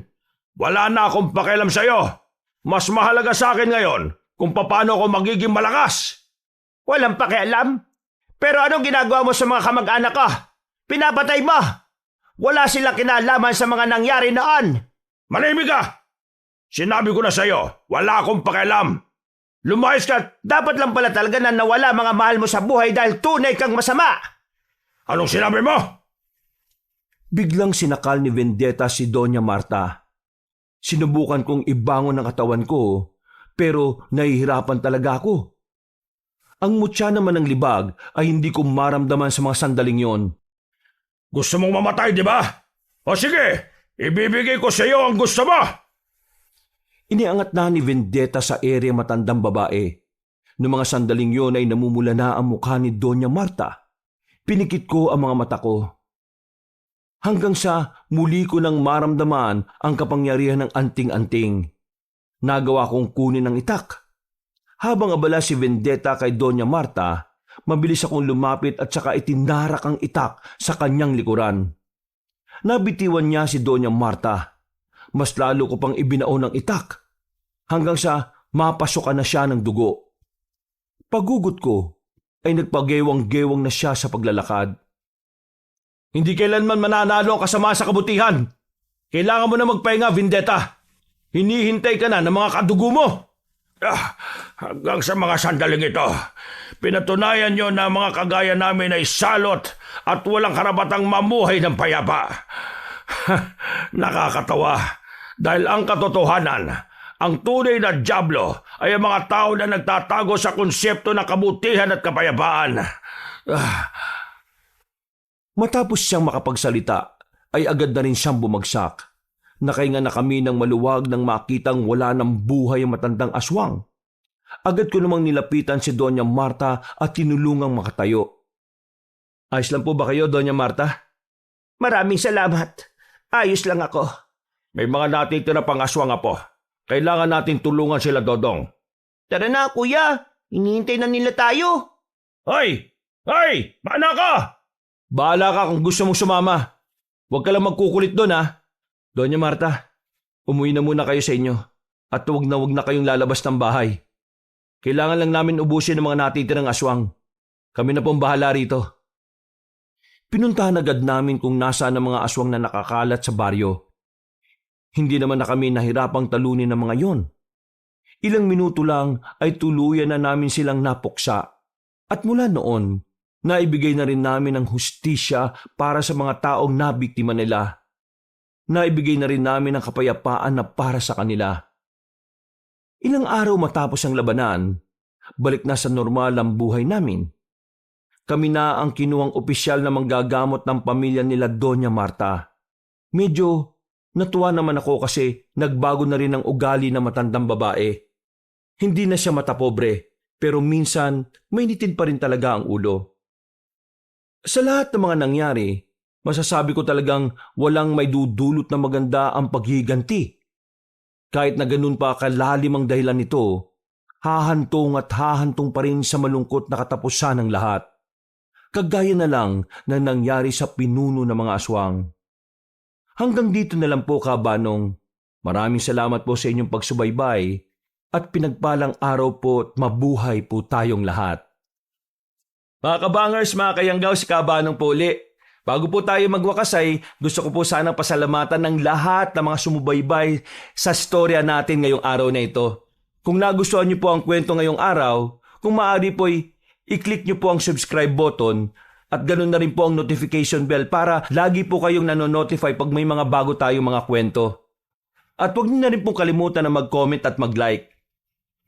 Wala na akong pakialam sa iyo. Mas mahalaga sa akin ngayon kung paano ako magiging malakas. Walang pakialam. Pero anong ginagawa mo sa mga kamag-anak ko? Pinapatay mo. Wala silang kinalaman sa mga nangyari noon. Manahimik ka! Sinabi ko na sa iyo, wala akong pakialam. Lumayas ka! Dapat lang pala talaga na nawala mga mahal mo sa buhay dahil tunay kang masama. Anong sinabi mo? Biglang sinakal ni Vendetta si Doña Marta. Sinubukan kong ibangon ang katawan ko, pero nahihirapan talaga ako. Ang mutya naman ng libag ay hindi ko maramdaman sa mga sandaling yon. Gusto mong mamatay, di ba? O sige, ibibigay ko sa iyo ang gusto mo. Iniangat na ni Vendetta sa ere matandang babae. Noong mga sandaling yon ay namumula na ang mukha ni Doña Marta. Pinikit ko ang mga mata ko. Hanggang sa muli ko nang maramdaman ang kapangyarihan ng anting-anting. Nagawa kong kunin ang itak. Habang abala si Vendetta kay Doña Marta, mabilis akong lumapit at saka itinarak ang itak sa kanyang likuran. Nabitiwan niya si Doña Marta. Mas lalo ko pang ibinao ng itak hanggang sa mapasokan na siya ng dugo. Pagugot ko ay nagpagewang-gewang na siya sa paglalakad. Hindi kailanman mananalo ang kasama sa kabutihan. Kailangan mo na magpahinga, Vendetta. Hinihintay ka na ng mga kadugo mo. Hanggang sa mga sandaling ito, pinatunayan nyo na mga kagaya namin ay salot at walang karapatang mamuhay ng payapa. Nakakatawa dahil ang katotohanan, ang tunay na dyablo ay ang mga tao na nagtatago sa konsepto ng kabutihan at kapayapaan. Matapos siyang makapagsalita, ay agad na rin siyang bumagsak. Nakahinga na kami ng maluwag nang makitang wala ng buhay ang matandang aswang. Agad ko namang nilapitan si Doña Marta at tinulungang makatayo. Ayos lang po ba kayo, Doña Marta? Maraming salamat. Ayos lang ako. May mga natitira pang aswang, Apo. Kailangan natin tulungan sila, Dodong. Tara na, kuya. Hinihintay na nila tayo. Hoy! Hoy! Paano ka? Bahala ka kung gusto mong sumama. Huwag ka lang magkukulit doon, ha? Doña Marta, umuwi na muna kayo sa inyo at huwag na kayong lalabas ng bahay. Kailangan lang namin ubusin ang mga natitirang aswang. Kami na pong bahala rito. Pinuntahan agad namin kung nasaan ang mga aswang na nakakalat sa baryo. Hindi naman na kami nahirapang talunin ng mga yon. Ilang minuto lang ay tuluyan na namin silang napuksa. At mula noon, naibigay na rin namin ang hustisya para sa mga taong nabiktima nila. Naibigay na rin namin ang kapayapaan na para sa kanila. Ilang araw matapos ang labanan, balik na sa normal ang buhay namin. Kami na ang kinuwang opisyal na manggagamot ng pamilya nila Doña Marta. Medyo natuwa naman ako kasi nagbago na rin ang ugali ng matandang babae. Hindi na siya matapobre, pero minsan may nitid pa rin talaga ang ulo. Sa lahat ng mga nangyari, masasabi ko talagang walang may dudulot na maganda ang paghiganti. Kahit na ganun pa kalalim ang dahilan nito, hahantong at hahantong pa rin sa malungkot na katapusan ng lahat. Kagaya na lang na nangyari sa pinuno ng mga aswang. Hanggang dito na lang po, Kabanong. Maraming salamat po sa inyong pagsubaybay at pinagpalang araw po at mabuhay po tayong lahat. Mga kabangers, mga kayanggaw, si Kabanong po uli. Bago po tayo magwakasay, gusto ko po sanang pasalamatan ng lahat ng mga sumubaybay sa storya natin ngayong araw na ito. Kung nagustuhan niyo po ang kwento ngayong araw, kung maaari po i-click niyo po ang subscribe button at ganoon na rin po ang notification bell para lagi po kayong nanonotify pag may mga bago tayong mga kwento. At huwag niyo na rin po kalimutan na mag-comment at mag-like.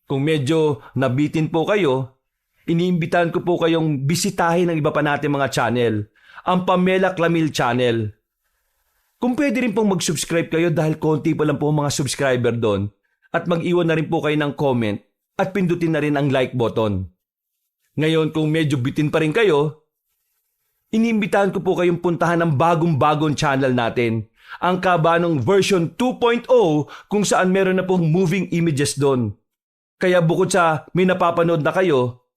Kung medyo nabitin po kayo, iniimbitahan ko po kayong bisitahin ang iba pa natin mga channel. Ang Pamela Clamil Channel. Kung pwede rin pong mag-subscribe kayo dahil konti pa lang po mga subscriber doon at mag-iwan na rin po kayo ng comment at pindutin na rin ang like button. Ngayon kung medyo bitin pa rin kayo, iniimbitahan ko po kayong puntahan ang bagong channel natin, ang Kabanong version 2.0 kung saan meron na pong moving images doon. Kaya bukod sa may napapanood na kayo,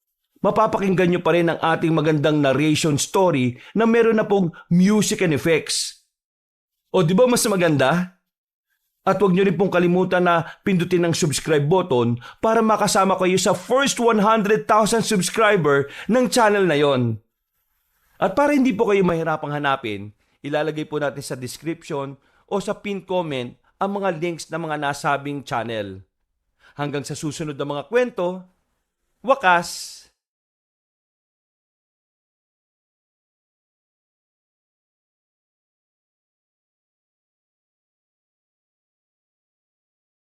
mapapakinggan nyo pa rin ang ating magandang narration story na meron na pong music and effects. O di ba mas maganda? At huwag nyo rin pong kalimutan na pindutin ang subscribe button para makasama kayo sa first 100,000 subscriber ng channel na yon. At para hindi po kayo mahirapang hanapin, ilalagay po natin sa description o sa pinned comment ang mga links ng mga nasabing channel. Hanggang sa susunod na mga kwento, wakas!